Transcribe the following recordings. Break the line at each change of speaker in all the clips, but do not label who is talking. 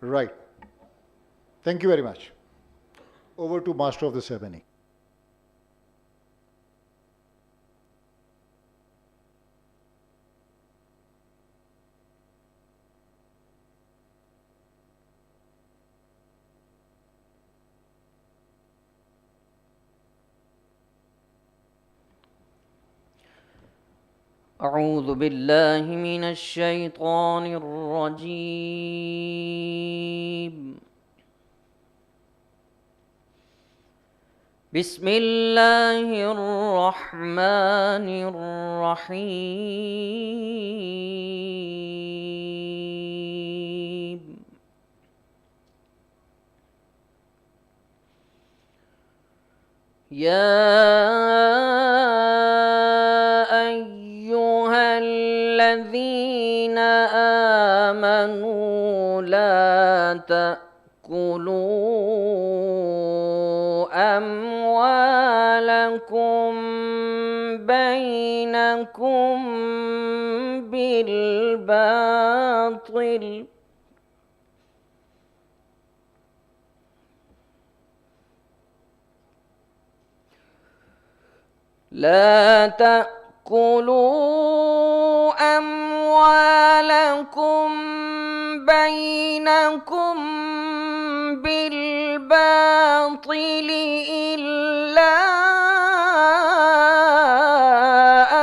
Right. Thank you very much. Over to Master of the Ceremony.
أعوذ بالله من الشيطان الرجيم. بسم الله الرحمن الرحيم. يا أيها الذين آمنوا لا تأكلوا أموالكم بينكم بالباطل لا تأكلوا أموالكم بينكم بالباطل إلا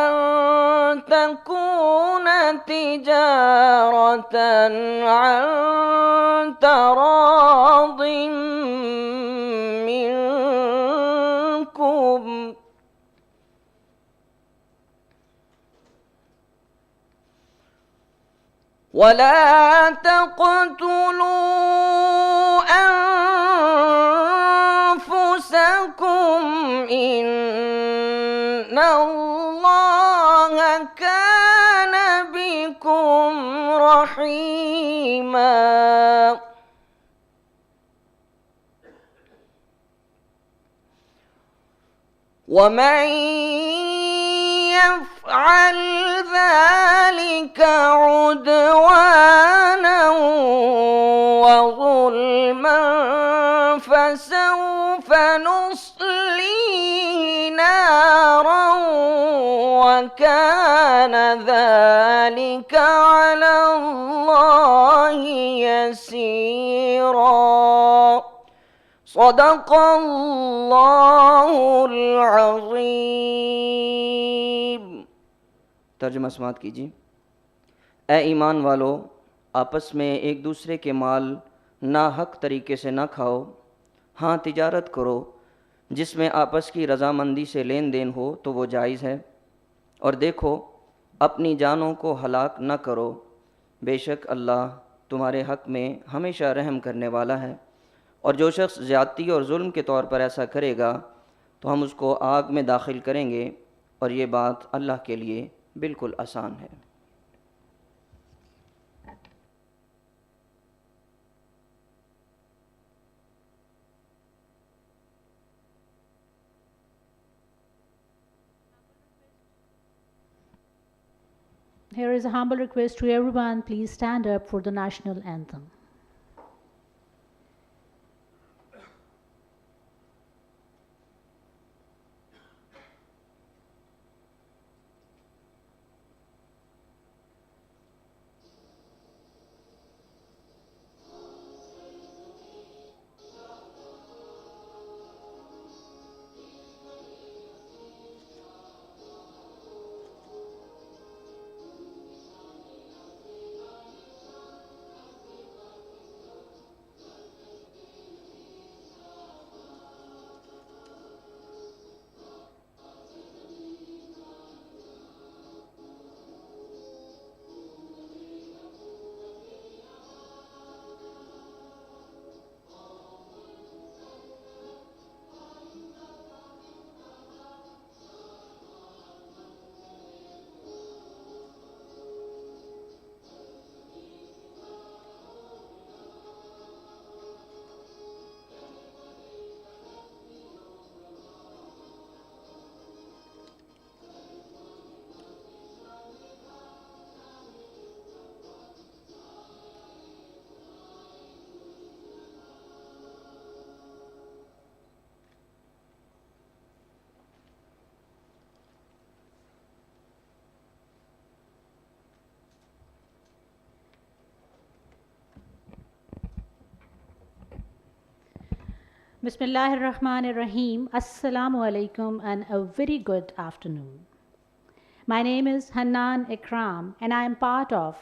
أن تكون تجارة عن تراض منكم ولا تقتلوا أنفسكم إن الله كان بكم رحيما ومن يفعل ذلك عدوانا وظلما فسوف نصليه نارا وكان ذلك على الله يسيرا صدق الله العظीम। तर्जुमा समात कीजिए। ए ईमान वालो, आपस में एक दूसरे के माल नाहक तरीके से ना खाओ। हाँ, तिजारत करो जिसमें आपस की रजामंदी से लेन देन हो तो वो जायज़ है। और देखो, अपनी जानों को हलाक न करो, बेशक अल्लाह तुम्हारे हक़ में हमेशा रहम करने वाला है। और जो शख्स ज़्यादती और जुल्म के तौर पर ऐसा करेगा तो हम उसको आग में दाखिल करेंगे, और ये बात अल्लाह के लिए बिल्कुल आसान है।
Here is a humble request to everyone, please stand up for the national anthem. Bismillahir Rahmanir Rahim. Assalamu alaikum and a very good afternoon. My name is Hannan Ikram and I am part of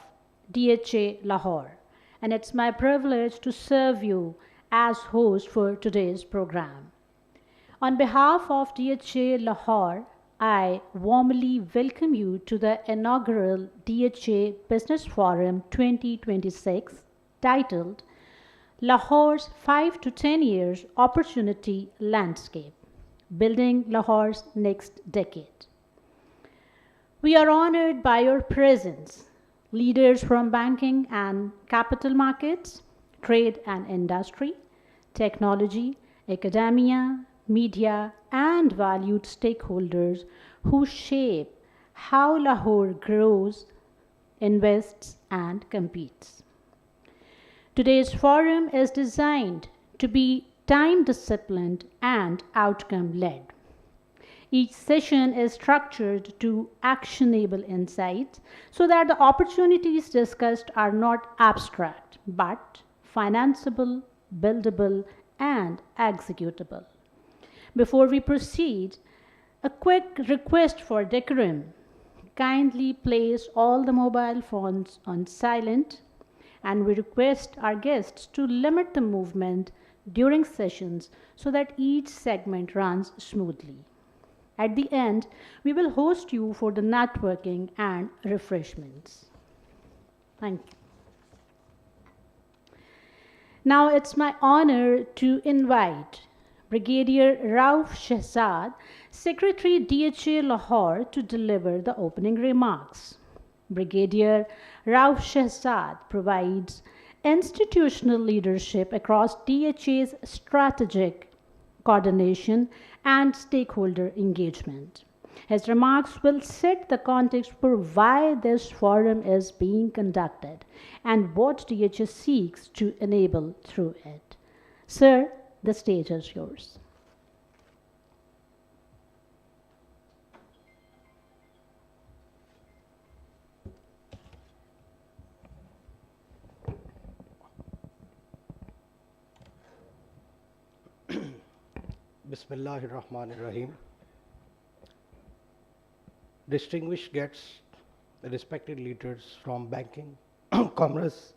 DHA Lahore, and it's my privilege to serve you as host for today's program. On behalf of DHA Lahore, I warmly welcome you to the inaugural DHA Business Forum 2026 titled Lahore's 5 to 10 Years Opportunity Landscape, Building Lahore's Next Decade. We are honored by your presence, leaders from banking and capital markets, trade and industry, technology, academia, media, and valued stakeholders who shape how Lahore grows, invests, and competes. Today's forum is designed to be time disciplined and outcome led. Each session is structured to actionable insights so that the opportunities discussed are not abstract but financeable, buildable, and executable. Before we proceed, a quick request for decorum. Kindly place all the mobile phones on silent, and we request our guests to limit the movement during sessions so that each segment runs smoothly. At the end, we will host you for the networking and refreshments. Thank you. Now it's my honor to invite Brigadier Rauf Shehzad, Secretary DHA Lahore, to deliver the opening remarks. Brigadier Rauf Shehzad provides institutional leadership across DHA's strategic coordination and stakeholder engagement. His remarks will set the context for why this forum is being conducted and what DHA seeks to enable through it. Sir, the stage is yours.
Bismillahir Rahmanir Rahim. Distinguished guests, respected leaders from banking, commerce,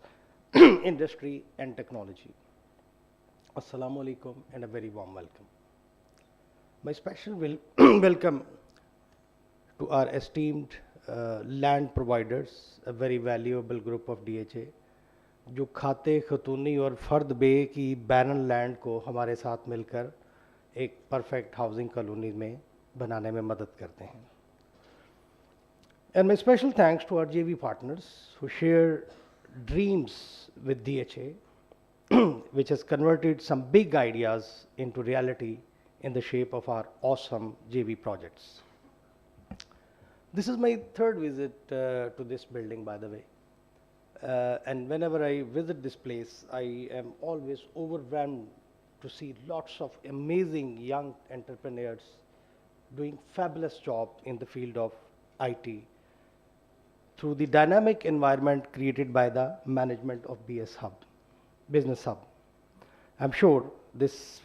industry, and technology. Assalamu alaikum and a very warm welcome. My special welcome to our esteemed land providers, a very valuable group of DHA, जो खाते खतूनी और फर्द बे की barren land को हमारे साथ मिलकर एक परफेक्ट हाउसिंग कॉलोनी में बनाने में मदद करते हैं. And my special thanks to our JV partners who share dreams with DHA, which has converted some big ideas into reality in the shape of our awesome JV projects. This is my third visit to this building, by the way. And whenever I visit this place, I am always overwhelmed to see lots of amazing young entrepreneurs doing fabulous job in the field of IT through the dynamic environment created by the management of Business Hub. I'm sure this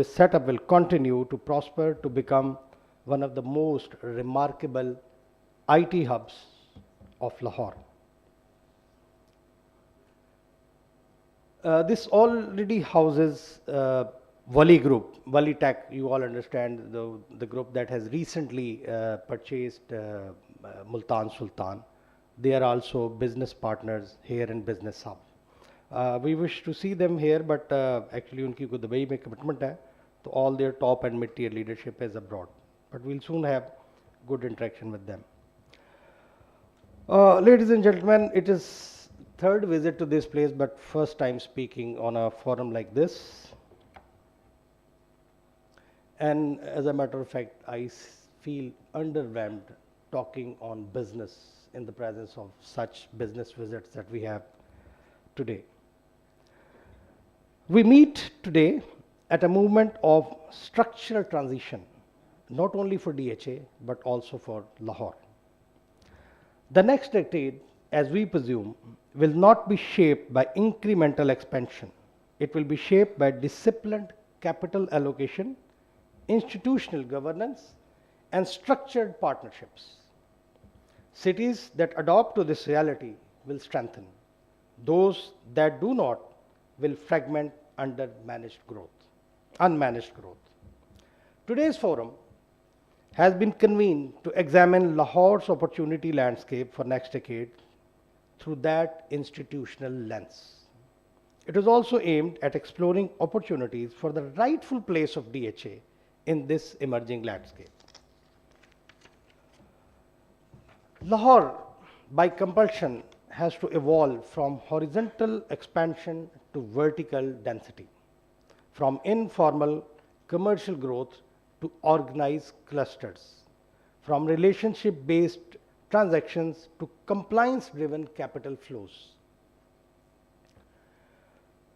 setup will continue to prosper to become one of the most remarkable IT hubs of Lahore. This already houses Wali Group, Wali Tech, you all understand, the group that has recently purchased Multan Sultan. They are also business partners here in Business Hub. We wish to see them here, but actually unki ko Dubai mein commitment hai, so all their top and mid-tier leadership is abroad. But we'll soon have good interaction with them. Ladies and gentlemen, it is third visit to this place, but first time speaking on a forum like this. And as a matter of fact, I feel underwhelmed talking on business in the presence of such business visits that we have today. We meet today at a movement of structural transition, not only for DHA, but also for Lahore. The next decade, as we presume, will not be shaped by incremental expansion. It will be shaped by disciplined capital allocation, institutional governance, and structured partnerships. Cities that adopt to this reality will strengthen. Those that do not will fragment under unmanaged growth. Today's forum has been convened to examine Lahore's opportunity landscape for next decade through that institutional lens. It is also aimed at exploring opportunities for the rightful place of DHA in this emerging landscape. Lahore, by compulsion, has to evolve from horizontal expansion to vertical density, from informal commercial growth to organized clusters, from relationship-based transactions to compliance-driven capital flows.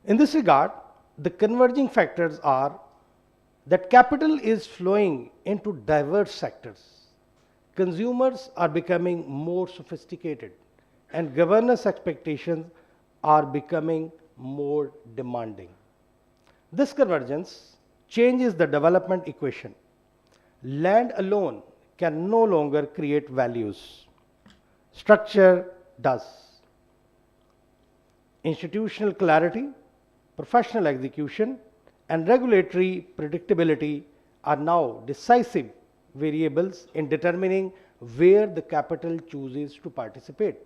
In this regard, the converging factors are that capital is flowing into diverse sectors. Consumers are becoming more sophisticated and governance expectations are becoming more demanding. This convergence changes the development equation. Land alone can no longer create values. Structure does. Institutional clarity, professional execution, and regulatory predictability are now decisive variables in determining where the capital chooses to participate.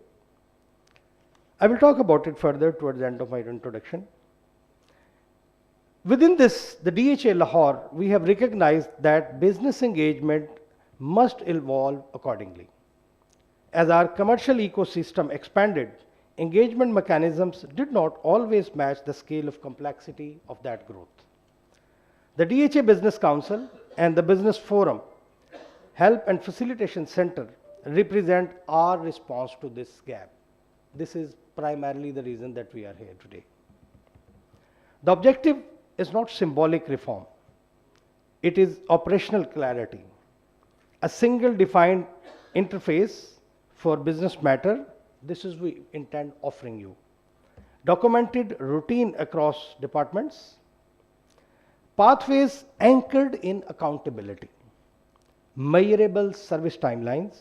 I will talk about it further towards the end of my introduction. Within this, the DHA Lahore, we have recognized that business engagement must evolve accordingly. As our commercial ecosystem expanded, engagement mechanisms did not always match the scale of complexity of that growth. The DHA Business Council and the Business Forum Help and Facilitation Center represent our response to this gap. This is primarily the reason that we are here today. The objective is not symbolic reform. It is operational clarity. A single defined interface for business matter, this is we intend offering you. Documented routine across departments. Pathways anchored in accountability. Measurable service timelines.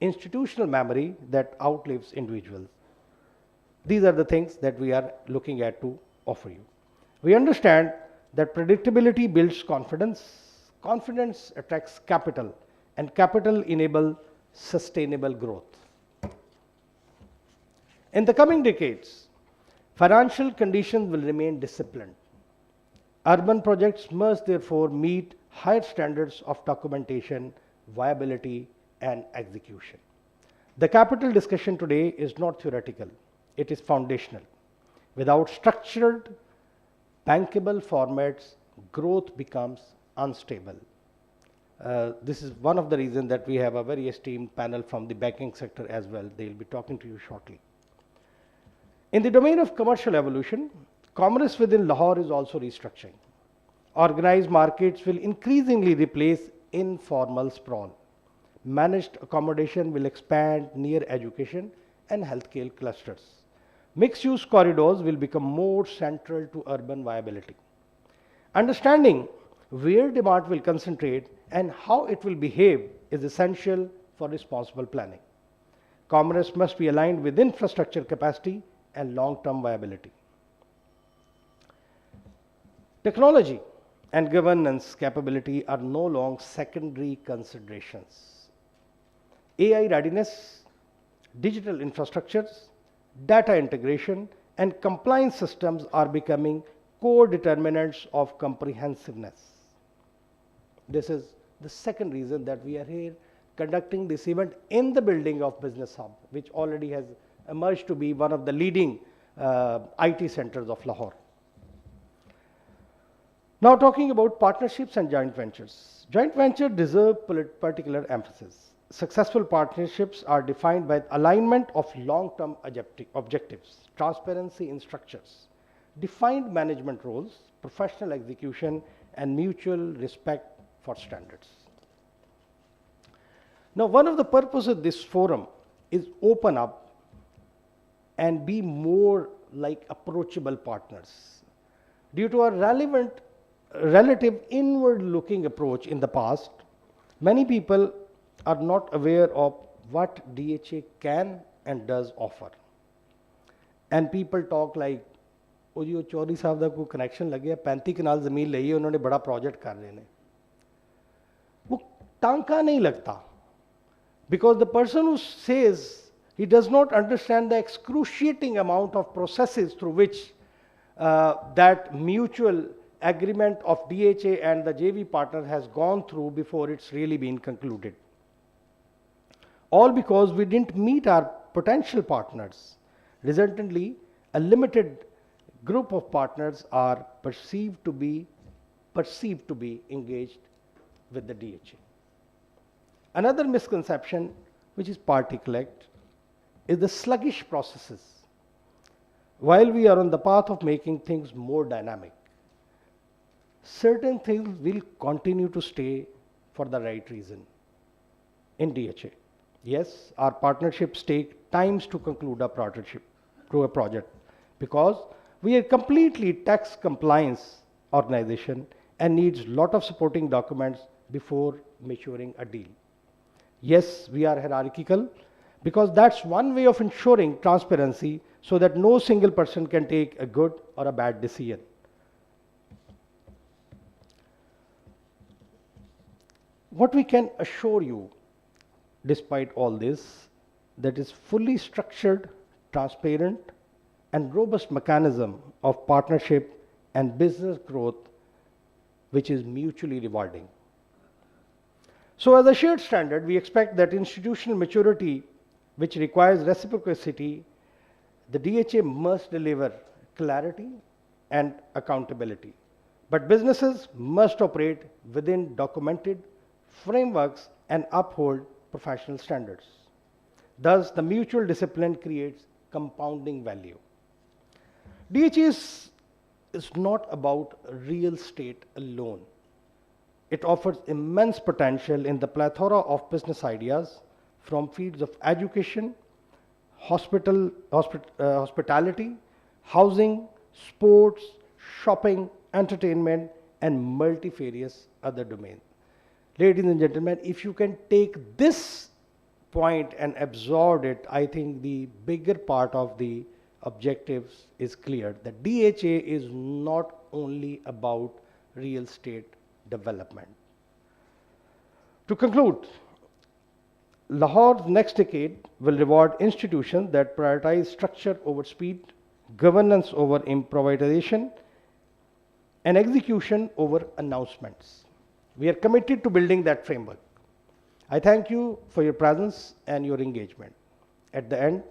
Institutional memory that outlives individuals. These are the things that we are looking at to offer you. We understand that predictability builds confidence, confidence attracts capital, and capital enables sustainable growth. In the coming decades, financial conditions will remain disciplined. Urban projects must therefore meet higher standards of documentation, viability, and execution. The capital discussion today is not theoretical. It is foundational. Without structured, bankable formats, growth becomes unstable. This is one of the reasons that we have a very esteemed panel from the banking sector as well. They will be talking to you shortly. In the domain of commercial evolution, commerce within Lahore is also restructuring. Organized markets will increasingly replace informal sprawl. Managed accommodation will expand near education and healthcare clusters. Mixed-use corridors will become more central to urban viability. Understanding where demand will concentrate and how it will behave is essential for responsible planning. Commerce must be aligned with infrastructure capacity and long-term viability. Technology and governance capability are no longer secondary considerations. AI readiness, digital infrastructures, data integration, and compliance systems are becoming core determinants of comprehensiveness. This is the second reason that we are here conducting this event in the building of Business Hub, which already has emerged to be one of the leading IT centers of Lahore. Now talking about partnerships and joint ventures. Joint ventures deserve particular emphasis. Successful partnerships are defined by alignment of long-term objectives, transparency in structures, defined management roles, professional execution, and mutual respect for standards. Now, one of the purposes of this forum is open up and be more like approachable partners. Due to a relative inward-looking approach in the past, many people are not aware of what DHA can and does offer. And people talk like, ਉਹ ਜੀ ਉਹ ਚੌਧਰੀ ਸਾਹਿਬ ਦਾ ਕੋਈ connection ਲੱਗਿਆ 35 ਕਨਾਲ ਜ਼ਮੀਨ ਲਈ ਉਹਨਾਂ ਨੇ ਬੜਾ ਪ੍ਰੋਜੈਕਟ ਕਰ ਰਹੇ ਨੇ वो टांका नहीं लगता because the person who says he does not understand the excruciating amount of processes through which that mutual agreement of DHA and the JV partner has gone through before it's really been concluded. All because we didn't meet our potential partners. Resultantly, a limited group of partners are perceived to be engaged with the DHA. Another misconception, which is partly correct, is the sluggish processes. While we are on the path of making things more dynamic, certain things will continue to stay for the right reason in DHA. Yes, our partnerships take times to conclude a project because we are completely tax compliance organization and needs lot of supporting documents before maturing a deal. Yes, we are hierarchical because that's one way of ensuring transparency so that no single person can take a good or a bad decision. What we can assure you, despite all this, that is fully structured, transparent, and robust mechanism of partnership and business growth, which is mutually rewarding. So as a shared standard, we expect that institutional maturity, which requires reciprocity, the DHA must deliver clarity and accountability. But businesses must operate within documented frameworks and uphold professional standards. Thus, the mutual discipline creates compounding value. DHA is not about real estate alone. It offers immense potential in the plethora of business ideas from fields of education, hospitality, housing, sports, shopping, entertainment, and multifarious other domains. Ladies and gentlemen, if you can take this point and absorb it, I think the bigger part of the objectives is clear. That DHA is not only about real estate development. To conclude, Lahore's next decade will reward institutions that prioritize structure over speed, governance over improvisation, and execution over announcements. We are committed to building that framework. I thank you for your presence and your engagement. At the end,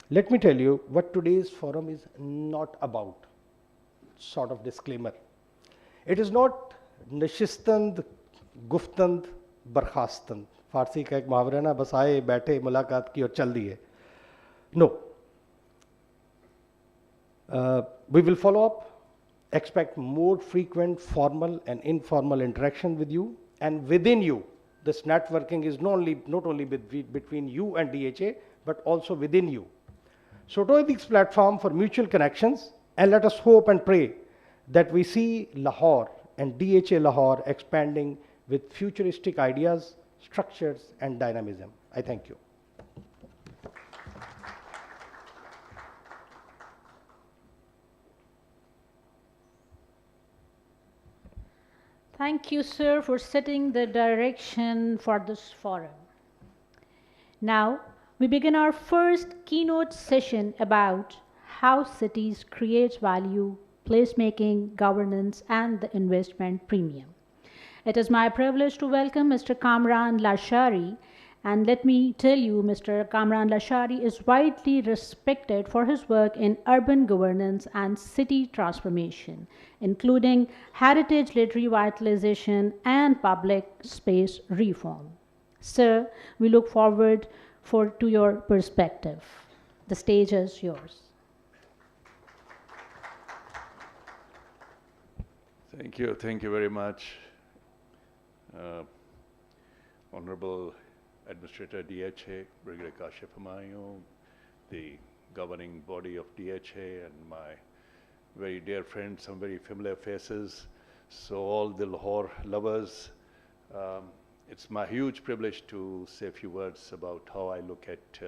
let me tell you what today's forum is not about. Sort of disclaimer. It is not nishistand, guftand, barkhastand. फारसी का एक मुहावरा है ना, बस आए बैठे मुलाकात की और चल दिए. No. We will follow up. Expect more frequent formal and informal interaction with you and within you. This networking is not only between you and DHA, but also within you. So to this platform for mutual connections, and let us hope and pray that we see Lahore and DHA Lahore expanding with futuristic ideas, structures, and dynamism. I thank you.
Thank you, sir, for setting the direction for this forum. Now, we begin our first keynote session about how cities create value, placemaking, governance, and the investment premium. It is my privilege to welcome Mr. Kamran Lashari, and let me tell you, Mr. Kamran Lashari is widely respected for his work in urban governance and city transformation, including heritage-led revitalization and public space reform. Sir, we look forward to your perspective. The stage is yours.
Thank you very much, Honorable Administrator DHA, Brigadier Kashif Humayun, the governing body of DHA, and my very dear friends, some very familiar faces. So all the Lahore lovers, it's my huge privilege to say a few words about how I look at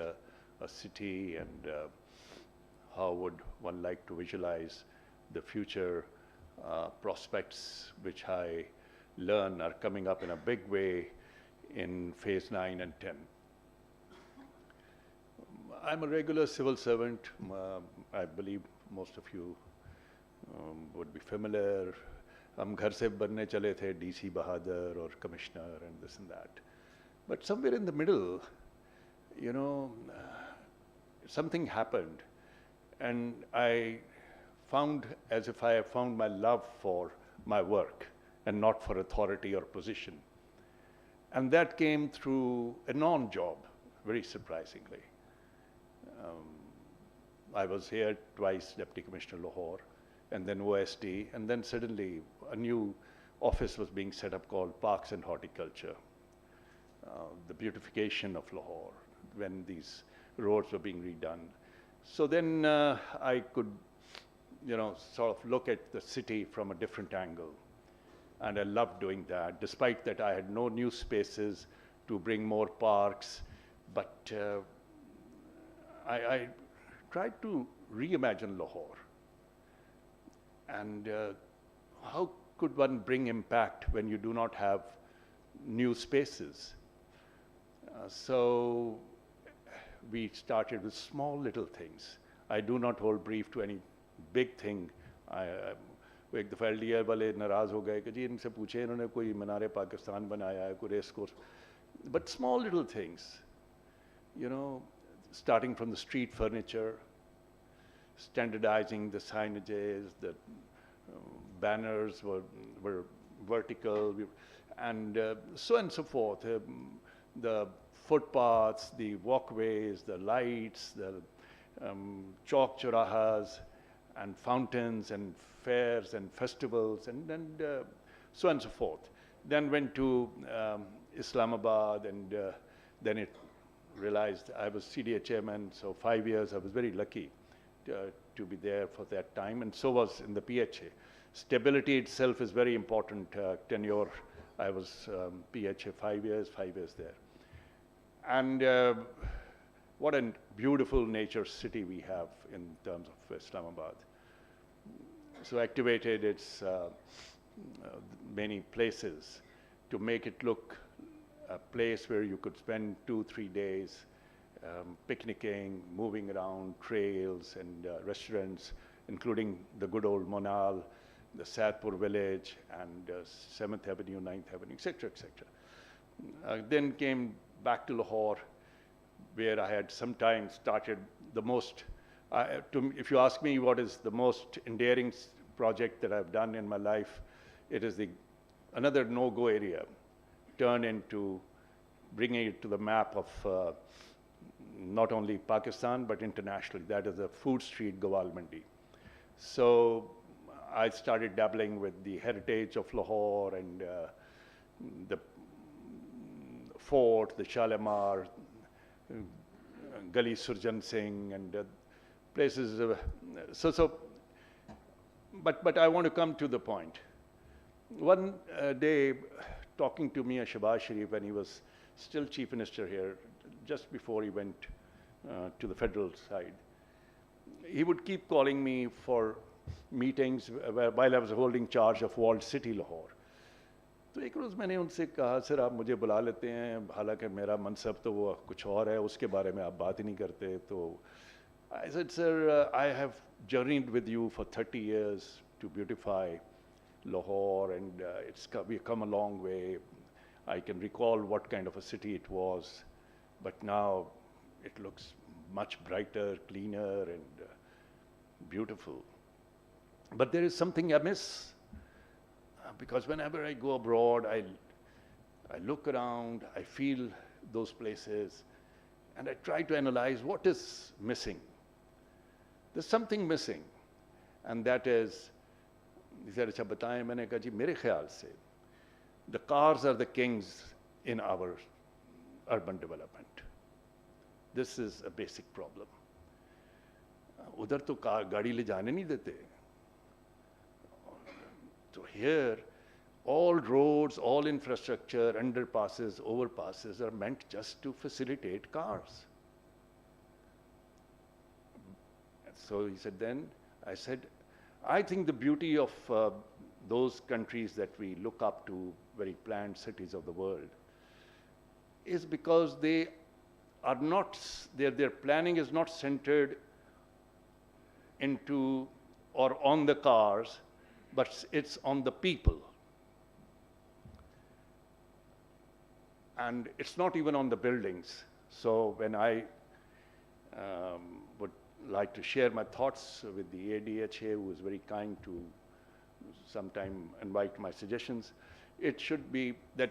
a city and how would one like to visualize the future prospects which I learn are coming up in a big way in phase 9 and 10. I'm a regular civil servant. I believe most of you would be familiar. हम घर से बनने चले थे DC Bahadur or commissioner and this and that. But somewhere in the middle, you know, something happened and I found as if I have found my love for my work and not for authority or position. And that came through a non-job, very surprisingly. I was here twice, Deputy Commissioner Lahore, and then OSD, and then suddenly a new office was being set up called Parks and Horticulture, the beautification of Lahore, when these roads were being redone. So then I could, you know, sort of look at the city from a different angle. And I loved doing that, despite that I had no new spaces to bring more parks, but I tried to reimagine Lahore. And how could one bring impact when you do not have new spaces? So we started with small little things. I do not hold brief to any big thing. वो एक दफ़ा LDA वाले नाराज़ हो गए कि जी इनसे पूछे इन्होंने कोई मीनार पाकिस्तान बनाया है कोई race course. But small little things, you know, starting from the street furniture, standardizing the signages, the banners were vertical, and so on and so forth. The footpaths, the walkways, the lights, the chalk chorahas, and fountains, and fairs, and festivals, and so on and so forth. Then went to Islamabad, and then it realized I was CDA chairman, so 5 years I was very lucky to be there for that time, and so was in the PHA. Stability itself is very important. Tenure, I was PHA 5 years there. And what a beautiful nature city we have in terms of Islamabad. So activated its many places to make it look a place where you could spend 2-3 days picnicking, moving around, trails and restaurants, including the good old Monal, the Sadpur village, and 7th Avenue, 9th Avenue, etc., etc. Then came back to Lahore, where I had sometimes started the most, if you ask me what is the most endearing project that I've done in my life, it is another no-go area turned into bringing it to the map of not only Pakistan, but internationally. That is the food street Gowal Mandi. So I started dabbling with the heritage of Lahore and the fort, the Shalimar, Gali Surjan Singh, and places. But I want to come to the point. One day, talking to Mia Shahbaz Sharif when he was still Chief Minister here, just before he went to the federal side, he would keep calling me for meetings while I was holding charge of walled city Lahore. तो एक रोज़ मैंने उनसे कहा sir आप मुझे बुला लेते हैं हालांकि मेरा मनसब तो वो कुछ और है उसके बारे में आप बात ही नहीं करते तो I said sir I have journeyed with you for 30 years to beautify Lahore and we've come a long way. I can recall what kind of a city it was, but now it looks much brighter, cleaner and beautiful. But there is something amiss. Because whenever I go abroad, I look around, I feel those places, and I try to analyze what is missing. There's something missing, and that is, he said, "Acha bataye." मैंने कहा जी मेरे ख्याल से, the cars are the kings in our urban development. This is a basic problem. उधर तो गाड़ी ले जाने नहीं देते. So here, all roads, all infrastructure, underpasses, overpasses are meant just to facilitate cars. So he said, then I said, I think the beauty of those countries that we look up to, very planned cities of the world, is because they are not, their planning is not centered into or on the cars, but it's on the people. And it's not even on the buildings. So when I would like to share my thoughts with the ADHA, who is very kind to sometime invite my suggestions, it should be that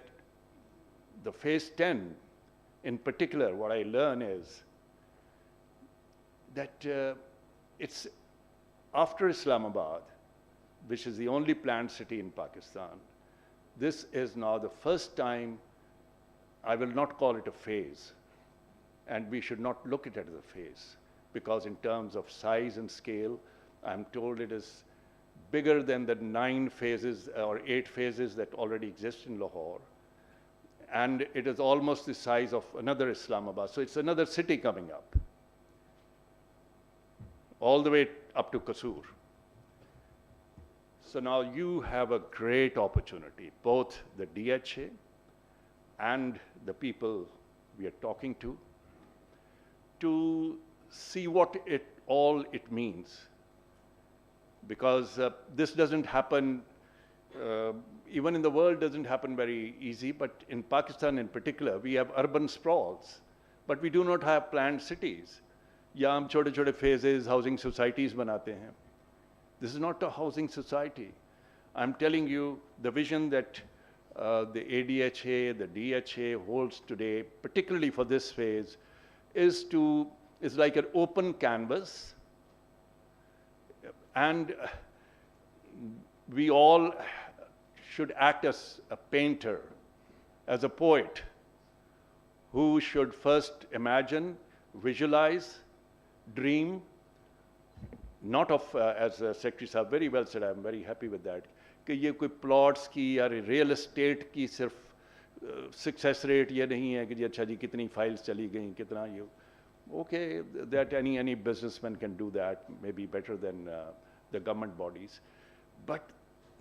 the phase 10, in particular, what I learn is that it's after Islamabad, which is the only planned city in Pakistan, this is now the first time, I will not call it a phase, and we should not look at it as a phase, because in terms of size and scale, I'm told it is bigger than the 9 phases or 8 phases that already exist in Lahore. And it is almost the size of another Islamabad. So it's another city coming up, all the way up to Kasur. So now you have a great opportunity, both the DHA and the people we are talking to see what all it means. Because this doesn't happen, even in the world doesn't happen very easy, but in Pakistan in particular, we have urban sprawls, but we do not have planned cities. या हम छोटे छोटे phases, housing societies बनाते हैं. This is not a housing society. I'm telling you, the vision that the ADHA, the DHA holds today, particularly for this phase, is like an open canvas, and we all should act as a painter, as a poet, who should first imagine, visualize, dream, not of, as Secretary Sahab very well said, I'm very happy with that, कि ये कोई plots की या real estate की सिर्फ success rate ये नहीं है कि जी अच्छा जी कितनी files चली गई कितना ये, okay, that any businessman can do that, maybe better than the government bodies, but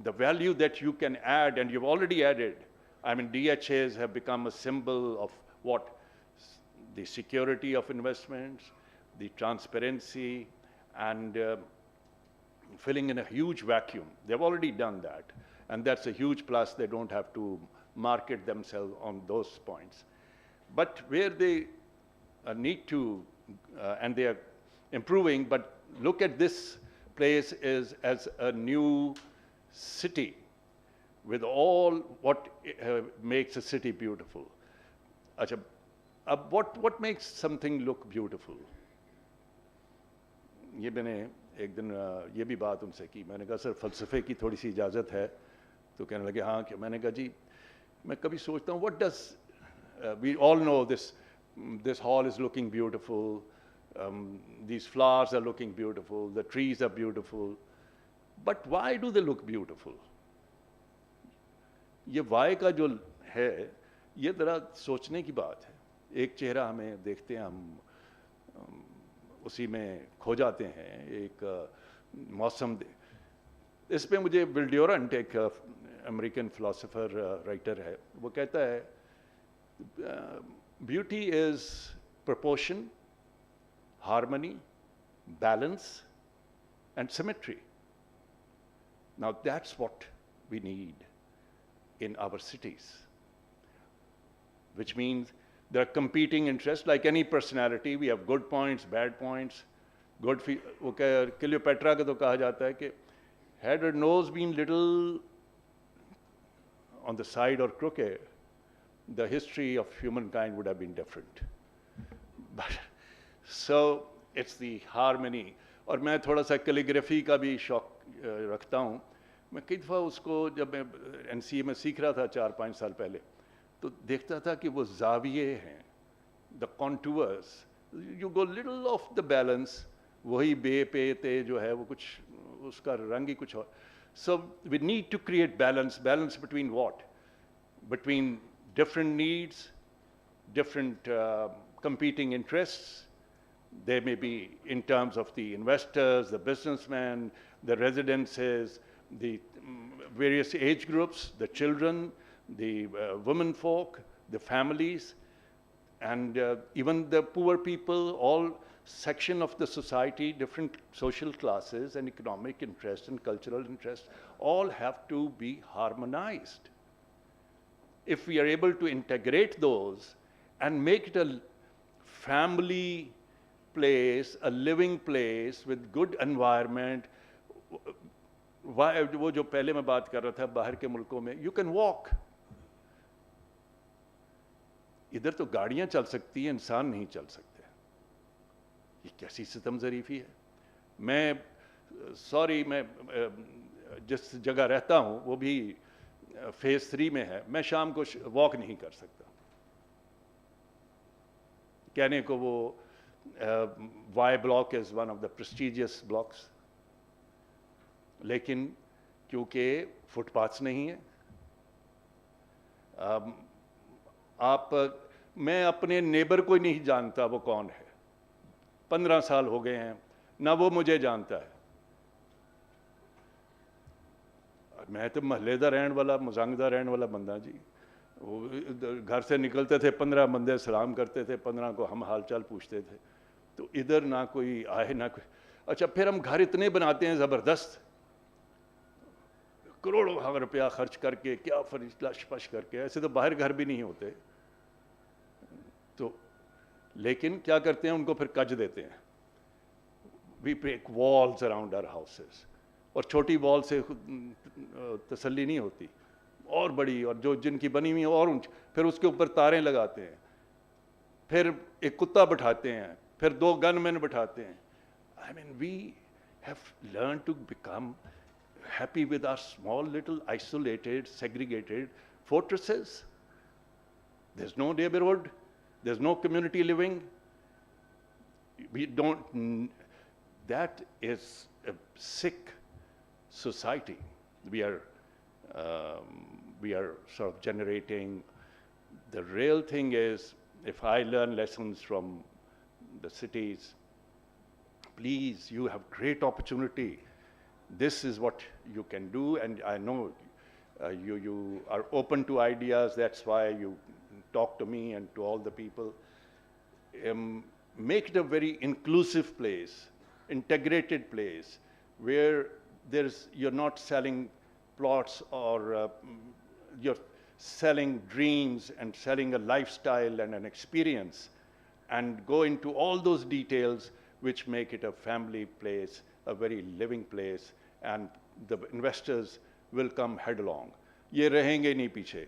the value that you can add, and you've already added, I mean, DHAs have become a symbol of what? The security of investments, the transparency, and filling in a huge vacuum. They've already done that, and that's a huge plus. They don't have to market themselves on those points. But where they need to, and they are improving, but look at this place as a new city with all what makes a city beautiful. Achha, what makes something look beautiful? ये मैंने एक दिन ये भी बात उनसे की, मैंने कहा सर फ़लसफ़े की थोड़ी सी इजाज़त है, तो कहने लगे हाँ क्या, मैंने कहा जी मैं कभी सोचता हूँ what does, we all know this hall is looking beautiful, these flowers are looking beautiful, the trees are beautiful, but why do they look beautiful? ये why का जो है ये ज़रा सोचने की बात है. एक चेहरा हमें देखते हैं हम उसी में खो जाते हैं, एक मौसम इस पे मुझे विल ड्यूरेंट एक अमेरिकन फिलोसोफर राइटर है, वो कहता है beauty is proportion, harmony, balance, and symmetry. Now that's what we need in our cities, which means there are competing interests. Like any personality, we have good points, bad points. Good, okay, Cleopatra का तो कहा जाता है कि had her nose been little on the side or crooked, the history of humankind would have been different. But so it's the harmony. और मैं थोड़ा सा कैलीग्राफी का भी शौक रखता हूँ. मैं कई दफ़ा उसको जब मैं NCA में सीख रहा था 4-5 साल पहले, तो देखता था कि वो जाविये हैं, the contours, you go little off the balance, वही बे पे ते जो है वो कुछ उसका रंग ही कुछ और. So we need to create balance between what? Between different needs, different competing interests. They may be in terms of the investors, the businessmen, the residences, the various age groups, the children, the women folk, the families, and even the poor people, all section of the society, different social classes and economic interests and cultural interests, all have to be harmonized. If we are able to integrate those and make it a family place, a living place with good environment, वो जो पहले मैं बात कर रहा था बाहर के मुल्कों में, you can walk. इधर तो गाड़ियां चल सकती हैं, इंसान नहीं चल सकते. ये कैसी सितम ज़रीफ़ी है. मैं जिस जगह रहता हूँ वो भी फेज़ 3 में है. मैं शाम को वॉक नहीं कर सकता. कहने को वो Y block is one of the prestigious blocks, लेकिन क्योंकि फुटपाथ्स नहीं है. मैं अपने नेबर को ही नहीं जानता वो कौन है. 15 साल हो गए हैं, ना वो मुझे जानता है. मैं तो महल्ले दा रहने वाला, मुजंग दा रहने वाला बंदा जी. वो घर से निकलते थे, 15 बंदे सलाम करते थे, 15 को हम हालचाल पूछते थे. तो इधर ना कोई आए ना कोई. अच्छा, फिर हम घर इतने बनाते हैं ज़बरदस्त, करोड़ों रुपया खर्च करके, क्या फरिश करके. ऐसे तो बाहर घर भी नहीं होते. तो लेकिन क्या करते हैं, उनको फिर कज देते हैं. We break walls around our houses. और छोटी वॉल से तसल्ली नहीं होती, और बड़ी, और जो जिनकी बनी हुई है और ऊंची. फिर उसके ऊपर तारें लगाते हैं, फिर एक कुत्ता बैठाते हैं, फिर 2 गनमैन बैठाते हैं. I mean we have learn to become happy with our small little isolated segregated fortresses. There's no neighborhood, there's no community living. We don't, that is a sick society we are sort of generating. The real thing is, if I learn lessons from the cities, please, you have great opportunity. This is what you can do, and I know you are open to ideas. That's why you talk to me and to all the people. Make it a very inclusive place, integrated place, where you're not selling plots, or you're selling dreams and selling a lifestyle and an experience, and go into all those details which make it a family place, a very living place, and the investors will come headlong. ये रहेंगे नहीं पीछे.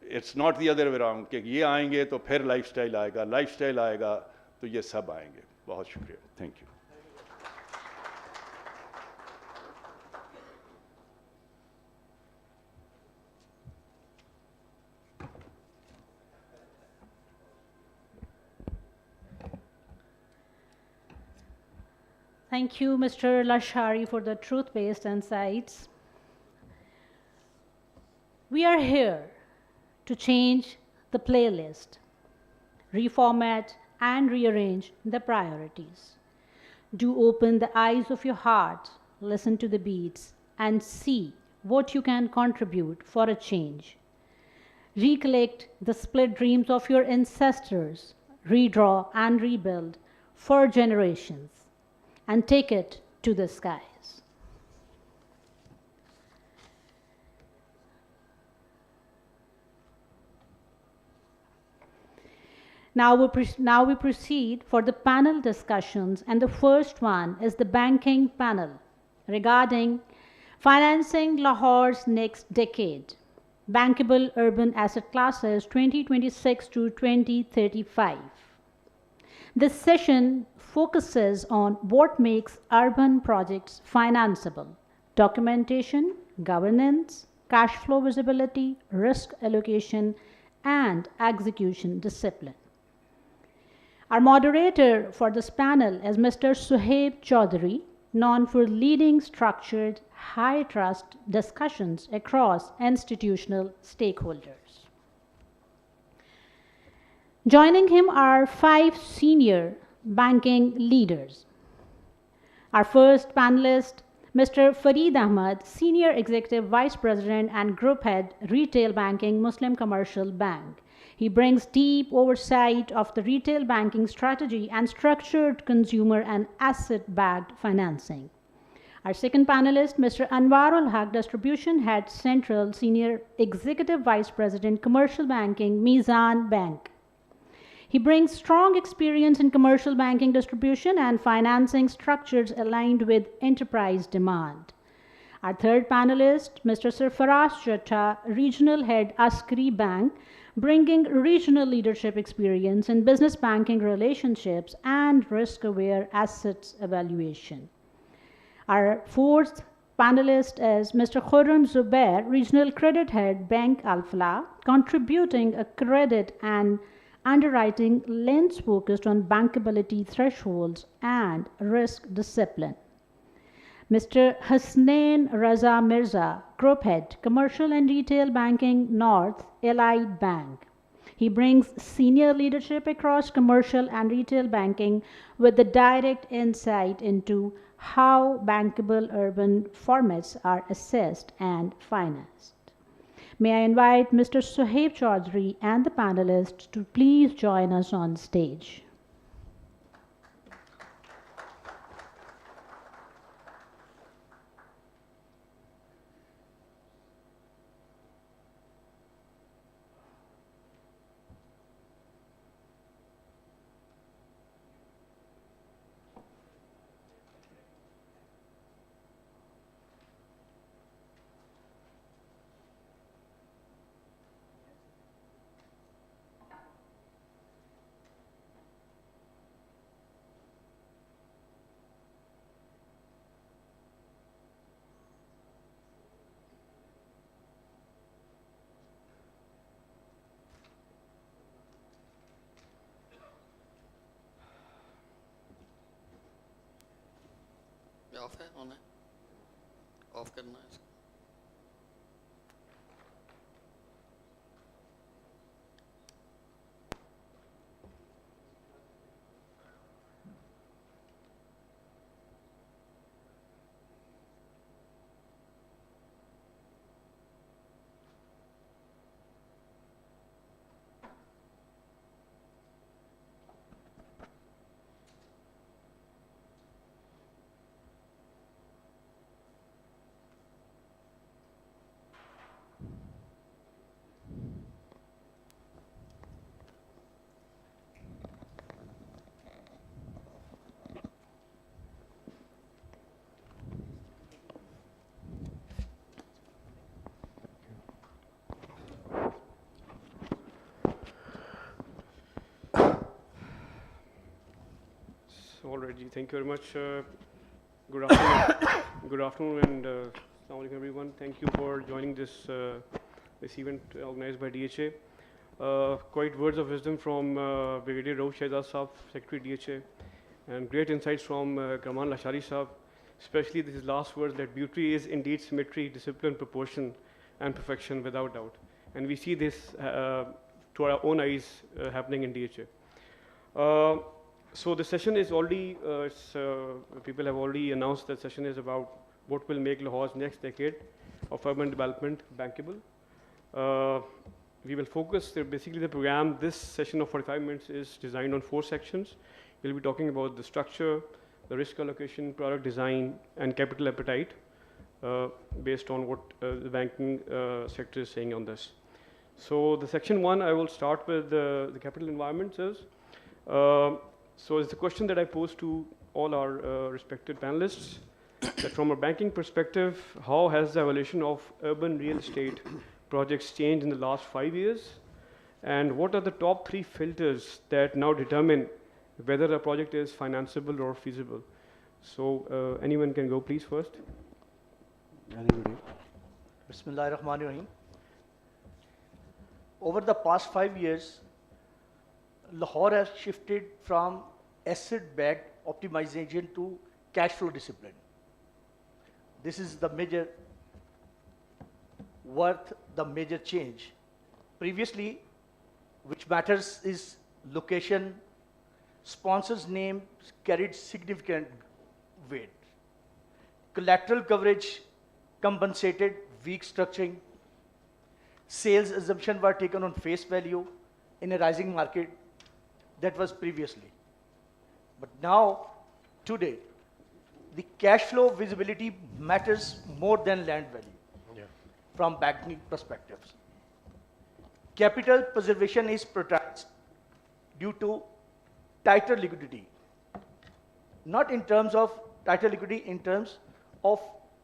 It's not the other way around कि ये आएंगे तो फिर lifestyle आएगा, लाइफस्टाइल आएगा तो ये सब आएंगे. बहुत शुक्रिया. Thank you.
Thank you, Mr. Lashari, for the truth-based insights. We are here to change the playlist, reformat and rearrange the priorities. Do open the eyes of your heart, listen to the beats, and see what you can contribute for a change. Recollect the split dreams of your ancestors, redraw and rebuild for generations, and take it to the skies. Now we proceed for the panel discussions, and the first one is the banking panel regarding financing Lahore's next decade, bankable urban asset classes 2026 to 2035. This session focuses on what makes urban projects financeable: documentation, governance, cash flow visibility, risk allocation, and execution discipline. Our moderator for this panel is Mr. Suhaib Chaudhary, known for leading structured, high-trust discussions across institutional stakeholders. Joining him are 5 senior banking leaders. Our first panelist, Mr. Fareed Ahmad, Senior Executive Vice President and Group Head, Retail Banking, Muslim Commercial Bank. He brings deep oversight of the retail banking strategy and structured consumer and asset-backed financing. Our second panelist, Mr. Anwarul Haq, Distribution Head, Central, Senior Executive Vice President, Commercial Banking, Mizan Bank. He brings strong experience in commercial banking distribution and financing structures aligned with enterprise demand. Our third panelist, Mr. Sarfaraz Jatta, Regional Head, Askari Bank, bringing regional leadership experience in business banking relationships and risk-aware assets evaluation. Our fourth panelist is Mr. Khurram Zubair, Regional Credit Head, Bank Al-Falah, contributing a credit and underwriting lens focused on bankability thresholds and risk discipline. Mr. Hasnain Raza Mirza, Group Head, Commercial and Retail Banking North, Allied Bank. He brings senior leadership across commercial and retail banking with the direct insight into how bankable urban formats are assessed and financed. May I invite Mr. Suhaib Chaudhry and the panelists to please join us on stage.
Of है on है of करना है इसको
All right, Ji. Thank you very much. Good afternoon. Good afternoon, and Assalamu alaikum, everyone. Thank you for joining this this event organized by DHA. Quite words of wisdom from Brigadier Rauf Shehzad Saab, Secretary DHA, and great insights from Kamal Lashari Saab. Especially this last words that beauty is indeed symmetry, discipline, proportion, and perfection without doubt. And we see this to our own eyes happening in DHA. So the session is already, people have already announced that session is about what will make Lahore's next decade of urban development bankable. We will focus, basically the program, this session of 45 minutes is designed on 4 sections. We'll be talking about the structure, the risk allocation, product design, and capital appetite based on what the banking sector is saying on this. So the section 1, I will start with the capital environment says. So it's the question that I pose to all our respected panelists, that from a banking perspective, how has the evaluation of urban real estate projects changed in the last 5 years? And what are the top 3 filters that now determine whether a project is financeable or feasible? So anyone can go, please, first.
Anybody? Bismillahirrahmanirrahim. Over the past 5 years, Lahore has shifted from asset-backed optimization to cash flow discipline. This is the major worth, the major change. Previously, which matters is location, sponsor's name carried significant weight. Collateral coverage compensated weak structuring. Sales assumptions were taken on face value in a rising market. That was previously. But now, today, the cash flow visibility matters more than land value from banking perspectives. Capital preservation is prioritized due to tighter liquidity. Not in terms of tighter liquidity, in terms of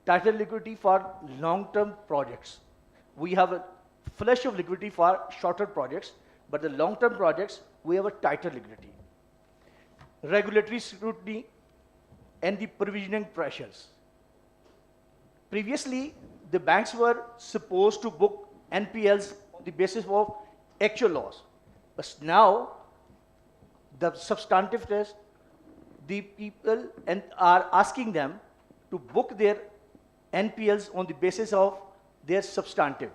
tighter liquidity for long-term projects. We have a flush of liquidity for shorter projects, but the long-term projects, we have a tighter liquidity. Regulatory scrutiny and the provisioning pressures. Previously, the banks were supposed to book NPLs on the basis of actual loss. But now, the substantive test, the people are asking them to book their NPLs on the basis of their substantive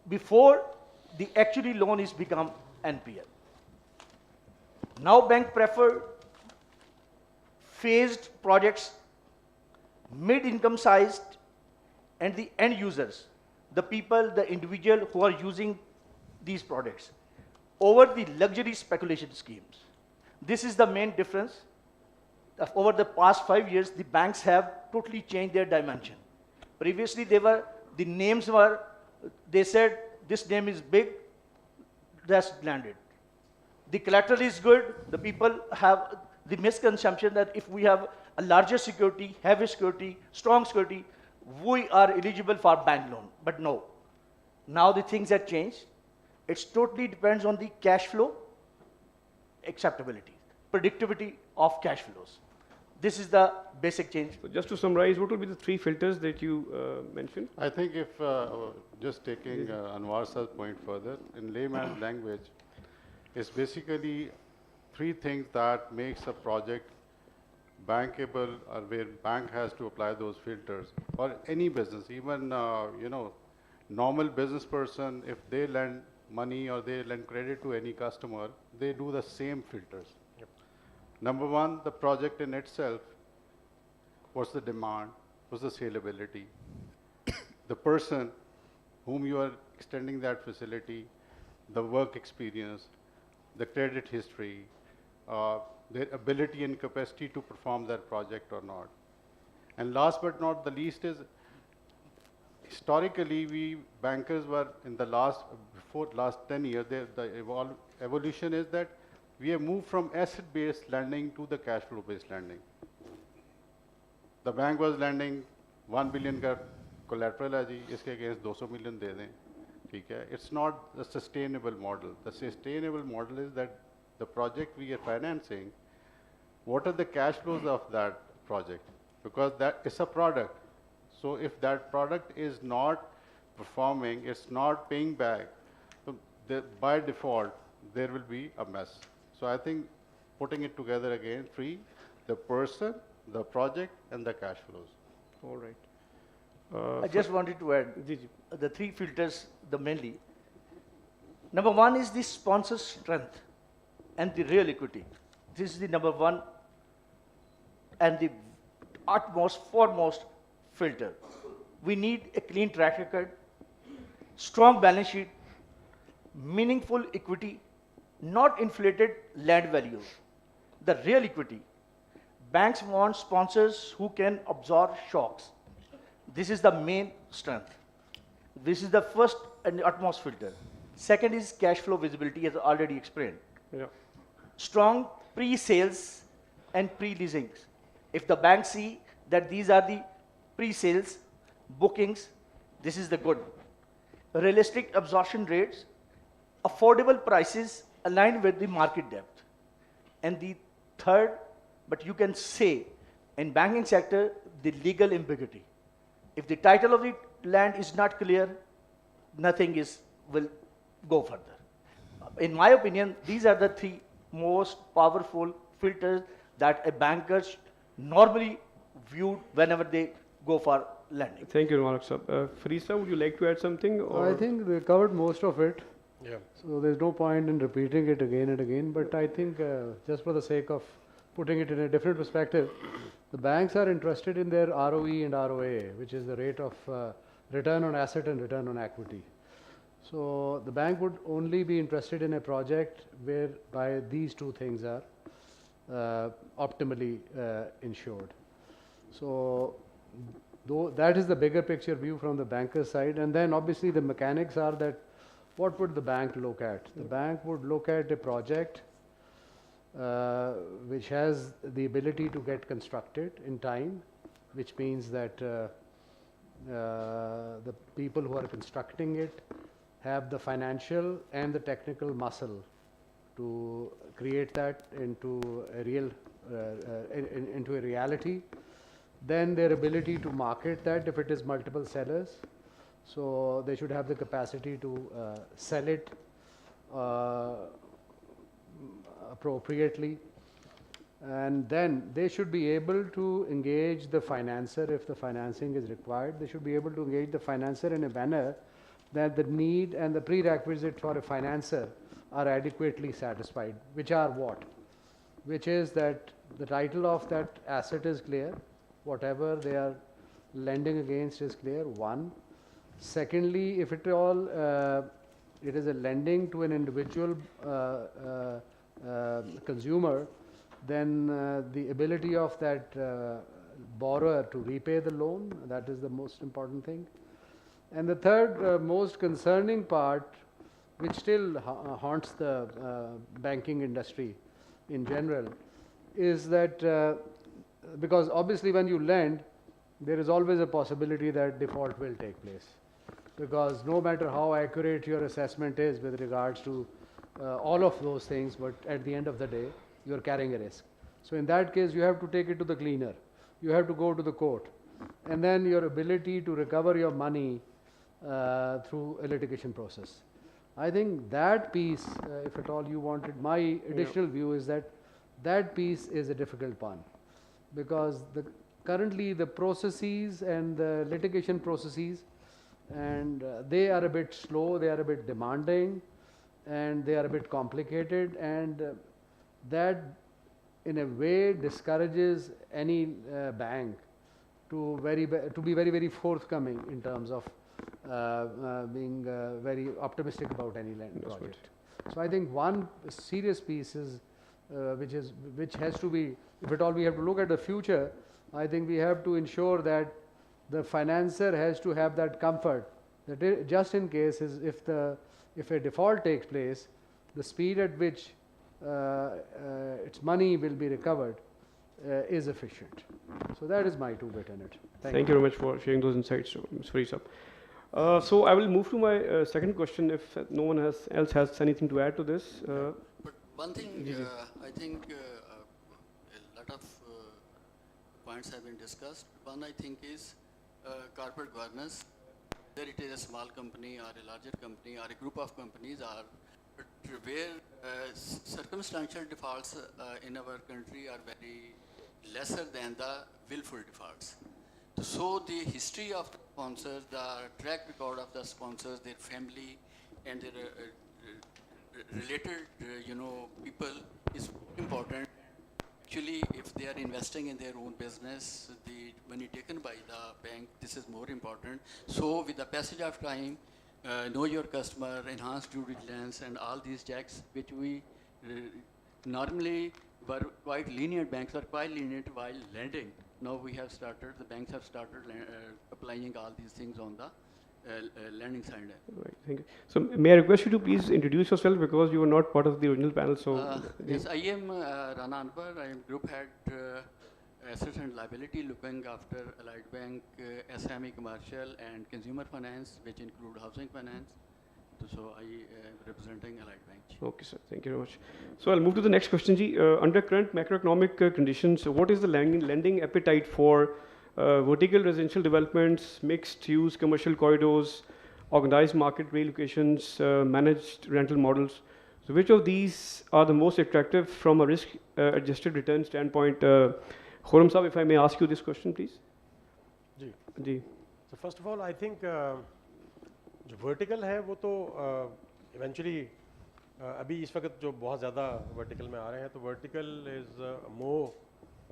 before the actually loan is become NPL. Now bank prefer phased projects, mid-income sized, and the end users, the people, the individual who are using these products, over the luxury speculation schemes. This is the main difference. Over the past 5 years, the banks have totally changed their dimension. Previously, the names were, they said, this name is big, that's landed. The collateral is good, the people have the misconception that if we have a larger security, heavy security, strong security, we are eligible for bank loan. But no, now the things have changed. It totally depends on the cash flow, acceptability, predictability of cash flows. This is the basic change.
So just to summarize, what would be the three filters that you mentioned?
I think if, just taking Anwar Sir's point further, in layman's language, it's basically three things that makes a project bankable, or where bank has to apply those filters, or any business, even, normal business person, if they lend money or they lend credit to any customer, they do the same filters. Number one, the project in itself, what's the demand, what's the salability, the person whom you are extending that facility, the work experience, the credit history, their ability and capacity to perform that project or not. And last but not the least is, historically, we bankers were in the last 10 years, the evolution is that we have moved from asset-based lending to the cash flow-based lending. The bank was lending 1 billion का collateral है जी, इसके against 200 million दे दें, ठीक है? It's not the sustainable model. The sustainable model is that the project we are financing, what are the cash flows of that project? Because that is a product. So if that product is not performing, it's not paying back, so by default, there will be a mess. So I think putting it together again, three, the person, the project, and the cash flows.
All right.
I just wanted to add the three filters, the mainly. Number one is the sponsor's strength and the real equity. This is the number one and the utmost, foremost filter. We need a clean track record, strong balance sheet, meaningful equity, not inflated land value, the real equity. Banks want sponsors who can absorb shocks. This is the main strength. This is the first and utmost filter. Second is cash flow visibility, as already explained.
Yeah.
Strong pre-sales and pre-leasings. If the banks see that these are the pre-sales, bookings, this is the good. Realistic absorption rates, affordable prices aligned with the market depth. And the third, but you can say, in banking sector, the legal ambiguity. If the title of the land is not clear, nothing will go further. In my opinion, these are the three most powerful filters that a banker normally viewed whenever they go for lending.
Thank you, Malak sir. Farisa, would you like to add something? Or
I think they covered most of it.
Yeah.
So there's no point in repeating it again and again. But I think just for the sake of putting it in a different perspective, the banks are interested in their ROE and ROA, which is the rate of return on asset and return on equity. So the bank would only be interested in a project whereby these two things are optimally ensured. So though that is the bigger picture view from the banker's side, and then obviously the mechanics are that what would the bank look at? The bank would look at a project which has the ability to get constructed in time, which means that the people who are constructing it have the financial and the technical muscle to create that into a real into a reality. Then their ability to market that if it is multiple sellers. So they should have the capacity to sell it appropriately. And then they should be able to engage the financer if the financing is required. They should be able to engage the financer in a manner that the need and the prerequisite for a financer are adequately satisfied, which are what? Which is that the title of that asset is clear, whatever they are lending against is clear, one. Secondly, if it all it is a lending to an individual consumer, then the ability of that borrower to repay the loan, that is the most important thing. And the third most concerning part, which still haunts the banking industry in general, is that because obviously when you lend, there is always a possibility that default will take place. Because no matter how accurate your assessment is with regards to all of those things, but at the end of the day, you are carrying a risk. So in that case, you have to take it to the cleaner. You have to go to the court. And then your ability to recover your money through a litigation process. I think that piece, if at all you wanted, my additional view is that that piece is a difficult one. Because currently the processes and the litigation processes, and they are a bit slow, they are a bit demanding, and they are a bit complicated, and that in a way discourages any bank to be very forthcoming in terms of being very optimistic about any land project. So I think one serious piece is which has to be, if at all we have to look at the future, I think we have to ensure that the financer has to have that comfort that just in case if a default takes place, the speed at which its money will be recovered is efficient. So that is my 2 bit in it.
Thank you very much for sharing those insights, Ms. Farisa. So I will move to my second question if no one else has anything to add to this.
But one thing, I think a lot of points have been discussed. One I think is corporate governance, whether it is a small company or a larger company or a group of companies, or where circumstantial defaults in our country are very lesser than the willful defaults. So the history of the sponsors, the track record of the sponsors, their family, and their related, people is important. Actually, if they are investing in their own business, the money taken by the bank, this is more important. So with the passage of time, know your customer, enhanced due diligence, and all these checks, which we normally were quite lenient, banks are quite lenient while lending. Now we have started, the banks have started applying all these things on the lending side.
Right, thank you. So may I request you to please introduce yourself because you were not part of the original panel. So
yes, I am Rana Anwar. I am group head assets and liability, looking after Allied Bank, SME commercial and consumer finance, which include housing finance. So I am representing Allied Bank.
Okay, sir. Thank you very much. So I'll move to the next question. Ji. Under current macroeconomic conditions, what is the lending appetite for vertical residential developments, mixed-use commercial corridors, organized market relocations, managed rental models? So which of these are the most attractive from a risk-adjusted return standpoint? Khurram Saab, if I may ask you this question, please.
जी
जी
तो first of all I think जो vertical है वो तो eventually अभी इस वक्त जो बहुत ज़्यादा वर्टिकल में आ रहे हैं तो vertical is more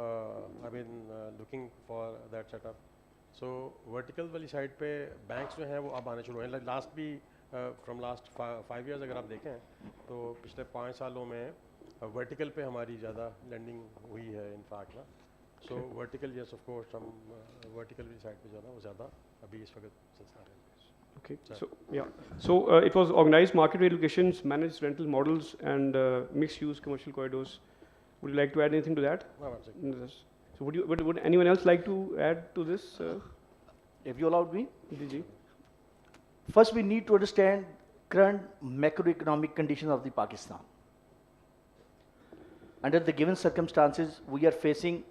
I mean looking for that setup so vertical वाली साइड पे बैंक्स जो हैं वो अब आने शुरू हैं लास्ट भी फ्रॉम लास्ट 5 इयर्स अगर आप देखें तो पिछले 5 सालों में वर्टिकल पे हमारी ज़्यादा लैंडिंग हुई है इनफैक्ट ना सो वर्टिकल यस ऑफ कोर्स हम वर्टिकल वाली साइड पे जो है ना वो ज़्यादा अभी इस वक्त चलता रहे
Okay. So yeah. So it was organized market rate locations, managed rental models, and mixed-use commercial corridors. Would you like to add anything to that?
हाँ, one second.
Yes. So would anyone else like to add to this?
If you allowed me,
Ji.
first we need to understand current macroeconomic conditions of the Pakistan. Under the given circumstances, we are facing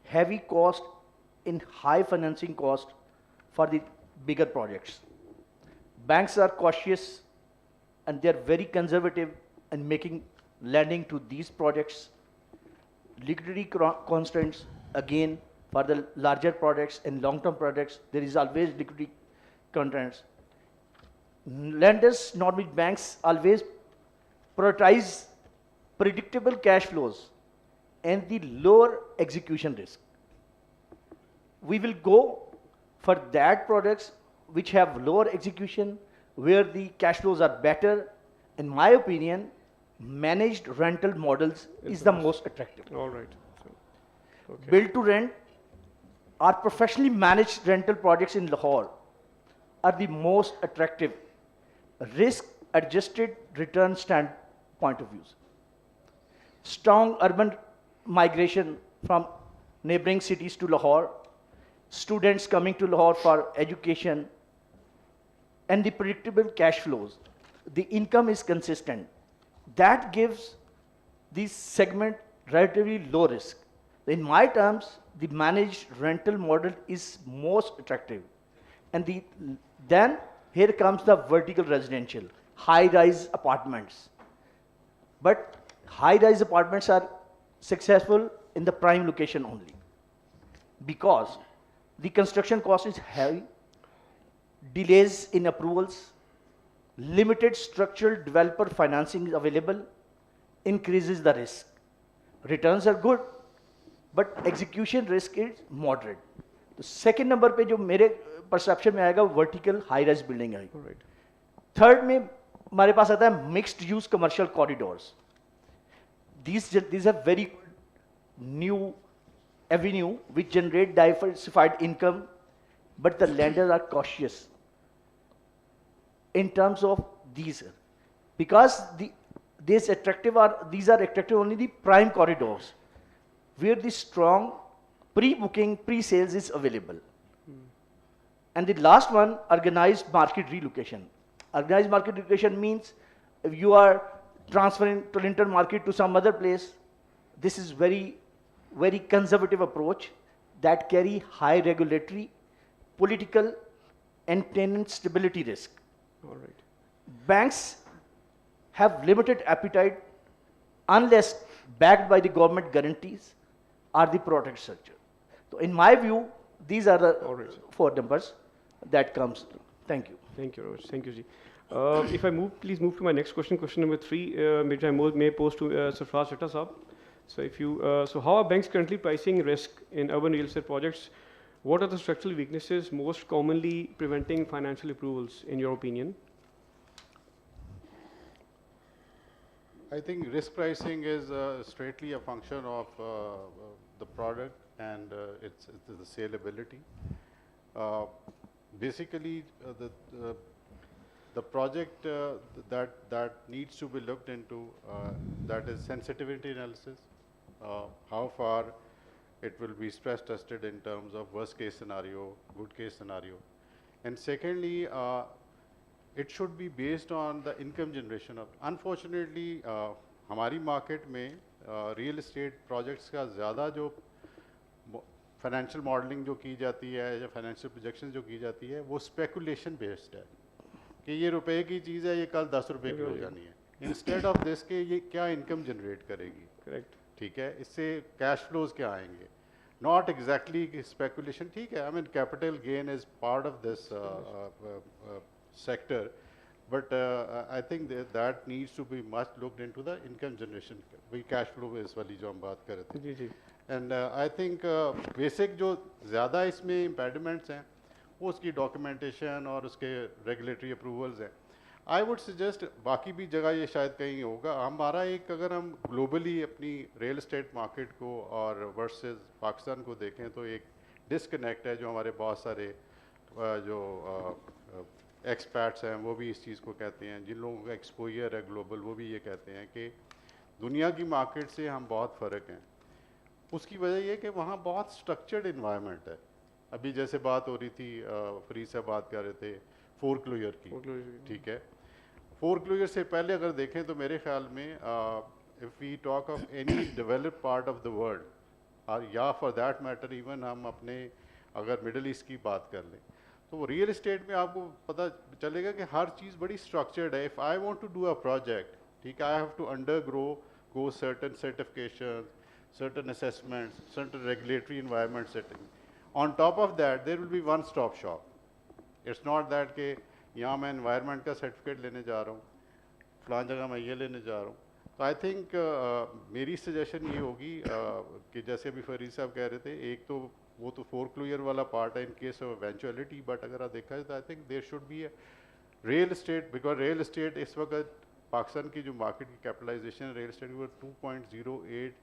heavy cost in high financing cost for the bigger projects. Banks are cautious and they are very conservative in making lending to these projects. Liquidity constraints, again, for the larger projects and long-term projects, there is always liquidity constraints. Lenders, normally banks, always prioritize predictable cash flows and the lower execution risk. We will go for that products which have lower execution, where the cash flows are better. In my opinion, managed rental models is the most attractive.
All right. So, okay.
Build to rent or professionally managed rental projects in Lahore are the most attractive risk adjusted return standpoint of views. Strong urban migration from neighboring cities to Lahore, students coming to Lahore for education, and the predictable cash flows. The income is consistent. That gives this segment relatively low risk. In my terms, the managed rental model is most attractive. And then here comes the vertical residential, high-rise apartments. But high-rise apartments are successful in the prime location only, because the construction cost is heavy, delays in approvals, limited structural developer financing is available, increases the risk. Returns are good, but execution risk is moderate. तो second number पे जो मेरे perception में आएगा vertical high rise building आएगी.
All right.
Third में हमारे पास आता है mixed use commercial corridors. These are very new avenue which generate diversified income, but the lenders are cautious in terms of these, because these are attractive only the prime corridors where the strong pre-booking, pre-sales is available. And the last one, organized market relocation. Organized market relocation means if you are transferring to Linton market to some other place, this is very conservative approach that carry high regulatory, political, and tenant stability risk.
All right.
Banks have limited appetite unless backed by the government guarantees or the product structure. So in my view, these are the
All right.
4 numbers that comes. Thank you.
Thank you, Raj. Thank you, Ji. If I please move to my next question, question number 3, which I may pose to Sarfraz Shatta Saab. So so how are banks currently pricing risk in urban real estate projects? What are the structural weaknesses most commonly preventing financial approvals, in your opinion?
I think risk pricing is straightly a function of the product and its the saleability. Basically, the project that needs to be looked into, that is sensitivity analysis, how far it will be stress tested in terms of worst case scenario, good case scenario. And secondly, it should be based on the income generation of, unfortunately, हमारी market में real estate projects का ज़्यादा जो financial modeling जो की जाती है या financial projections जो की जाती है वो speculation based है कि ये रुपए की चीज़ है ये कल 10 रुपए की हो जानी है instead of this के ये क्या income generate करेगी
Correct.
ठीक है इससे cash flows क्या आएंगे not exactly speculation. ठीक है, I mean capital gain is part of this sector, but I think that needs to be much looked into the income generation. वही cash flow base वाली जो हम बात कर रहे थे.
जी जी.
And I think basic जो ज़्यादा इसमें impediments हैं वो उसकी documentation और उसके regulatory approvals हैं. I would suggest बाकी भी जगह ये शायद कहीं होगा. हमारा एक अगर हम globally अपनी real estate market को और versus पाकिस्तान को देखें तो एक disconnect है जो हमारे बहुत सारे जो expats हैं वो भी इस चीज़ को कहते हैं. जिन लोगों का exposure है global वो भी ये कहते हैं कि दुनिया की market से हम बहुत फ़र्क हैं. उसकी वजह ये कि वहाँ बहुत स्ट्रक्चर्ड इन्वायरमेंट है. अभी जैसे बात हो रही थी फरीद साहब बात कर रहे थे फोरक्लोजर की, ठीक है. फोरक्लोजर से पहले अगर देखें तो मेरे ख्याल में if we talk of any developed part of the world या फॉर दैट मैटर इवन हम अपने अगर मिडल ईस्ट की बात कर लें तो रियल इस्टेट में आपको पता चलेगा कि हर चीज़ बड़ी स्ट्रक्चर्ड है. If I want to do a project, ठीक है, I have to go certain certification, certain assessments, certain regulatory environment setting. On top of that, there will be one-stop shop. It's not that कि यहाँ मैं environment का certificate लेने जा रहा हूँ, फलां जगह मैं ये लेने जा रहा हूँ. तो I think मेरी suggestion ये होगी कि जैसे अभी फरीद साहब कह रहे थे, एक तो वो तो foreclosure वाला part है in case of eventuality, but अगर आप देखा जाए तो I think there should be a real estate, because real estate इस वक्त पाकिस्तान की जो market की capitalization है real estate की वो 2.08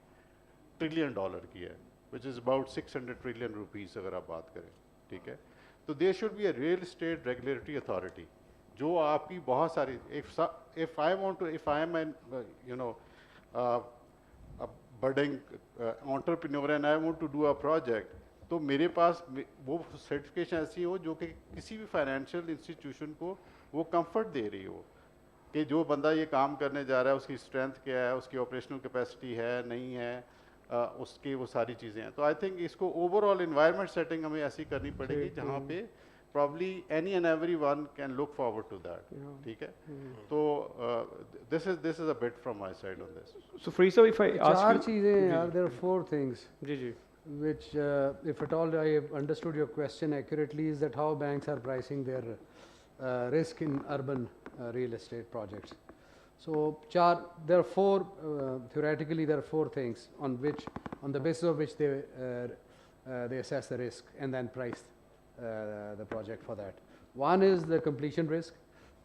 ट्रिलियन डॉलर की है, which is about 600 trillion rupees अगर आप बात करें, ठीक है. तो there should be a real estate regulatory authority जो आपकी बहुत सारी if I want to if I am an you know budding entrepreneur and I want to do a project, तो मेरे पास वो सर्टिफिकेशन ऐसी हो जो कि किसी भी फाइनेंशियल इंस्टीट्यूशन को वो कंफर्ट दे रही हो कि जो बंदा ये काम करने जा रहा है उसकी स्ट्रेंथ क्या है, उसकी ऑपरेशनल कैपेसिटी है नहीं है, उसकी वो सारी चीज़ें हैं. तो आई थिंक इसको ओवरऑल इन्वायरमेंट सेटिंग हमें ऐसी करनी पड़ेगी जहाँ पे probably any and every one can look forward to that, ठीक है. तो this is a bit from my side on this.
So Farid Sahab, if I ask
चार चीज़ें यार, देयर आर फोर थिंग्स
जी जी
which if at all I have understood your question accurately is that how banks are pricing their risk in urban real estate projects. So there are four theoretically there are four things on the basis of which they assess the risk and then price the project for that. One is the completion risk,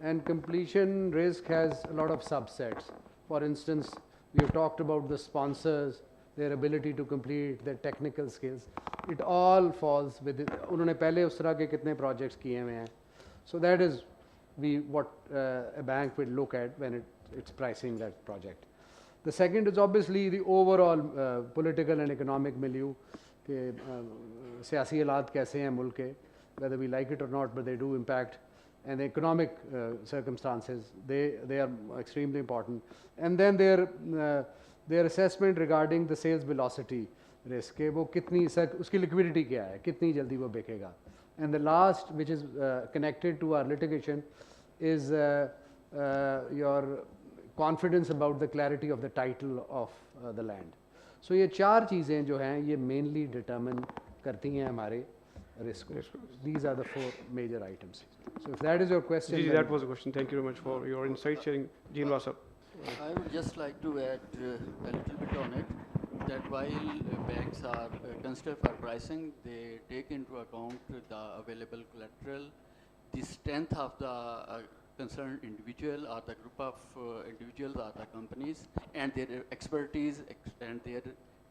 and completion risk has a lot of subsets. For instance, we have talked about the sponsors, their ability to complete, their technical skills. It all falls with it. उन्होंने पहले उस तरह के कितने projects किए हुए हैं. So that is what a bank will look at when it's pricing that project. The second is obviously the overall political and economic milieu के सियासी हालात कैसे हैं मुल्क के, whether we like it or not, but they do impact, and the economic circumstances, they are extremely important. And then their assessment regarding the sales velocity risk, के वो कितनी उसकी liquidity क्या है, कितनी जल्दी वो बिकेगा. And the last, which is connected to our litigation, is your confidence about the clarity of the title of the land. So ये चार चीज़ें जो हैं ये mainly determine करती हैं हमारे risk. These are the four major items. So if that is your question.
जी, that was the question. Thank you very much for your insight sharing. जी Anwar sir.
I would just like to add a little bit on it, that while banks are considered for pricing, they take into account the available collateral, the strength of the concerned individual or the group of individuals or the companies, and their expertise and their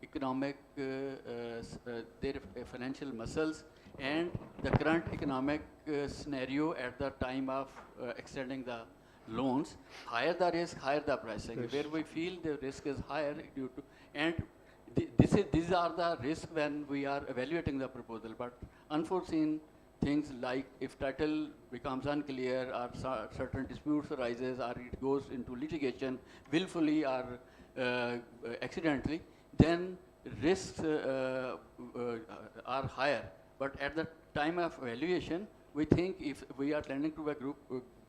economic, their financial muscles, and the current economic scenario at the time of extending the loans. Higher the risk, higher the pricing. Yes. Where we feel the risk is higher due to, and these are the risks when we are evaluating the proposal. But unforeseen things like if title becomes unclear or certain disputes arises or it goes into litigation willfully or accidentally, then risks are higher. But at the time of evaluation, we think if we are lending to a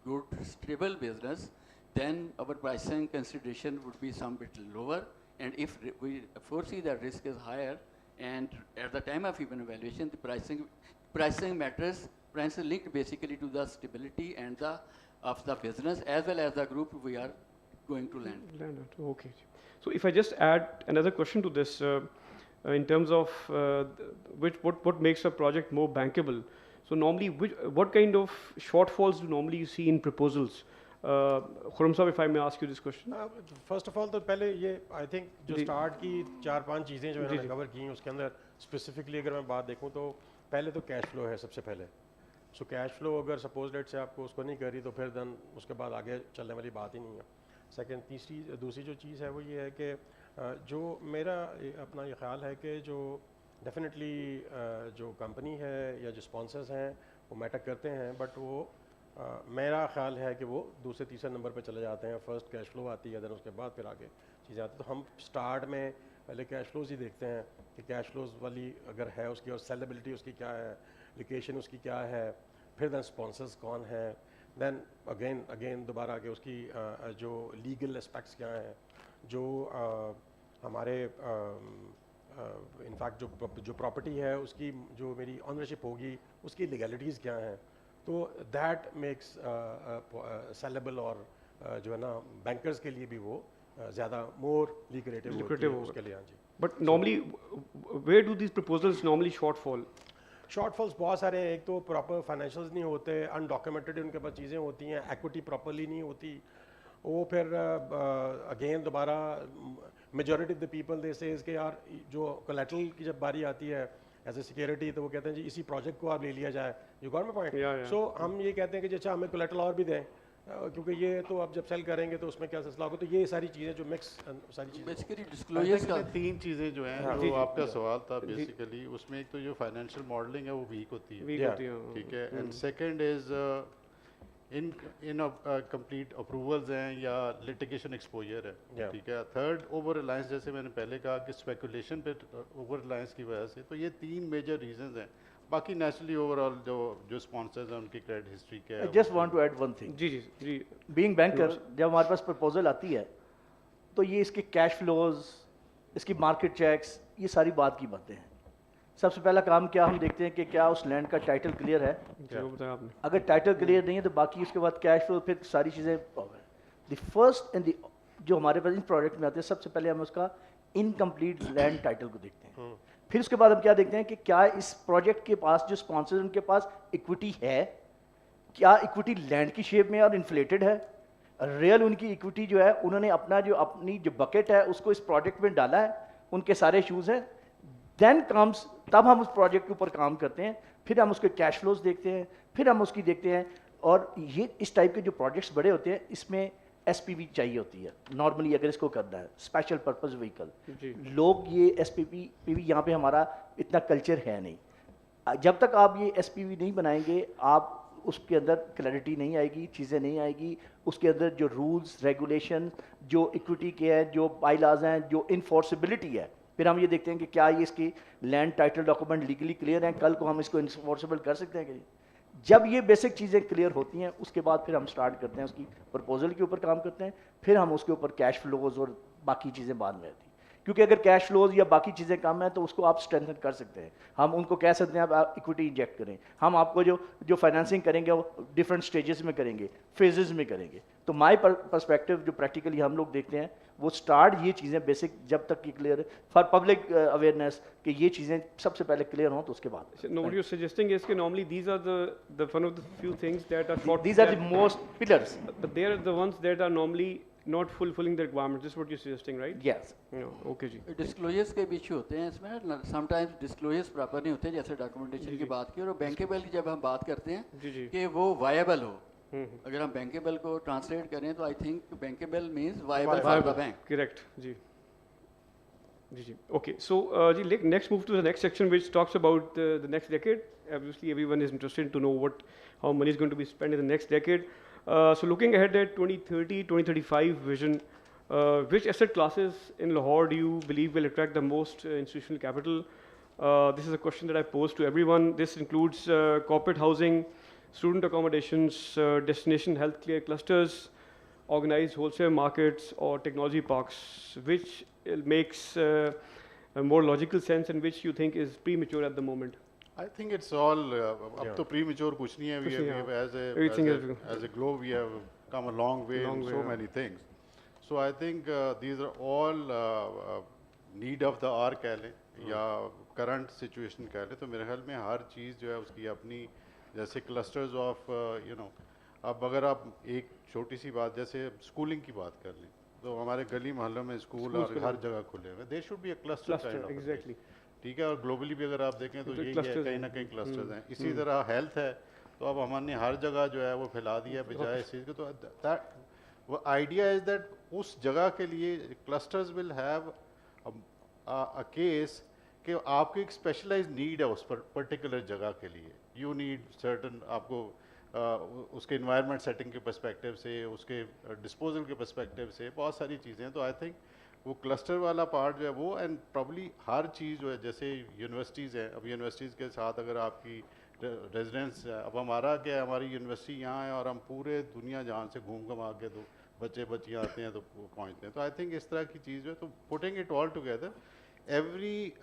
good stable business, then our pricing consideration would be some bit lower. And if we foresee that risk is higher, And at the time of even evaluation, the pricing matters. Price is linked basically to the stability and the of the business as well as the group we are going to land.
Okay. So if I just add another question to this, in terms of what makes a project more bankable. So normally, what kind of shortfalls do normally you see in proposals? Khurram Sahab, if I may ask you this question.
First of all तो पहले ये I think जो start की 4-5 चीज़ें जो इन्होंने cover की उसके अंदर स्पेसिफिकली अगर मैं बात देखूं तो पहले तो कैश फ्लो है सबसे पहले. सो कैश फ्लो अगर सपोज डेट से आपको उसको नहीं करी तो फिर देन उसके बाद आगे चलने वाली बात ही नहीं है. सेकंड दूसरी जो चीज़ है वो ये है कि जो मेरा अपना ये ख्याल है कि जो डेफिनेटली जो कंपनी है या जो स्पॉन्सर्स हैं वो मैटर करते हैं, बट वो मेरा ख्याल है कि वो दूसरे तीसरे नंबर पे चले जाते हैं. फर्स्ट कैश फ्लो आती है, देन उसके बाद फिर आगे चीज़ें आती हैं. तो हम स्टार्ट में पहले कैश फ्लोज ही देखते हैं कि कैश फ्लोज वाली अगर है उसकी और सेलेबिलिटी उसकी क्या है, लोकेशन उसकी क्या है, फिर देन स्पॉन्सर्स कौन है, देन अगेन दोबारा आगे उसकी जो लीगल एस्पेक्ट्स क्या हैं, जो हमारे इनफैक्ट जो प्रॉपर्टी है उसकी जो मेरी ऑनरशिप होगी उसकी लीगलिटीज़ क्या हैं. तो दैट मेक्स सेलेबल और जो है ना बैंकर्स के लिए भी वो ज़्यादा मोर लिक्रेटिव उसके लिए. हाँ जी.
But normally where do these proposals normally
shortfalls बहुत सारे हैं. एक तो प्रॉपर फाइनेंशियल्स नहीं होते, अनडॉक्यूमेंटेड उनके पास चीज़ें होती हैं, एक्विटी प्रॉपरली नहीं होती. वो फिर अगेन दोबारा majority of the people they से कि यार जो कोलैटरल की जब बारी आती है एज ए सिक्योरिटी तो वो कहते हैं जी इसी प्रोजेक्ट को आप ले लिया जाए. You got my point. So हम ये कहते हैं कि अच्छा हमें कोलैटरल और भी दें क्योंकि ये तो आप जब सेल करेंगे तो उसमें क्या सिलसिला होगा. तो ये सारी चीज़ें जो मिक्स सारी चीज़ें
बेसिकली डिस्क्लोजर्स का
3 चीज़ें जो हैं जो आपका सवाल था बेसिकली उसमें एक तो जो फाइनेंशियल मॉडलिंग है वो वीक होती है. ठीक है. And second is in complete approvals हैं या लिटिगेशन एक्सपोजर है. ठीक है. थर्ड ओवर रिलायंस, जैसे मैंने पहले कहा कि स्पेकुलेशन पे ओवर रिलायंस की वजह से. तो ये 3 मेजर रीजंस हैं. बाकी नेचुरली ओवरऑल जो स्पॉन्सर्स हैं उनकी क्रेडिट हिस्ट्री क्या है.
I just want to add one thing.
जी.
बीइंग बैंकर जब हमारे पास प्रपोजल आती है तो ये इसके कैश फ्लोज, इसकी मार्केट चेक्स, ये सारी बात की बातें हैं. सबसे पहला काम क्या हम देखते हैं कि क्या उस लैंड का टाइटल क्लियर है. अगर टाइटल क्लियर नहीं है तो बाकी उसके बाद कैश फ्लो, फिर सारी चीज़ें. द फर्स्ट एंड जो हमारे पास इन प्रोजेक्ट में आते हैं सबसे पहले हम उसका इनकम्प्लीट लैंड टाइटल को देखते हैं. फिर उसके बाद हम क्या देखते हैं कि क्या इस प्रोजेक्ट के पास जो स्पॉन्सर उनके पास इक्विटी है, क्या इक्विटी लैंड की शेप में और इन्फ्लेटेड है, रियल उनकी इक्विटी जो है उन्होंने अपनी जो बकेट है उसको इस प्रोजेक्ट में डाला है, उनके सारे इशूज़ हैं. देन कम्स तब हम उस प्रोजेक्ट के ऊपर काम करते हैं. फिर हम उसके कैश फ्लोज देखते हैं, फिर हम उसकी देखते हैं. और ये इस टाइप के जो प्रोजेक्ट्स बड़े होते हैं इसमें SPV चाहिए होती है नॉर्मली अगर इसको करना है, स्पेशल पर्पस व्हीकल. लोग ये SPV यहाँ पे हमारा इतना कल्चर है नहीं. जब तक आप ये SPV नहीं बनाएंगे आप उसके अंदर क्लैरिटी नहीं आएगी, चीज़ें नहीं आएगी. उसके अंदर जो रूल्स रेगुलेशन जो इक्विटी के हैं, जो बाईलाज हैं, जो इन्फोर्सिबिलिटी है, फिर हम ये देखते हैं कि क्या ये इसकी land title document legally clear हैं, कल को हम इसको इन्फोर्सेबल कर सकते हैं कि. जब ये बेसिक चीज़ें क्लियर होती हैं उसके बाद फिर हम स्टार्ट करते हैं उसकी प्रपोजल के ऊपर काम करते हैं. फिर हम उसके ऊपर कैश फ्लोज और बाकी चीज़ें बाद में आती हैं. क्योंकि अगर कैश फ्लोज या बाकी चीज़ें कम हैं तो उसको आप स्ट्रेंथन कर सकते हैं. हम उनको कह सकते हैं आप इक्विटी इंजेक्ट करें. हम आपको जो फाइनेंसिंग करेंगे वो डिफरेंट स्टेजेस में करेंगे, फेजेस में करेंगे. तो माय पर्सपेक्टिव जो प्रैक्टिकली हम लोग देखते हैं वो स्टार्ट ये चीज़ें बेसिक जब तक की क्लियर फॉर पब्लिक अवेयरनेस कि ये चीज़ें सबसे पहले क्लियर हों तो उसके बाद.
No, what you're suggesting is that normally these are the one of the few things that are short.
These are the most pillars.
But they are the ones that are normally not fulfilling the requirements. This is what you're suggesting, right?
Yes.
No, okay ji.
Disclosures के भी issue होते हैं इसमें. Sometimes disclosures proper नहीं होते जैसे documentation की बात की. और बैंकेबल की जब हम बात करते हैं कि वो वायबल हो, अगर हम बैंकेबल को ट्रांसलेट करें तो I think bankable means viable for the bank.
Correct. जी. Okay. So, next move to the next section, which talks about the next decade. Obviously, everyone is interested to know how money is going to be spent in the next decade. So, looking ahead at 2030, 2035 vision, which asset classes in Lahore do you believe will attract the most institutional capital? This is a question that I pose to everyone. This includes corporate housing, student accommodations, destination healthcare clusters, organized wholesale markets, or technology parks. Which makes a more logical sense and which you think is premature at the moment?
I think it's all up to premature kuch nahi hai.
Kuch nahi,
As a globe we have come a long way in so many things. So I think these are all need of the hour कह लें या current situation कह लें. तो मेरे ख्याल में हर चीज़ जो है उसकी अपनी जैसे clusters of अब अगर आप एक छोटी सी बात जैसे schooling की बात कर लें तो हमारे गली मोहल्लों में स्कूल और हर जगह खुले हुए. There should be a cluster kind of
exactly.
ठीक है. और ग्लोबली भी अगर आप देखें तो यही है कहीं ना कहीं क्लस्टर्स हैं. इसी तरह हेल्थ है तो अब हमने हर जगह जो है वो फैला दिया बजाय इस चीज़ के. तो दैट आइडिया इज दैट उस जगह के लिए clusters will have a case कि आपकी एक स्पेशलाइज्ड नीड है उस पर्टिकुलर जगह के लिए. यू नीड सर्टन आपको उसके इन्वायरमेंट सेटिंग के पर्सपेक्टिव से उसके डिस्पोजल के पर्सपेक्टिव से बहुत सारी चीज़ें. तो आई थिंक वो क्लस्टर वाला पार्ट जो है वो एंड प्रॉब्ली हर चीज़ जो है जैसे यूनिवर्सिटीज़ हैं. अब यूनिवर्सिटीज़ के साथ अगर आपकी रेजिडेंस है. अब हमारा क्या है हमारी यूनिवर्सिटी यहाँ है और हम पूरे दुनिया जहाँ से घूम घमा के तो बच्चे बच्चियाँ आते हैं तो पहुँचते हैं. तो आई थिंक इस तरह की चीज़ जो है तो putting it all together every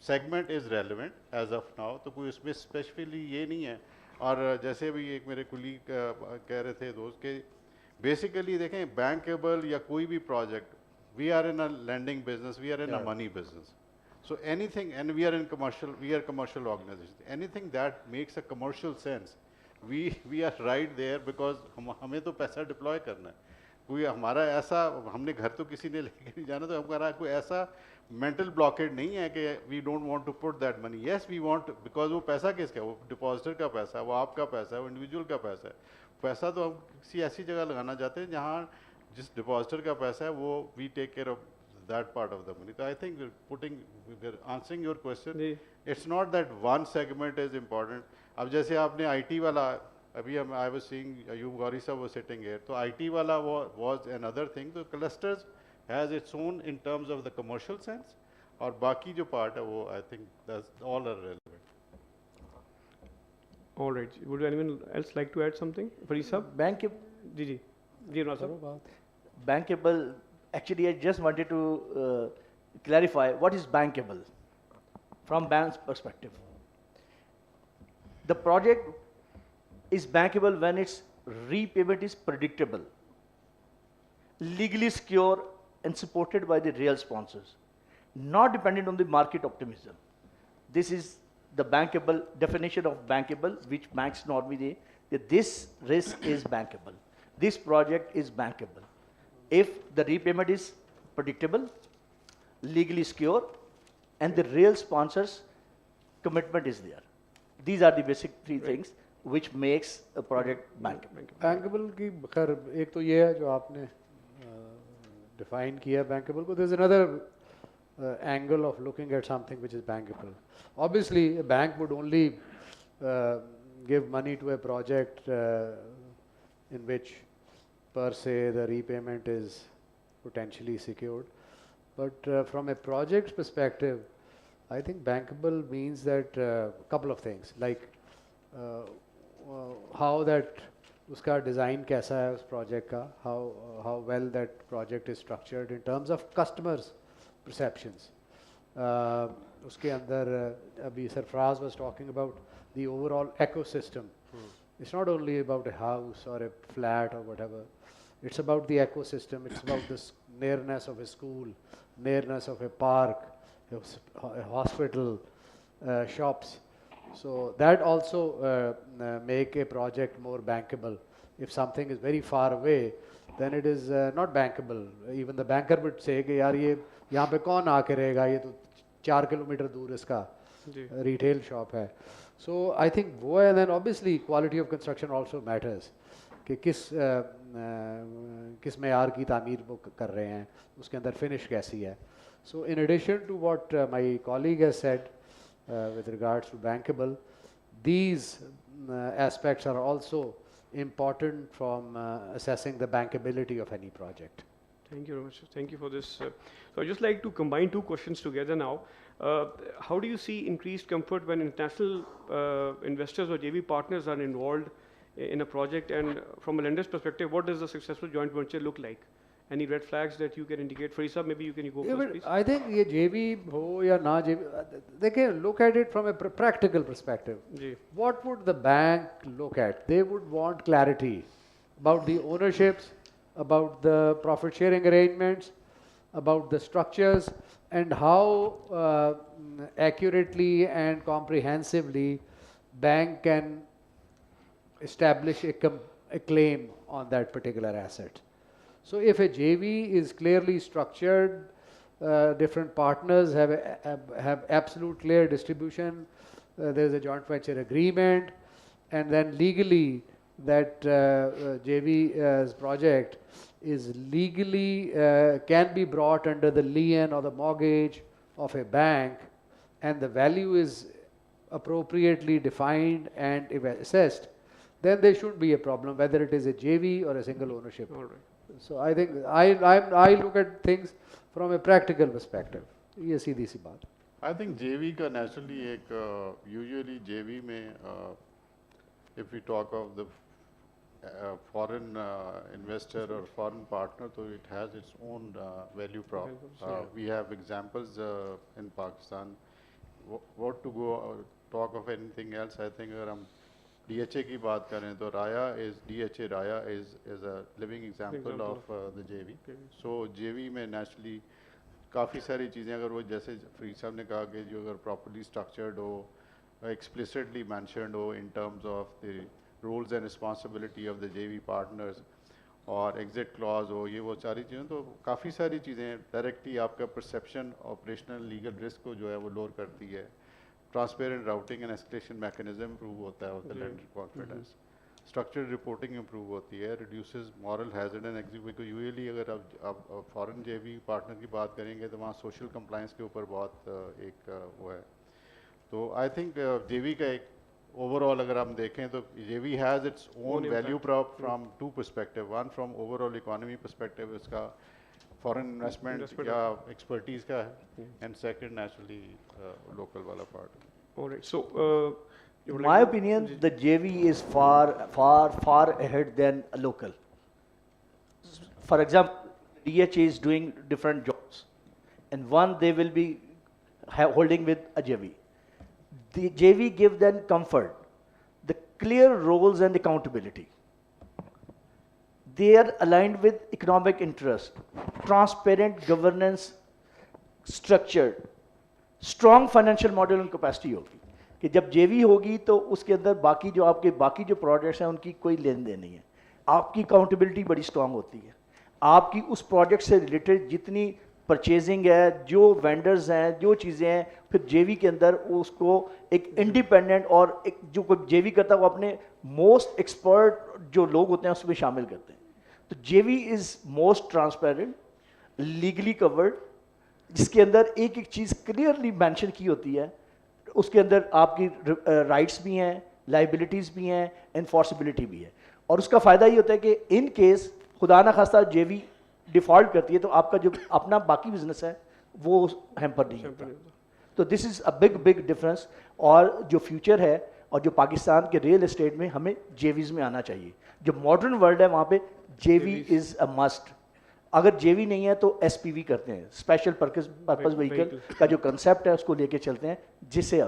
segment is relevant as of now. तो कोई उसमें स्पेसिफिकली ये नहीं है. और जैसे भी एक मेरे कुलीग कह रहे थे दोस्त के बेसिकली देखें बैंकेबल या कोई भी project we are in a lending business, we are in a money business. So anything, and we are commercial organization. Anything that makes a commercial sense, we are right there because हमें तो पैसा deploy करना है. कोई हमारा ऐसा हमने घर तो किसी ने लेके नहीं जाना तो हमारा कोई ऐसा mental blockade नहीं है कि we don't want to put that money. Yes, we want because वो पैसा किसका है? वो depositor का पैसा है, वो आपका पैसा है, वो individual का पैसा है. पैसा तो हम किसी ऐसी जगह लगाना चाहते हैं जहाँ जिस डिपॉजिटर का पैसा है वो we take care of that part of the money. तो I think answering your question it's not that one segment is important. अब जैसे आपने आईटी वाला अभी हम I was seeing Ayub Ghauri Sahab was sitting here तो आईटी वाला वाज अनदर थिंग. तो clusters has its own in terms of the commercial sense और बाकी जो पार्ट है वो I think that's all are relevant.
All right. Would anyone else like to add something? Fareed sahab? जी
bankable, actually I just wanted to clarify what is bankable from bank's perspective. The project is bankable when its repayment is predictable, legally secure and supported by the real sponsors, not dependent on the market optimism. This is the bankable definition of bankable which banks normally say that this risk is bankable. This project is bankable if the repayment is predictable, legally secure, and the real sponsors' commitment is there. These are the basic three things which makes a project bankable.
Bankable की खैर एक तो ये है जो आपने define किया bankable को. There's another angle of looking at something which is bankable. Obviously, a bank would only give money to a project in which per se the repayment is potentially secured. But from a project perspective, I think bankable means that a couple of things like how that uska design kaisa hai us project ka, how well that project is structured in terms of customers' perceptions. Uske andar abhi Sarfraz was talking about the overall ecosystem. It's not only about a house or a flat or whatever. It's about the ecosystem. It's about the nearness of a school, nearness of a park, a hospital, shops. So that also make a project more bankable. If something is very far away, then it is not bankable. Even the banker would say कि यार ये यहाँ पे कौन आके रहेगा, ये तो 4 किलोमीटर दूर इसका retail shop है. So I think वो है, and then obviously quality of construction also matters. कि किस मेयार की तामीर वो कर रहे हैं, उसके अंदर finish कैसी है. So in addition to what my colleague has said with regards to bankable, these aspects are also important from assessing the bankability of any project.
Thank you very much. Thank you for this. So I'd just like to combine two questions together now. How do you see increased comfort when international investors or JV partners are involved in a project? And from a lender's perspective, what does a successful joint venture look like? any red flags that you can indicate? Faisal, maybe you can go
Yeah,
first,
but
please.
I think ये JV हो या ना JV, they can look at it from a practical perspective.
Ji.
What would the bank look at? They would want clarity about the ownerships, about the profit sharing arrangements, about the structures, and how accurately and comprehensively bank can establish a claim on that particular asset. So if a JV is clearly structured, different partners have absolute clear distribution, there is a joint venture agreement, and then legally that JV's project is legally can be brought under the lien or the mortgage of a bank, and the value is appropriately defined and assessed, then there should be a problem, whether it is a JV or a single ownership.
All right.
So I think I look at things from a practical perspective. ये सीधी सी बात.
I think JV का naturally एक usually JV में if we talk of the foreign investor or foreign partner, so it has its own value prop. We have examples in Pakistan. What to go talk of anything else? I think अगर हम DHA की बात करें तो DHA Raya is a living example of the JV. So JV में naturally काफ़ी सारी चीज़ें अगर वो जैसे फरीद साहब ने कहा कि जो अगर properly structured हो, explicitly mentioned हो in terms of the roles and responsibility of the JV partners और exit clause हो, ये वो सारी चीज़ें, तो काफ़ी सारी चीज़ें डायरेक्टली आपका perception operational legal risk को जो है वो lower करती है. Transparent routing and escalation mechanism improve होता है with lender confidence, structured reporting improve होती है, reduces moral hazard and executive. Usually अगर आप फॉरेन जेवी पार्टनर की बात करेंगे तो वहाँ सोशल कंप्लायंस के ऊपर बहुत एक वो है. तो आई थिंक जेवी का एक ओवरऑल अगर हम देखें तो JV has its own value prop from two perspective. One from overall economy perspective, इसका फॉरेन इन्वेस्टमेंट या एक्सपर्टीज़ का है, एंड सेकंड नेचुरली लोकल वाला part.
All right. So,
in my opinion, the JV is far ahead than a local. For example, DHA is doing different jobs, and one they will be holding with a JV. The JV give them comfort, the clear roles and accountability. They are aligned with economic interest, transparent governance, structured, strong financial model and capacity होगी कि जब JV होगी तो उसके अंदर बाकी जो projects हैं उनकी कोई लेन देन नहीं है. आपकी अकाउंटेबिलिटी बड़ी स्ट्रांग होती है. आपकी उस प्रोजेक्ट से रिलेटेड जितनी परचेजिंग है, जो वेंडर्स हैं, जो चीज़ें हैं, फिर JV के अंदर उसको एक इंडिपेंडेंट और एक जो कोई JV करता है वो अपने मोस्ट एक्सपर्ट जो लोग होते हैं उसमें शामिल करते हैं. तो JV is most transparent, legally covered, जिसके अंदर एक एक चीज़ क्लियरली मेंशन की होती है. उसके अंदर आपकी राइट्स भी हैं, लाइबिलिटीज़ भी हैं, एनफोर्सिबिलिटी भी है. और उसका फ़ायदा ये होता है कि इन केस खुदा ना खास्ता JV डिफ़ॉल्ट करती है तो आपका जो अपना बाकी बिजनेस है वो हैम्पर नहीं होता. तो this is a big difference. और जो फ्यूचर है और जो पाकिस्तान के रियल एस्टेट में हमें JVs में आना चाहिए. जो मॉडर्न वर्ल्ड है वहाँ पे JV इज़ अ मस्ट. अगर JV नहीं है तो SPV करते हैं, स्पेशल पर्पस व्हीकल का जो कंसेप्ट है उसको लेके चलते हैं, जिससे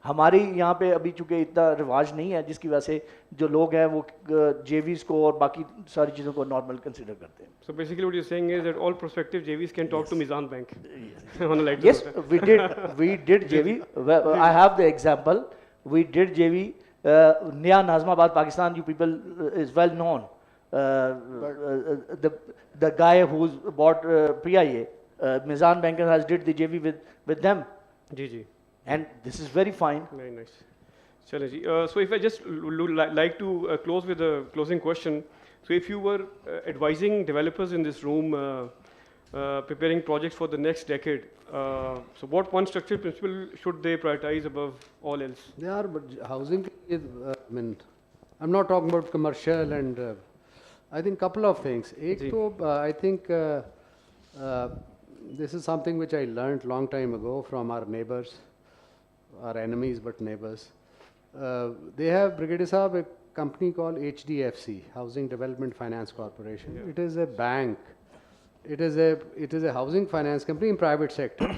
हमारे यहाँ पे अभी चूँकि इतना रिवाज नहीं है जिसकी वजह से जो लोग हैं वो JVs को और बाकी सारी चीज़ों को नॉर्मल कंसिडर करते हैं.
So basically what you're saying is that all prospective JVs can talk to Mizan Bank.
Yes, we did JV. I have the example. We did JV. Nia Nazmabad, Pakistan, you people is well known. The guy who's bought PIA, Mizan Bank has did the JV with them.
Ji.
And this is very fine.
Very nice. Chalo ji. So if I just like to close with a closing question. So if you were advising developers in this room preparing projects for the next decade, so what one structure principle should they prioritize above all else?
Yeah, but housing is, I mean, I'm not talking about commercial and I think couple of things. I think this is something which I learned long time ago from our neighbors, our enemies but neighbors. They have, Brigadier Saab, a company called HDFC, Housing Development Finance Corporation. Yeah. It is a bank it is a housing finance company in private sector,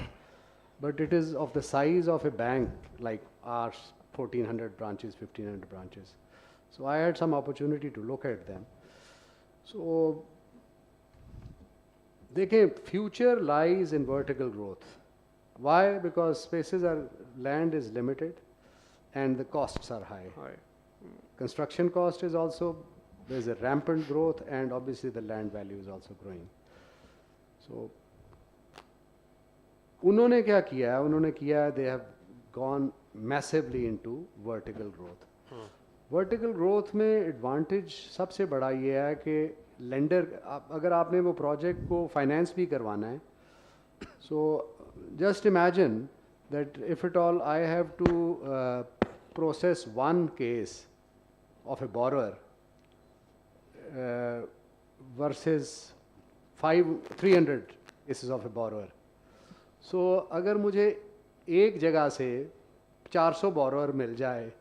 but it is of the size of a bank like ours, 1400 branches, 1500 branches. So I had some opportunity to look at them. So future lies in vertical growth. Why? Because land is limited and the costs are high. Construction cost is also, there's a rampant growth, and obviously the land value is also growing. So उन्होंने क्या किया? उन्होंने किया, they have gone massively into vertical growth. Vertical growth में advantage सबसे बड़ा ये है कि लेंडर, अगर आपने वो प्रोजेक्ट को फाइनेंस भी करवाना है, so just imagine that if it all I have to process one case of a borrower versus 300 cases of a borrower. So अगर मुझे एक जगह से 400 बोरोअर मिल जाए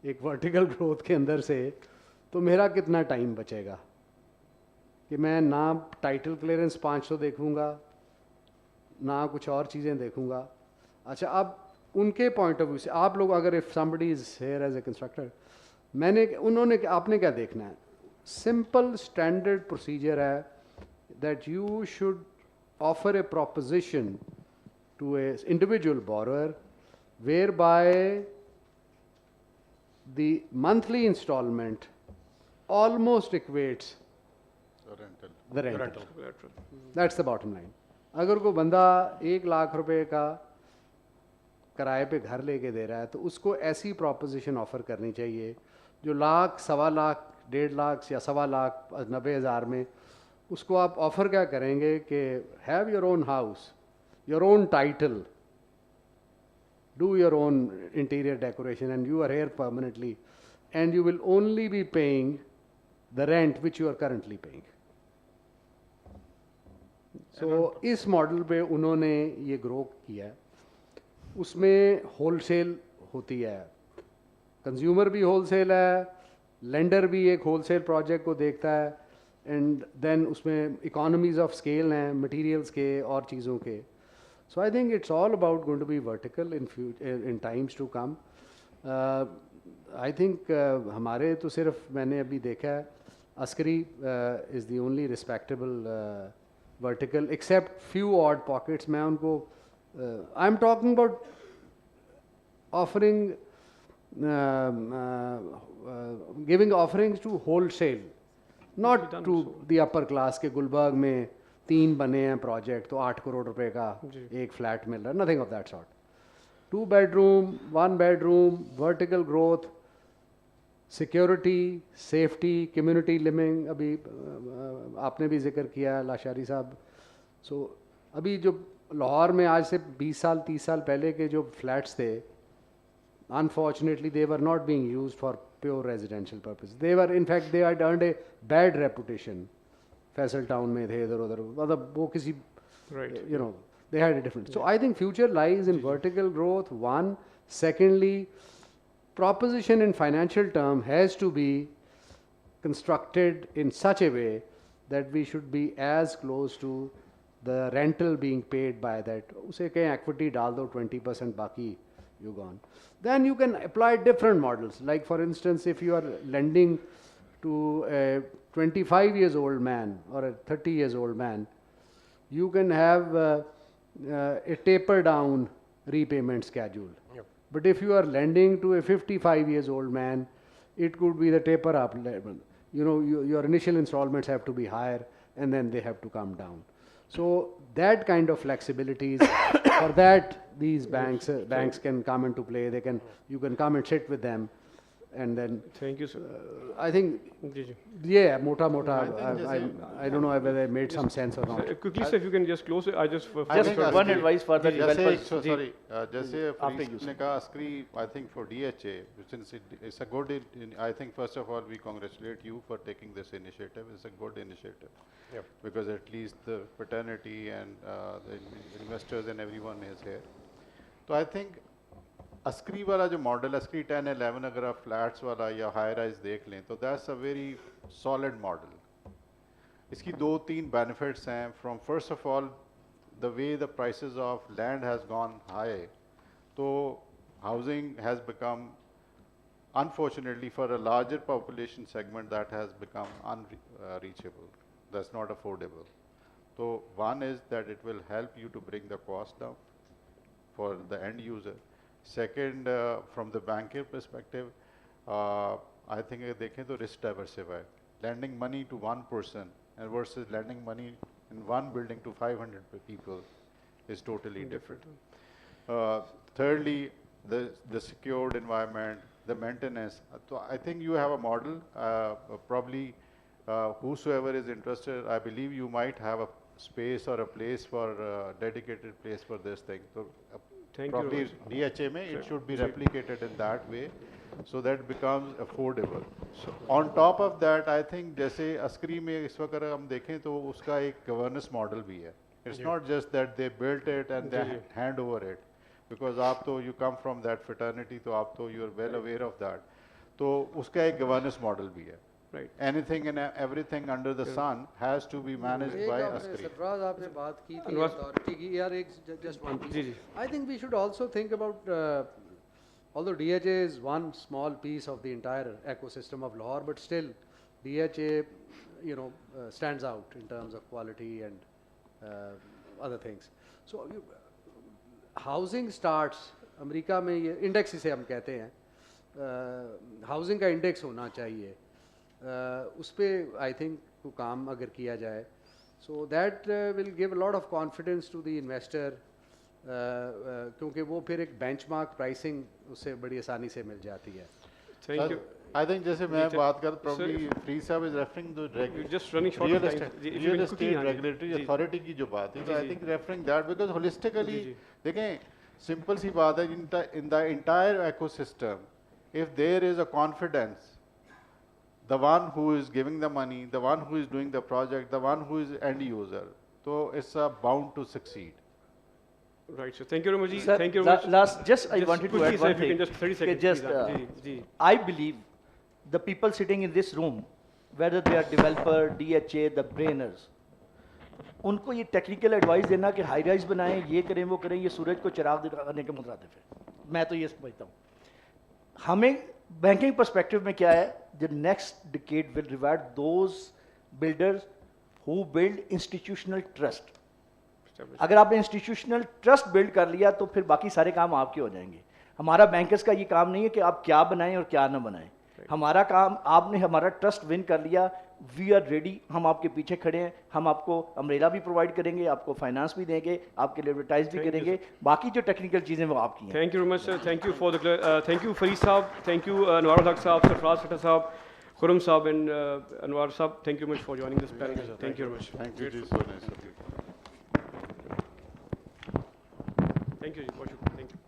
एक वर्टिकल ग्रोथ के अंदर से, तो मेरा कितना टाइम बचेगा कि मैं ना टाइटल क्लियरेंस 500 देखूंगा, ना कुछ और चीज़ें देखूंगा. अच्छा, अब उनके पॉइंट ऑफ व्यू से आप लोग, अगर if somebody is here as a constructor, आपने क्या देखना है? सिंपल स्टैंडर्ड प्रोसीजर है that you should offer a proposition to a individual borrower where by the monthly installment almost equates the rental. That's the bottom line. अगर कोई बंदा 1 लाख रुपए का किराए पे घर लेके दे रहा है, तो उसको ऐसी प्रोपोजिशन ऑफर करनी चाहिए जो लाख, 1.25 लाख, 1.5 लाख या 1.25 लाख 90,000 में, उसको आप ऑफर क्या करेंगे कि have your own house, your own title, do your own interior decoration, and you are here permanently, and you will only be paying the rent which you are currently paying. So इस model पे उन्होंने ये grow किया. उसमें wholesale होती है, consumer भी wholesale है, लेंडर भी एक होलसेल प्रोजेक्ट को देखता है, एंड देन उसमें इकोनॉमीज ऑफ स्केल हैं मटेरियल्स के और चीज़ों के. So I think it's all about going to be vertical in times to come. I think हमारे तो सिर्फ मैंने अभी देखा है, Askari is the only respectable vertical, except few odd pockets. मैं उनको I'm talking about offering giving offerings to wholesale, not to the upper class के गुलबर्ग में 3 बने हैं प्रोजेक्ट, तो 8 करोड़ रुपए का एक फ्लैट मिल रहा है. Nothing of that sort. 2 bedroom, 1 bedroom, vertical growth, security, safety, community living. अभी आपने भी जिक्र किया लाशारी साहब. सो अभी जो लाहौर में आज से 20 साल 30 साल पहले के जो फ्लैट्स थे, unfortunately they were not being used for pure residential purpose. They were in fact they had earned a bad reputation. Faisal town में थे, इधर उधर, मतलब वो किसी, you know, they had a different. So I think future lies in vertical growth, one. Secondly, proposition in financial term has to be constructed in such a way that we should be as close to the rental being paid by that. उसे कहीं equity डाल दो 20%, बाकी you gone. Then you can apply different models. Like for instance, if you are lending to a 25 years old man or a 30 years old man, you can have a taper down repayment schedule.
Yep.
But if you are lending to a 55 years old man, it could be the taper up level. You know, your initial installments have to be higher, and then they have to come down. So that kind of flexibilities, for that these banks can come into play. You can come and sit with them. And then,
thank you, sir.
I think, yeah, mota. I don't know whether I made some sense or not.
Quickly, sir, if you can just close it. I just
one advice for the developers.
Sorry, जैसे ने कहा Askari, I think for DHA, since it's a good, I think first of all we congratulate you for taking this initiative. It's a good initiative.
Yep.
Because at least the fraternity and the investors and everyone is here. So I think Askari वाला जो model, Askari 10, 11, अगर आप flats वाला या high rise देख लें, तो that's a very solid model. इसकी दो तीन benefits हैं. From first of all, the way the prices of land has gone high, so housing has become, unfortunately for a larger population segment, that has become unreachable. That's not affordable. So one is that it will help you to bring the cost down for the end user. Second, from the banker perspective, I think देखें तो risk diversify. Lending money to one person and versus lending money in one building to 500 people is totally different. Thirdly, the secured environment, the maintenance. So I think you have a model. Probably whosoever is interested, I believe you might have a space or a place for dedicated place for this thing. So
Thank
probably
you.
DHA में
Sure.
it should be
Sure.
replicated in that way, so that it becomes affordable. On top of that, I think जैसे अस्करी में इस वक्त अगर हम देखें तो उसका एक governance model भी है. It's not just that they built it and they hand over it, because आप तो you come from that fraternity, तो आप तो you're well aware of that. तो उसका एक governance model भी है.
Right.
Anything and everything under the sun has to be managed by Askari.
Sarfaraz आपने बात की थी
अनवर-
अथॉरिटी की यार एक just one
जी,
piece.
जी.
I think we should also think about although DHA is one small piece of the entire ecosystem of Lahore, but still DHA stands out in terms of quality and other things. So housing starts America में ये index इसे हम कहते हैं housing का index होना चाहिए उस पर आई थिंक को काम अगर किया जाए so that will give a lot of confidence to the investor क्योंकि वो फिर एक बेंचमार्क प्राइसिंग उससे बड़ी आसानी से मिल जाती है.
Thank you.
I think जैसे मैं
Sir,
बात कर probably Free साहब is referring to
You're just running short of time. Ji, if you
real
can quickly,
estate
हाँ जी.
regulatory
जी.
authority की जो बात है,
जी,
so I
ji.
think referring that because holistically
जी, जी.
देखें simple सी बात है in the entire ecosystem, if there is a confidence, the one who is giving the money, the one who is doing the project, the one who is end user, so it's bound to succeed.
Right, so thank you very much. ji.
Sir,
Thank you very much.
last, just I wanted to
quickly,
add
sir,
one
if you
thing.
can just 30
कि
seconds.
just,
please, ji, ji.
I believe the people sitting in this room, whether they are developer, DHA, the brainers, उनको ये technical advice देना कि high rise बनाएं, ये करें, वो करें, ये सूरज को चिराग दिखाने के मुतरादिफ है. मैं तो ये समझता हूँ. हमें बैंकिंग पर्सपेक्टिव में क्या है, the next decade will reward those builders who build institutional trust. अगर आपने इंस्टीट्यूशनल ट्रस्ट बिल्ड कर लिया तो फिर बाकी सारे काम आपके हो जाएंगे. हमारा बैंकर्स का ये काम नहीं है कि आप क्या बनाएं और क्या ना बनाएं. हमारा काम, आपने हमारा ट्रस्ट विन कर लिया, वी आर रेडी, हम आपके पीछे खड़े हैं, हम आपको अम्ब्रेला भी प्रोवाइड करेंगे, आपको फाइनेंस भी देंगे, आपके लिए एडवर्टाइज भी करेंगे, बाकी जो टेक्निकल चीज़ें वो आपकी हैं.
Thank you very much, sir. Thank you for the thank you Fareed Saab, thank you Anwar Haq Saab, Sarfraz Sata Saab, Khurram Saab and Anwar Saab. Thank you very much for joining this panel. Thank you very much.
Thank you, ji, so nice of you.
Thank you, ji. बहुत शुक्रिया. Thank you.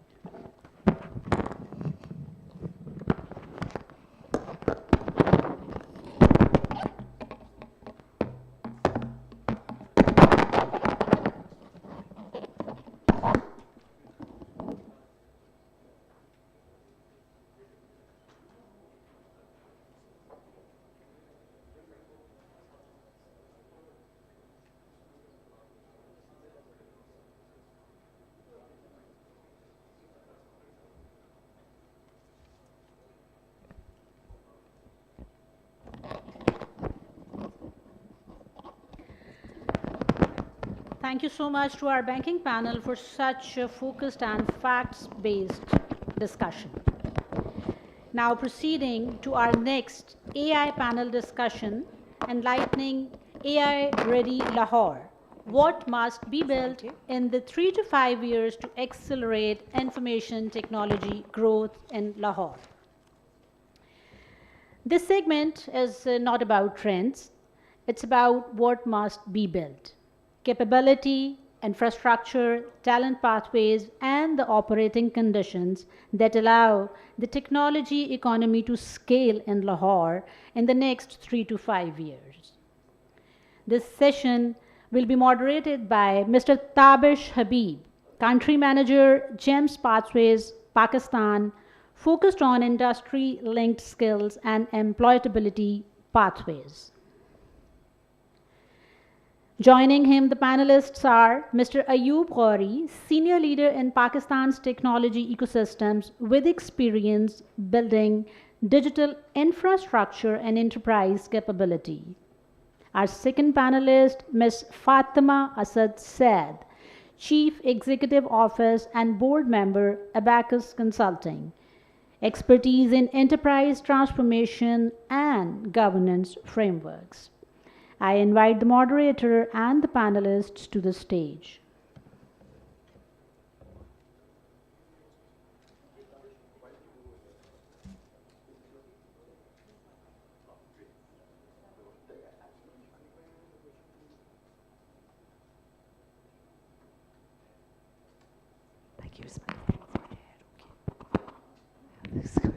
Thank you so much to our banking panel for such a focused and facts-based discussion. Now proceeding to our next AI panel discussion, Enlightening AI-Ready Lahore. What must be built in the 3 to 5 years to accelerate information technology growth in Lahore? This segment is not about trends, it's about what must be built. Capability, infrastructure, talent pathways, and the operating conditions that allow the technology economy to scale in Lahore in the next 3 to 5 years. This session will be moderated by Mr. Tabish Habib, Country Manager, GEMS Pathways, Pakistan, focused on industry-linked skills and employability pathways. Joining him, the panelists are Mr. Ayub Ghauri, senior leader in Pakistan's technology ecosystems with experience building digital infrastructure and enterprise capability. Our second panelist, Ms. Fatima Asad Said, Chief Executive Office and Board Member, Abacus Consulting. Expertise in enterprise transformation and governance frameworks. I invite the moderator and the panelists to the stage.
Thank you. That's good.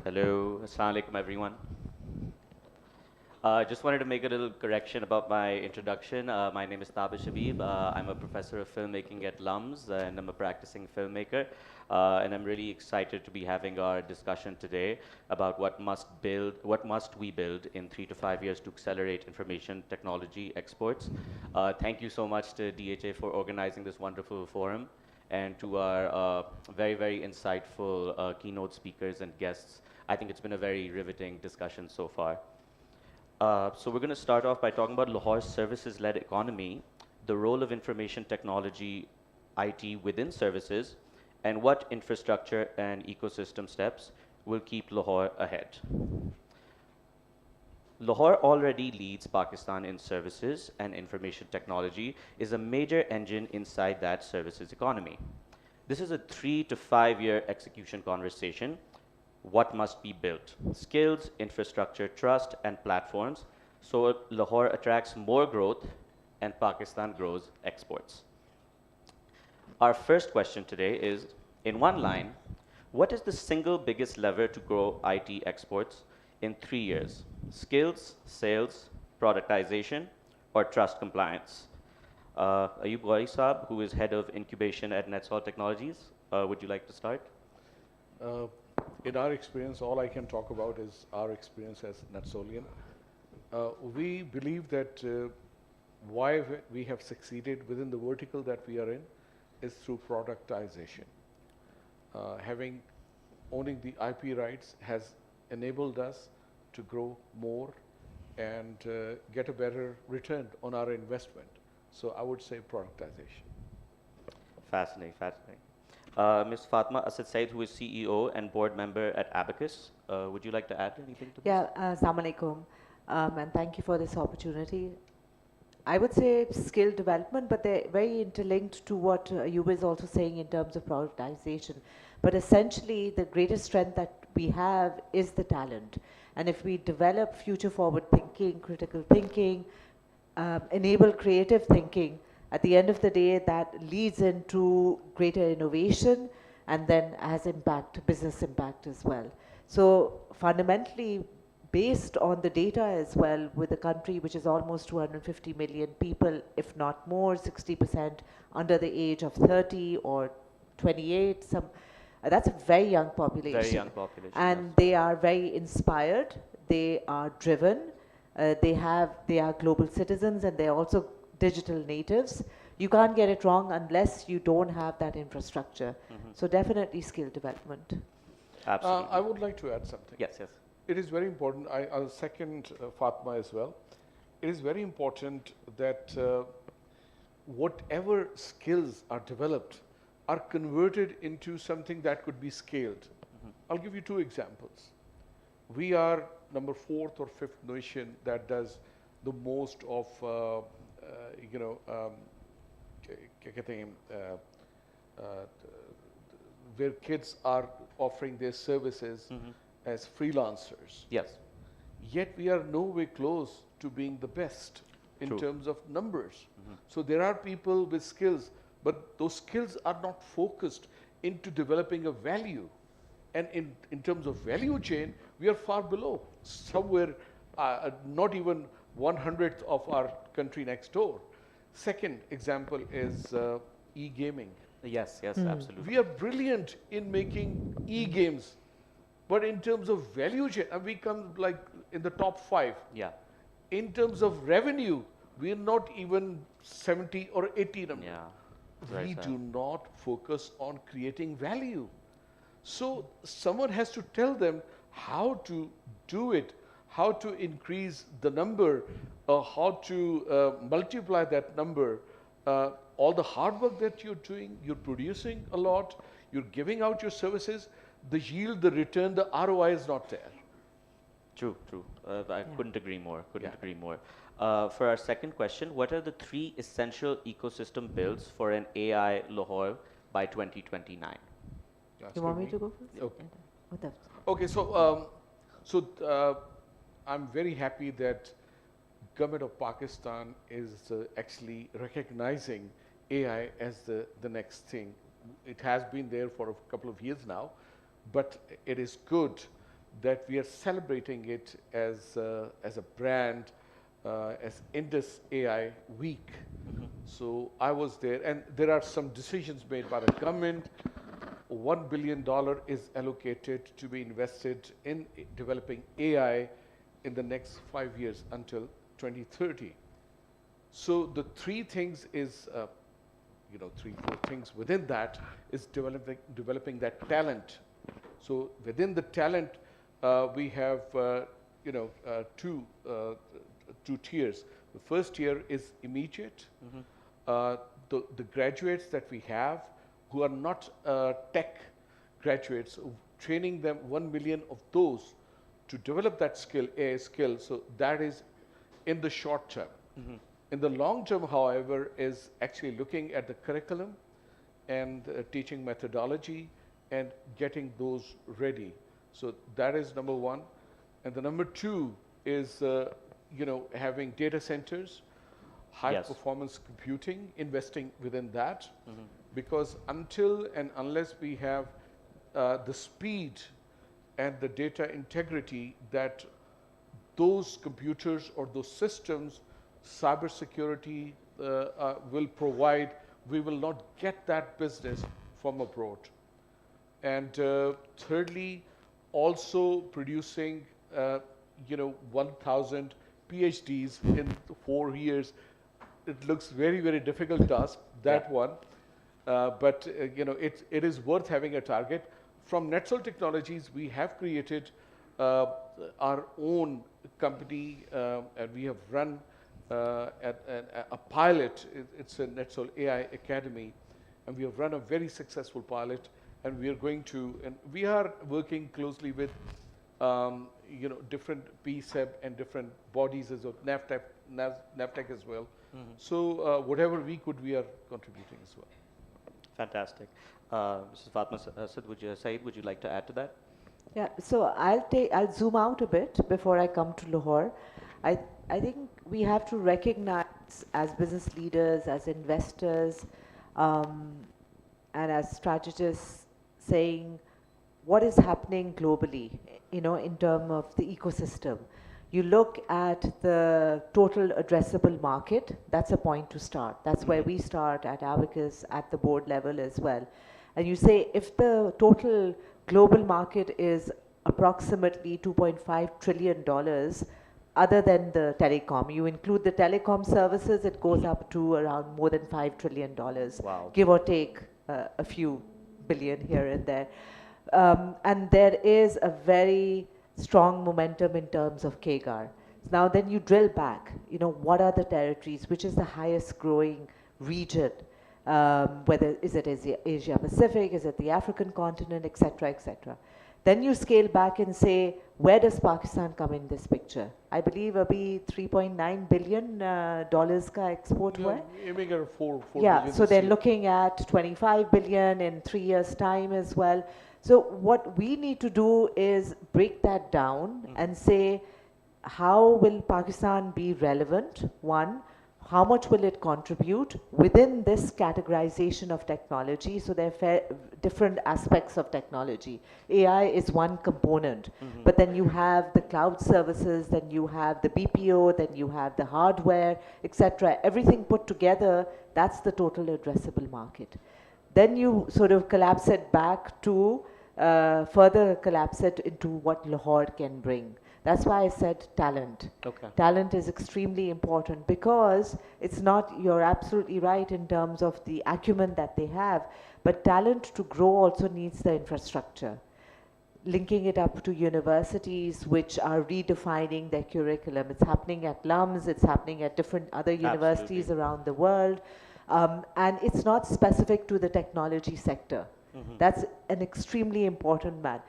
Hello, assalamu alaikum everyone. I just wanted to make a little correction about my introduction. My name is Tabish Habib. I'm a professor of filmmaking at LUMS and I'm a practicing filmmaker. And I'm really excited to be having our discussion today about what must we build in 3 to 5 years to accelerate information technology exports. Thank you so much to DHA for organizing this wonderful forum and to our very, very insightful keynote speakers and guests. I think it's been a very riveting discussion so far. So we're going to start off by talking about Lahore's services-led economy, the role of information technology, IT within services, and what infrastructure and ecosystem steps will keep Lahore ahead. Lahore already leads Pakistan in services, and information technology is a major engine inside that services economy. This is a 3 to 5 year execution conversation. What must be built? Skills, infrastructure, trust, and platforms, so Lahore attracts more growth and Pakistan grows exports. Our first question today is, in one line, what is the single biggest lever to grow IT exports in 3 years? Skills, sales, productization, or trust compliance? Ayub Ghauri Saab, who is head of incubation at NetSol Technologies, would you like to start?
In our experience, all I can talk about is our experience as NetSolian. We believe that why we have succeeded within the vertical that we are in is through productization. Owning the IP rights has enabled us to grow more and get a better return on our investment. So I would say productization.
Fascinating, fascinating. Ms. Fatma Asad Said, who is CEO and board member at Abacus, would you like to add anything to this?
Yeah, Assalamu alaikum, and thank you for this opportunity. I would say skill development, but they're very interlinked to what you was also saying in terms of productization. But essentially, the greatest strength that we have is the talent. And if we develop future forward thinking, critical thinking, enable creative thinking, at the end of the day, that leads into greater innovation and then has impact, business impact as well. So fundamentally, based on the data as well, with a country which is almost 250 million people, if not more, 60% under the age of 30 or 28, that's a very young population.
Very young population.
And
yes.
They are very inspired, they are driven, they are global citizens, and they're also digital natives. You can't get it wrong unless you don't have that infrastructure. Mm-hmm. So definitely skill development.
Absolutely.
I would like to add something.
Yes, yes.
It is very important. I'll second Fatma as well. It is very important that whatever skills are developed are converted into something that could be scaled. Mm-hmm. I'll give you 2 examples. We are number 4th or 5th nation that does the most of where kids are offering their services as freelancers.
Yes.
Yet we are no way close to being the best in
True.
terms of numbers. So there are people with skills, but those skills are not focused into developing a value. And in terms of value chain, we are far below, somewhere not even 1/100th of our country next door. Second example is e-gaming.
Yes, yes, absolutely.
We are brilliant in making e-games, but in terms of value chain, we come like in the top 5.
Yeah.
In terms of revenue, we're not even 70 or 80 number.
Yeah.
We do not focus on creating value. So someone has to tell them how to do it, how to increase the number, how to multiply that number. All the hard work that you're doing, you're producing a lot, you're giving out your services, the yield, the return, the ROI is not there.
True, true. I couldn't agree more. Couldn't agree more. For our second question, what are the 3 essential ecosystem builds for an AI Lahore by 2029?
You want me to go first?
Okay. Okay, so I'm very happy that government of Pakistan is actually recognizing AI as the next thing. It has been there for a couple of years now, but it is good that we are celebrating it as a brand, as Indus AI Week. So I was there, and there are some decisions made by the government. $1 billion is allocated to be invested in developing AI in the next 5 years until 2030. So the 3 things is, 3, 4 things within that is developing that talent. So within the talent, we have, two tiers. The first tier is immediate. The graduates that we have who are not tech graduates, training them 1 million of those to develop that skill, AI skill. So that is in the short term. In the long term, however, is actually looking at the curriculum and teaching methodology and getting those ready. So that is number 1. And the number 2 is, having data centers, high performance computing, investing within that. Because until and unless we have the speed and the data integrity that those computers or those systems, cybersecurity will provide, we will not get that business from abroad. And thirdly, also producing 1,000 PhDs in 4 years. It looks very, very difficult task, that one. But it is worth having a target. From Netsol Technologies, we have created our own company, and we have run a pilot. It's a Netsol AI Academy, and we have run a very successful pilot. And we are going to, and we are working closely with, different PSEB and different bodies as well, NAVTEC as well. So whatever we could, we are contributing as well.
Fantastic. Mrs. Fatma Saeed, would you like to add to that?
Yeah, so I'll zoom out a bit before I come to Lahore. I think we have to recognize as business leaders, as investors, and as strategists, saying what is happening globally, in terms of the ecosystem. You look at the total addressable market, that's a point to start. That's where we start at Abacus, at the board level as well. And you say, if the total global market is approximately $2.5 trillion, other than the telecom, you include the telecom services, it goes up to around more than $5 trillion, give or take a few billion here and there. And there is a very strong momentum in terms of CAGR. Now then you drill back, what are the territories, which is the highest growing region, whether is it Asia Pacific, is it the African continent, etc., etc. Then you scale back and say, where does Pakistan come in this picture? I believe abhi $3.9 billion ka export hua hai.
Aiming at 4
yeah,
billion
so they're
year.
looking at 25 billion in 3 years' time as well. So what we need to do is break that down and say, how will Pakistan be relevant? One, how much will it contribute within this categorization of technology? So there are different aspects of technology. AI is one component, but then you have the cloud services, then you have the BPO, then you have the hardware, etc. Everything put together, that's the total addressable market. then you sort of collapse it back to further collapse it into what Lahore can bring. That's why I said talent.
Okay.
Talent is extremely important because it's not, you're absolutely right in terms of the acumen that they have, but talent to grow also needs the infrastructure. Linking it up to universities which are redefining their curriculum. It's happening at LUMS, it's happening at different other universities around the world. And it's not specific to the technology sector. That's an extremely important man.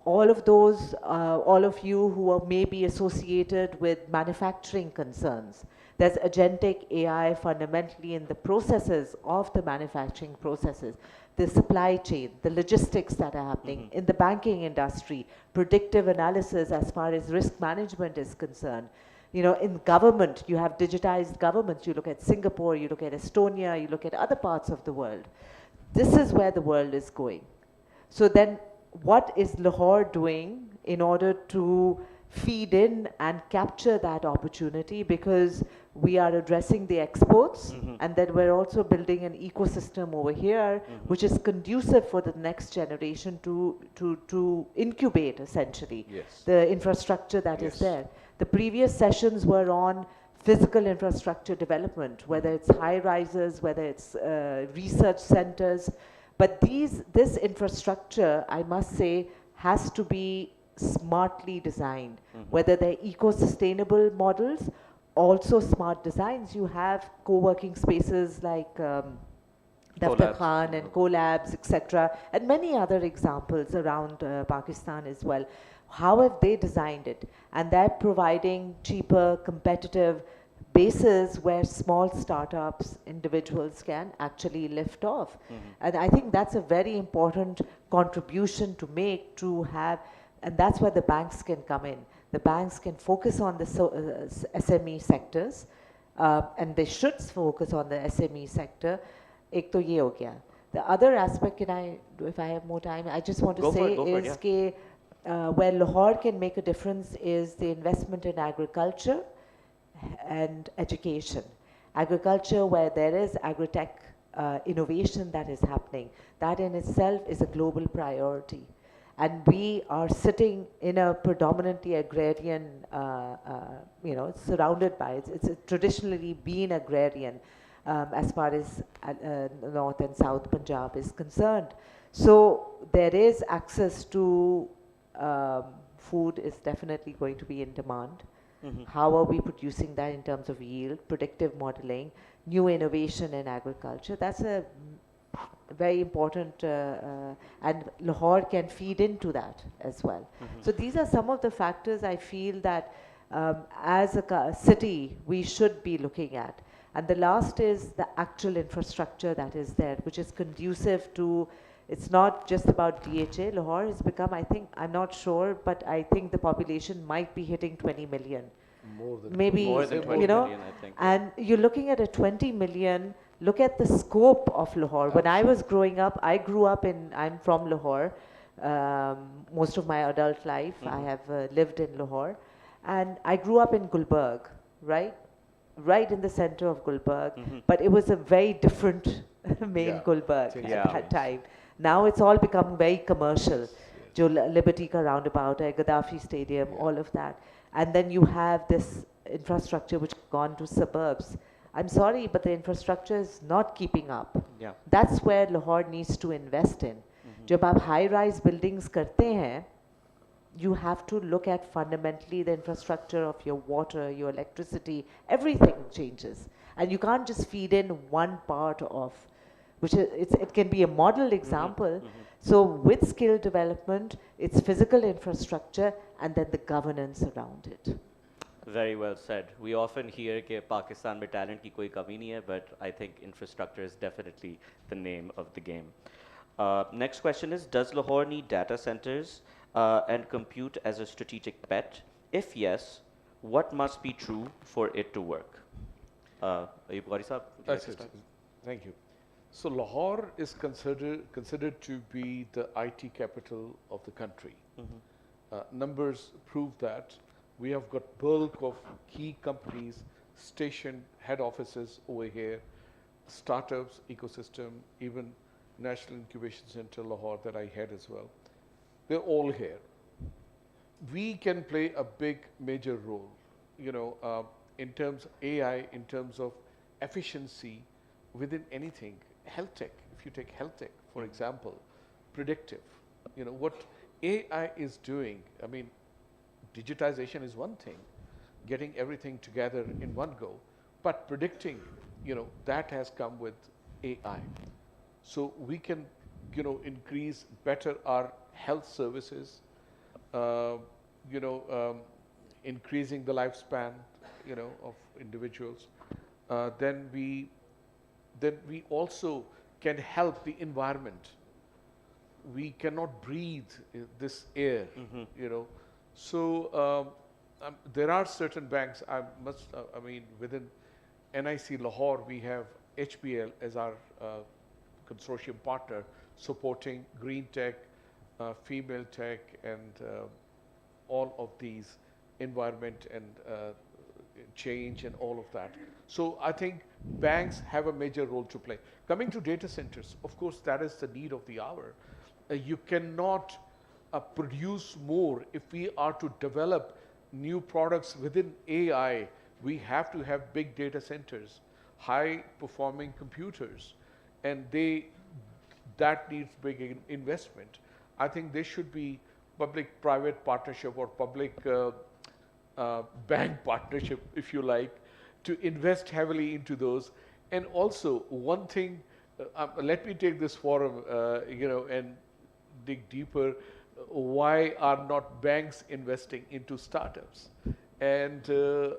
All of those, all of you who are maybe associated with manufacturing concerns, there's agentic AI fundamentally in the processes of the manufacturing processes, the supply chain, the logistics that are happening in the banking industry, predictive analysis as far as risk management is concerned. You know, in government, you have digitized governments. You look at Singapore, you look at Estonia, you look at other parts of the world. This is where the world is going. So then what is Lahore doing in order to feed in and capture that opportunity? Because we are addressing the exports, and then we're also building an ecosystem over here which is conducive for the next generation to incubate essentially the infrastructure that is there. The previous sessions were on physical infrastructure development, whether it's high rises, whether it's research centers. But this infrastructure, I must say, has to be smartly designed, whether they're eco-sustainable models, also smart designs. You have co-working spaces like Daftar Khan and collabs, etc., and many other examples around Pakistan as well. How have they designed it? And they're providing cheaper, competitive bases where small startups, individuals can actually lift off. And I think that's a very important contribution to make, to have, and that's where the banks can come in. The banks can focus on the SME sectors, and they should focus on the SME sector. Ek to ye ho gaya. The other aspect, can I, if I have more time, I just want to say is that where Lahore can make a difference is the investment in agriculture and education. Agriculture, where there is agri-tech innovation that is happening, that in itself is a global priority. And we are sitting in a predominantly agrarian, surrounded by it. It's traditionally been agrarian as far as North and South Punjab is concerned. So there is access to food is definitely going to be in demand. How are we producing that in terms of yield, predictive modeling, new innovation in agriculture? That's a very important, and Lahore can feed into that as well. So these are some of the factors I feel that as a city we should be looking at. And the last is the actual infrastructure that is there, which is conducive to, it's not just about DHA. Lahore has become, I think, I'm not sure, but I think the population might be hitting 20 million.
More than
maybe,
more than 20 million, I think.
And you're looking at a 20 million, look at the scope of Lahore. When I was growing up, I grew up in, I'm from Lahore, most of my adult life. I have lived in Lahore. And I grew up in Gulberg, right? Right in the center of Gulberg. But it was a very different main Gulberg at that time. Now it's all become very commercial. Jo Liberty ka roundabout, Gaddafi Stadium, all of that. And then you have this infrastructure which has gone to suburbs. I'm sorry, but the infrastructure is not keeping up. That's where Lahore needs to invest in. Jab aap high-rise buildings karte hain, you have to look at fundamentally the infrastructure of your water, your electricity, everything changes. And you can't just feed in one part of, which is, it can be a model example. So with skill development, it's physical infrastructure and then the governance around it.
Very well said. We often hear that Pakistan mein talent ki koi kami nahi hai, but I think infrastructure is definitely the name of the game. Next question is, does Lahore need data centers and compute as a strategic bet? If yes, what must be true for it to work? Ayub Ghori Sahab, would you like to start?
Thank you. So Lahore is considered to be the IT capital of the country. Numbers prove that. We have got bulk of key companies stationed, head offices over here, startups, ecosystem, even National Incubation Center, Lahore, that I head as well. They're all here. We can play a big, major role, in terms of AI, in terms of efficiency within anything. Health tech, if you take health tech, for example, predictive, what AI is doing, I mean, digitization is one thing, getting everything together in one go, but predicting, that has come with AI. So we can, increase better our health services, increasing the lifespan, of individuals. Then we also can help the environment. We cannot breathe this air, So there are certain banks. Within NIC Lahore, we have HBL as our consortium partner, supporting green tech, female tech, and all of these environment and change and all of that. So I think banks have a major role to play. Coming to data centers, of course, that is the need of the hour. You cannot produce more if we are to develop new products within AI. We have to have big data centers, high performing computers, and that needs big investment. I think there should be public-private partnership or public bank partnership, if you like, to invest heavily into those. And also, one thing, let me take this forum, and dig deeper. Why are not banks investing into startups? And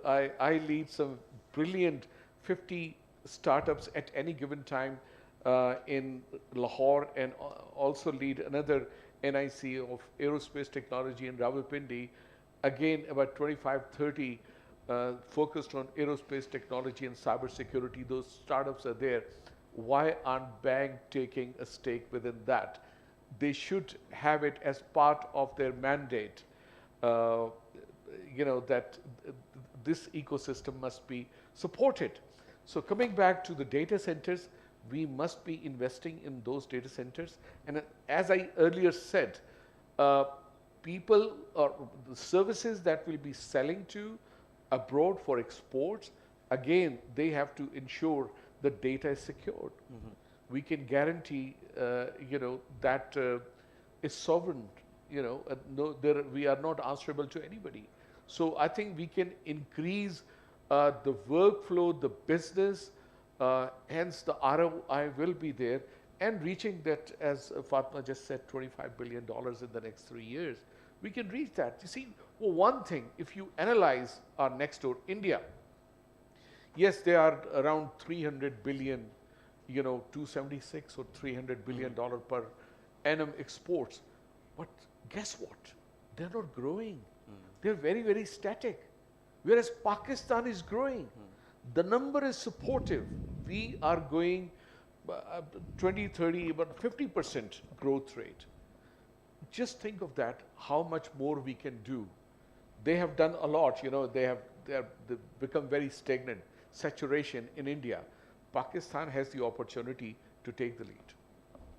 I lead some brilliant 50 startups at any given time in Lahore, and also lead another NIC of aerospace technology in Rawalpindi. Again, about 25, 30 focused on aerospace technology and cybersecurity. Those startups are there. Why aren't banks taking a stake within that? They should have it as part of their mandate, that this ecosystem must be supported. So coming back to the data centers, we must be investing in those data centers. And as I earlier said, people or the services that will be selling to abroad for exports, again, they have to ensure the data is secured. We can guarantee, that is sovereign. We are not answerable to anybody. So I think we can increase the workflow, the business, hence the ROI will be there, and reaching that, as Fatma just said, $25 billion in the next 3 years. We can reach that. You see, one thing, if you analyze our next door, India, yes, they are around 300 billion, 276 or $300 billion per annum exports. But guess what? They're not growing. They're very, very static. Whereas Pakistan is growing. The number is supportive. We are going 20, 30, about 50% growth rate. Just think of that, how much more we can do. They have done a lot, they've become very stagnant, saturation in India. Pakistan has the opportunity to take the lead.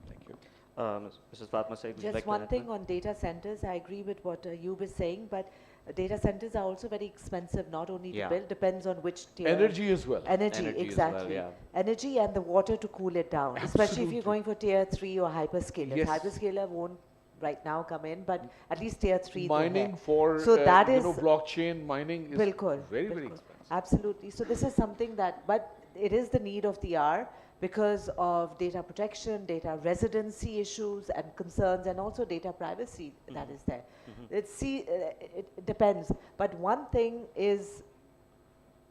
Thank you. Mrs. Fatma Said, would you like
Just
to
one
add
thing
more?
on data centers, I agree with what you were saying, but data centers are also very expensive, not only to build, depends on which tier.
Energy as well.
Energy,
Energy as
exactly.
well,
Energy and the water to cool it down, especially if you're going for tier 3 or hyperscaler.
Yes.
Hyperscaler won't right now come in, but at least tier 3.
Mining for,
so that is
blockchain mining is very, very expensive.
Absolutely. So this is something that, but it is the need of the hour because of data protection, data residency issues and concerns, and also data privacy that is there. It depends. But one thing is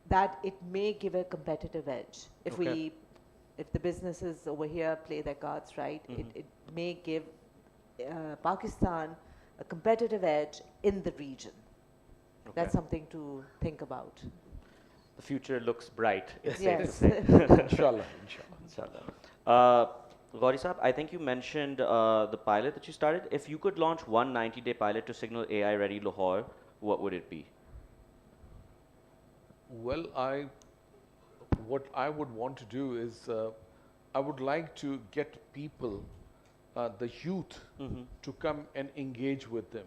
that it may give a competitive edge. If if the businesses over here play their cards right, it may give Pakistan a competitive edge in the region. That's something to think about.
The future looks bright, it's
Yes.
safe to say.
Inshallah.
Gauri Saab, I think you mentioned the pilot that you started. If you could launch one 90-day pilot to signal AI-ready Lahore, what would it be?
Well, what I would want to do is, I would like to get people, the youth, to come and engage with them.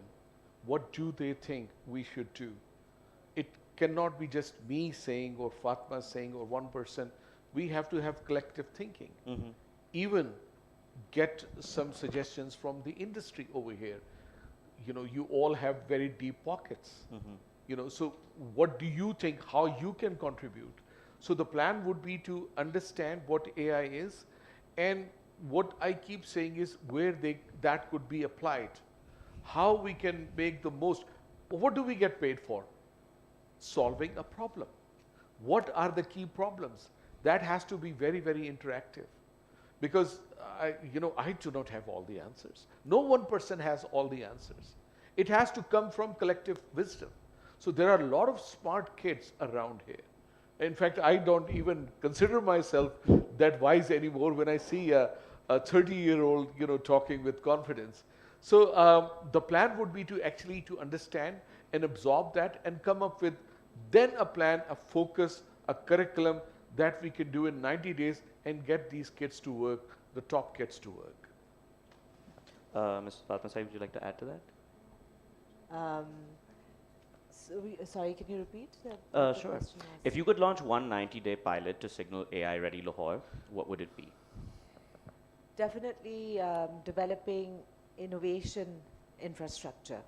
What do they think we should do? It cannot be just me saying or Fatma saying or one person. We have to have collective thinking. Even get some suggestions from the industry over here. You know, you all have very deep pockets. You know, so what do you think, how you can contribute? So the plan would be to understand what AI is, and what I keep saying is where that could be applied. How we can make the most. What do we get paid for? Solving a problem. What are the key problems? That has to be very, very interactive. Because I do not have all the answers. No one person has all the answers. It has to come from collective wisdom. So there are a lot of smart kids around here. In fact, I don't even consider myself that wise anymore when I see a 30-year-old, talking with confidence. So the plan would be to actually to understand and absorb that and come up with then a plan, a focus, a curriculum that we can do in 90 days and get these kids to work, the top kids to work.
Ms. Fatma Saib, would you like to add to that?
Sorry, can you repeat?
Sure. If you could launch one 90-day pilot to signal AI-ready Lahore, what would it be?
Definitely developing innovation infrastructure.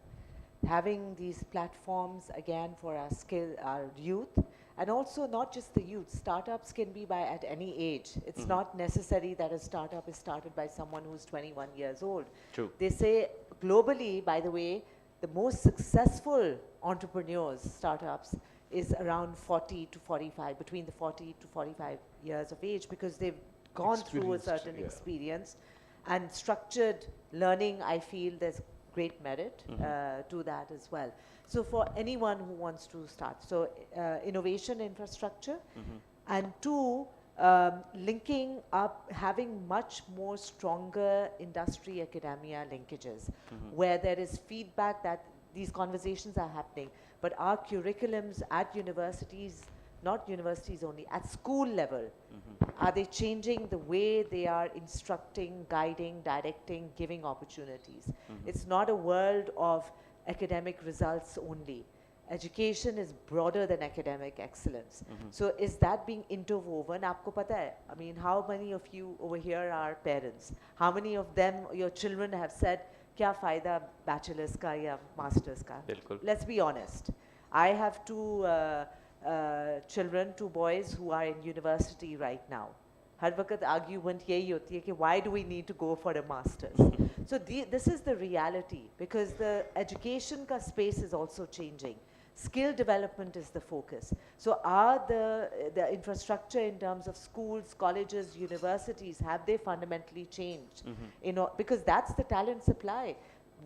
Having these platforms, again, for our youth, and also not just the youth. Startups can be at any age. It's not necessary that a startup is started by someone who's 21 years old.
True.
They say globally, by the way, the most successful entrepreneurs, startups, is around 40 to 45, between the 40 to 45 years of age, because they've gone through a certain experience. And structured learning, I feel there's great merit to that as well. So for anyone who wants to start, so innovation infrastructure, and two, linking up, having much more stronger industry academia linkages, where there is feedback that these conversations are happening, but our curriculums at universities, not universities only, at school level, are they changing the way they are instructing, guiding, directing, giving opportunities? It's not a world of academic results only. Education is broader than academic excellence. So is that being interwoven? Aapko pata hai? I mean, how many of you over here are parents? How many of them, your children, have said, kya fayda bachelor's ka ya master's ka?
Bilkul.
Let's be honest. I have two children, two boys who are in university right now. Har waqt argument yehi hoti hai ki why do we need to go for a master's? So this is the reality, because the education ka space is also changing. Skill development is the focus. So are the infrastructure in terms of schools, colleges, universities, have they fundamentally changed? Because that's the talent supply.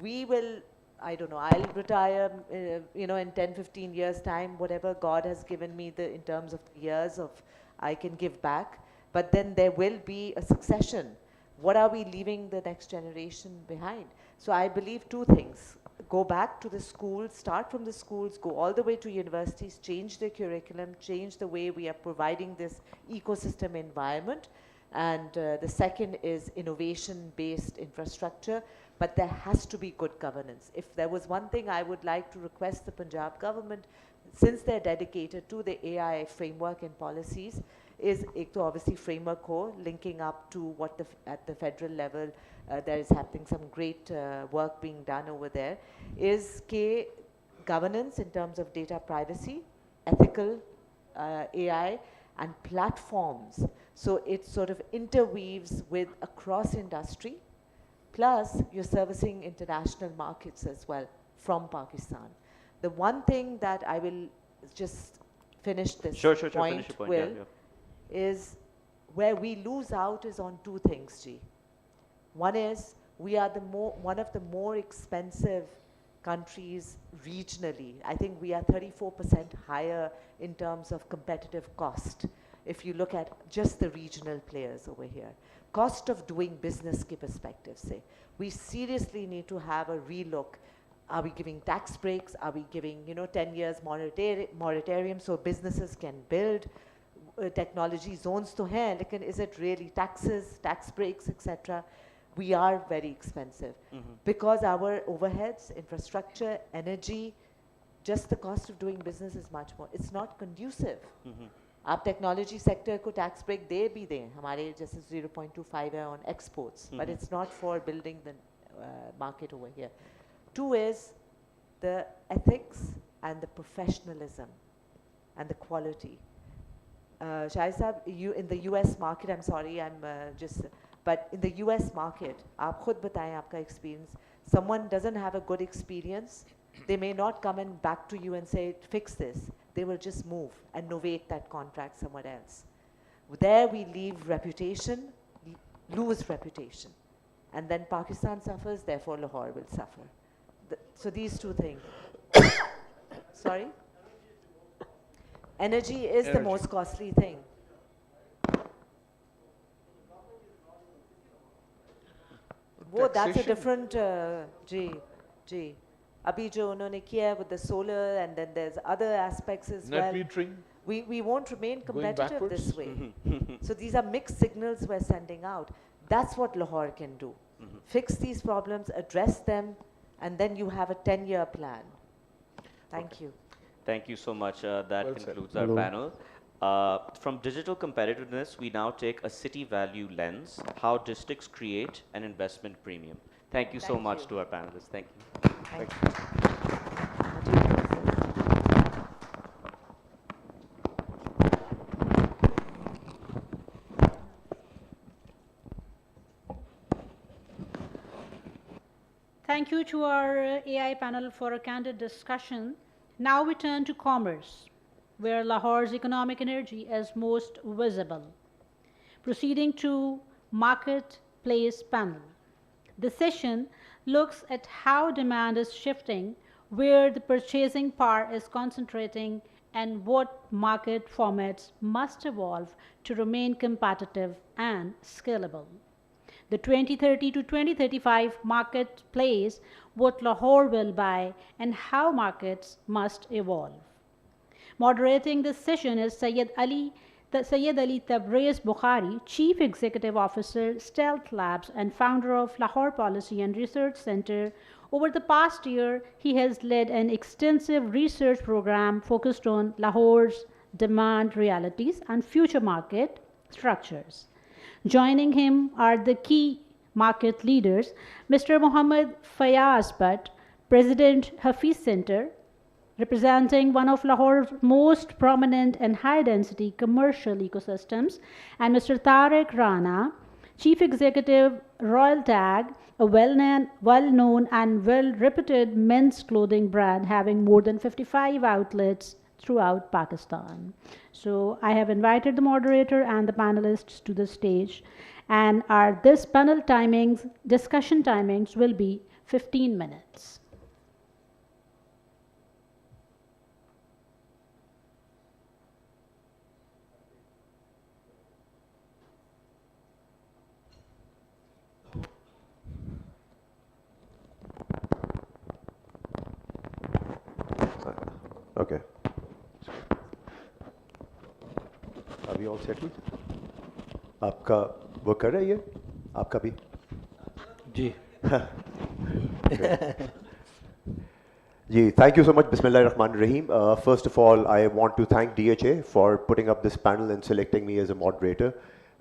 We will, I don't know, I'll retire, in 10, 15 years time, whatever God has given me in terms of years of I can give back. But then there will be a succession. What are we leaving the next generation behind? So I believe two things. Go back to the schools, start from the schools, go all the way to universities, change the curriculum, change the way we are providing this ecosystem environment. And the second is innovation-based infrastructure, but there has to be good governance. If there was one thing I would like to request the Punjab government, since they're dedicated to the AI framework and policies, is obviously framework ho, linking up to what at the federal level there is happening, some great work being done over there, is governance in terms of data privacy, ethical AI, and platforms. So it sort of interweaves with across industry, plus you're servicing international markets as well from Pakistan. The one thing that I will just finish this point with is where we lose out is on two things, G. One is we are one of the more expensive countries regionally. I think we are 34% higher in terms of competitive cost if you look at just the regional players over here. Cost of doing business ki perspective say. We seriously need to have a relook. Are we giving tax breaks? Are we giving 10 years moratorium so businesses can build? technology zones तो हैं, लेकिन is it really taxes, tax breaks, etc.? We are very expensive because our overheads, infrastructure, energy, just the cost of doing business is much more. It's not conducive. आप technology sector को tax break दे भी दें, हमारे जैसे 0.25 है on exports, but it's not for building the market over here. Two is the ethics and the professionalism and the quality. Shahid Saab, you in the US market, I'm sorry, but in the US market, आप खुद बताएं आपका experience. Someone doesn't have a good experience, they may not come and back to you and say, fix this. They will just move and novate that contract somewhere else. There we leave reputation, lose reputation. And then Pakistan suffers, therefore Lahore will suffer. So these two things. Sorry? Energy is the most costly thing. Well, that's a different, G. Abhi jo unhone kiya with the solar, and then there's other aspects as well.
Net metering.
We won't remain competitive this way. So these are mixed signals we're sending out. That's what Lahore can do. Fix these problems, address them, and then you have a 10-year plan. Thank you.
Thank you so much. That concludes our
Hello.
panel. From digital competitiveness, we now take a city value lens, how districts create an investment premium. Thank you so much to our panelists. Thank you.
Thank you.
Thank you to our AI panel for a candid discussion. Now we turn to commerce, where Lahore's economic energy is most visible. Proceeding to marketplace panel. The session looks at how demand is shifting, where the purchasing power is concentrating, and what market formats must evolve to remain competitive and scalable. The 2030 to 2035 marketplace, what Lahore will buy, and how markets must evolve. Moderating this session is Sayyid Ali Tabriz Bukhari, Chief Executive Officer, Stealth Labs, and founder of Lahore Policy and Research Center. Over the past year, he has led an extensive research program focused on Lahore's demand realities and future market structures. Joining him are the key market leaders, Mr. Muhammad Fayaz Bhatt, President Hafiz Center, representing one of Lahore's most prominent and high-density commercial ecosystems, and Mr. Tariq Rana, Chief Executive, Royal Tag, a well-known and well-reputed men's clothing brand having more than 55 outlets throughout Pakistan. So I have invited the moderator and the panelists to the stage, and this panel timings, discussion timings will be 15 minutes.
Okay. Are we all settled? आपका वो कर रहा है ये? आपका भी?
जी.
Ji, thank you so much. Bismillahirrahmanirrahim. First of all, I want to thank DHA for putting up this panel and selecting me as a moderator.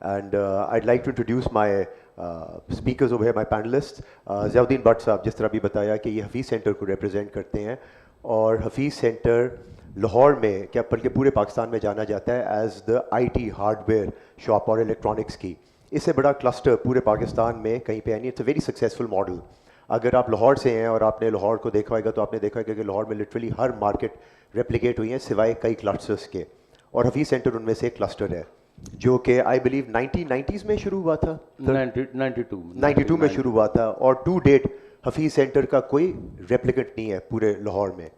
And I'd like to introduce my speakers over here, my panelists. Ziauddin Bhatt साहब जिस तरह भी बताया कि ये Hafeez centre को represent करते हैं, और हफीज़ सेंटर लाहौर में क्या बल्कि पूरे पाकिस्तान में जाना जाता है as the IT hardware shop और इलेक्ट्रॉनिक्स की. इससे बड़ा क्लस्टर पूरे पाकिस्तान में कहीं पे नहीं. It's a very successful model. अगर आप लाहौर से हैं और आपने लाहौर को देखा होगा तो आपने देखा होगा कि लाहौर में लिटरली हर मार्केट रेप्लिकेट हुई है सिवाय कई क्लस्टर्स के, और हफीज़ सेंटर उनमें से एक क्लस्टर है जो कि आई बिलीव 1990s में शुरू हुआ था. 92 में शुरू हुआ था, और टू डेट हफीज़ सेंटर का कोई रेप्लिकेट नहीं है पूरे लाहौर में.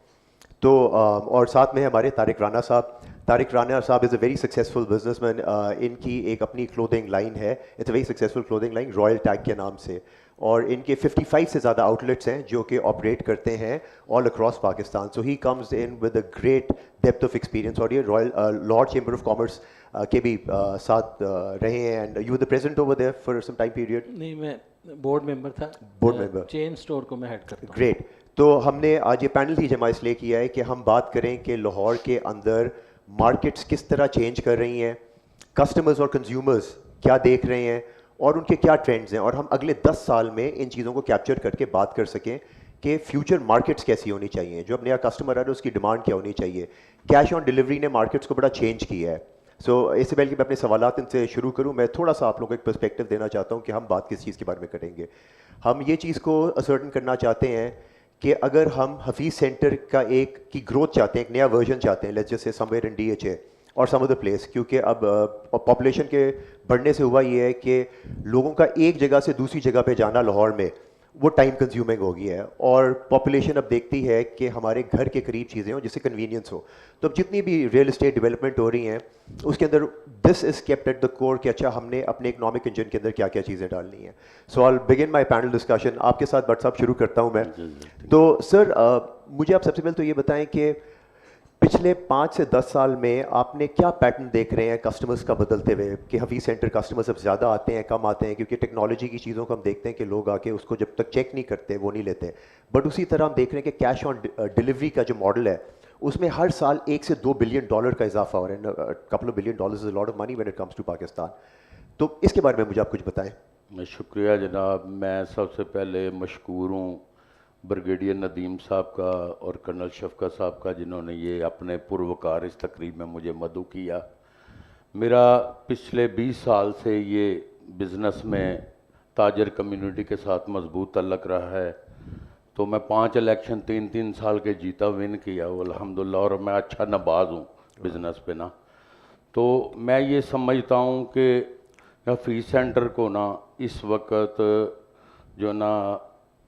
तो और साथ में हमारे तारिक राना साहब. तारिक राना साहब is a very successful businessman. इनकी एक अपनी क्लोथिंग लाइन है. It's a very successful clothing line royal tag के नाम से, और इनके 55 से ज़्यादा आउटलेट्स हैं जो कि ऑपरेट करते हैं all across Pakistan. So he comes in with a great depth of experience. और ये royal lord chamber of commerce के भी साथ रहे हैं. And you were the president over there for some time period.
नहीं, मैं बोर्ड मेंबर था.
Board member.
चेन स्टोर को मैं हेड करता हूँ.
ग्रेट. तो हमने आज ये पैनल ही जमा इसलिए किया है कि हम बात करें कि लाहौर के अंदर मार्केट्स किस तरह चेंज कर रही हैं, कस्टमर्स और कंज्यूमर्स क्या देख रहे हैं और उनके क्या ट्रेंड्स हैं, और हम अगले 10 साल में इन चीज़ों को कैप्चर करके बात कर सकें कि फ्यूचर मार्केट्स कैसी होनी चाहिए, जो अब नया कस्टमर आ रहा है उसकी डिमांड क्या होनी चाहिए. कैश ऑन डिलीवरी ने मार्केट्स को बड़ा चेंज किया है. सो इससे पहले कि मैं अपने सवालात इनसे शुरू करूं, मैं थोड़ा सा आप लोगों को एक पर्सपेक्टिव देना चाहता हूं कि हम बात किस चीज़ के बारे में करेंगे. हम ये चीज़ को असर्टन करना चाहते हैं कि अगर हम हफीज़ सेंटर का एक की ग्रोथ चाहते हैं, एक नया वर्जन चाहते हैं, लेट्स जस्ट से समवेयर इन DHA और सम अदर प्लेस, क्योंकि अब पॉपुलेशन के बढ़ने से हुआ ये है कि लोगों का एक जगह से दूसरी जगह पे जाना लाहौर में वो टाइम कंज्यूमिंग हो गया है, और पॉपुलेशन अब देखती है कि हमारे घर के करीब चीज़ें हों जिससे कन्वीनियंस हो. तो अब जितनी भी रियल एस्टेट डेवलपमेंट हो रही हैं उसके अंदर this is kept at the core कि अच्छा हमने अपने इकोनॉमिक इंजन के अंदर क्या क्या चीज़ें डालनी हैं. So I will begin my panel discussion. आपके साथ भट्ट साहब शुरू करता हूँ मैं. तो सर मुझे आप सबसे पहले तो ये बताएं कि पिछले 5 से 10 साल में आपने क्या पैटर्न देख रहे हैं कस्टमर्स का बदलते हुए, कि हफीज़ सेंटर कस्टमर्स अब ज़्यादा आते हैं, कम आते हैं, क्योंकि टेक्नोलॉजी की चीज़ों को हम देखते हैं कि लोग आके उसको जब तक चेक नहीं करते वो नहीं लेते. बट उसी तरह हम देख रहे हैं कि कैश ऑन डिलीवरी का जो मॉडल है उसमें हर साल $1 से $2 बिलियन का इजाफा हो रहा है. Couple of billion dollars is a lot of money when it comes to Pakistan. तो इसके बारे में मुझे आप कुछ बताएं.
मैं शुक्रिया जनाब. मैं सबसे पहले मशकूर हूँ ब्रिगेडियर नदीम साहब का और कर्नल शफकत साहब का, जिन्होंने ये अपने पुरवकार इस तकरीब में मुझे मदऊ किया. मेरा पिछले 20 साल से ये बिज़नेस में ताजर कम्युनिटी के साथ मजबूत तल्लक रहा है. तो मैं 5 इलेक्शन 3-3 साल के जीता, विन किया अल्हम्दुलिल्लाह, और मैं अच्छा नबाज हूँ बिज़नेस पे ना. तो मैं ये समझता हूँ कि हफीज़ सेंटर को ना इस वक्त जो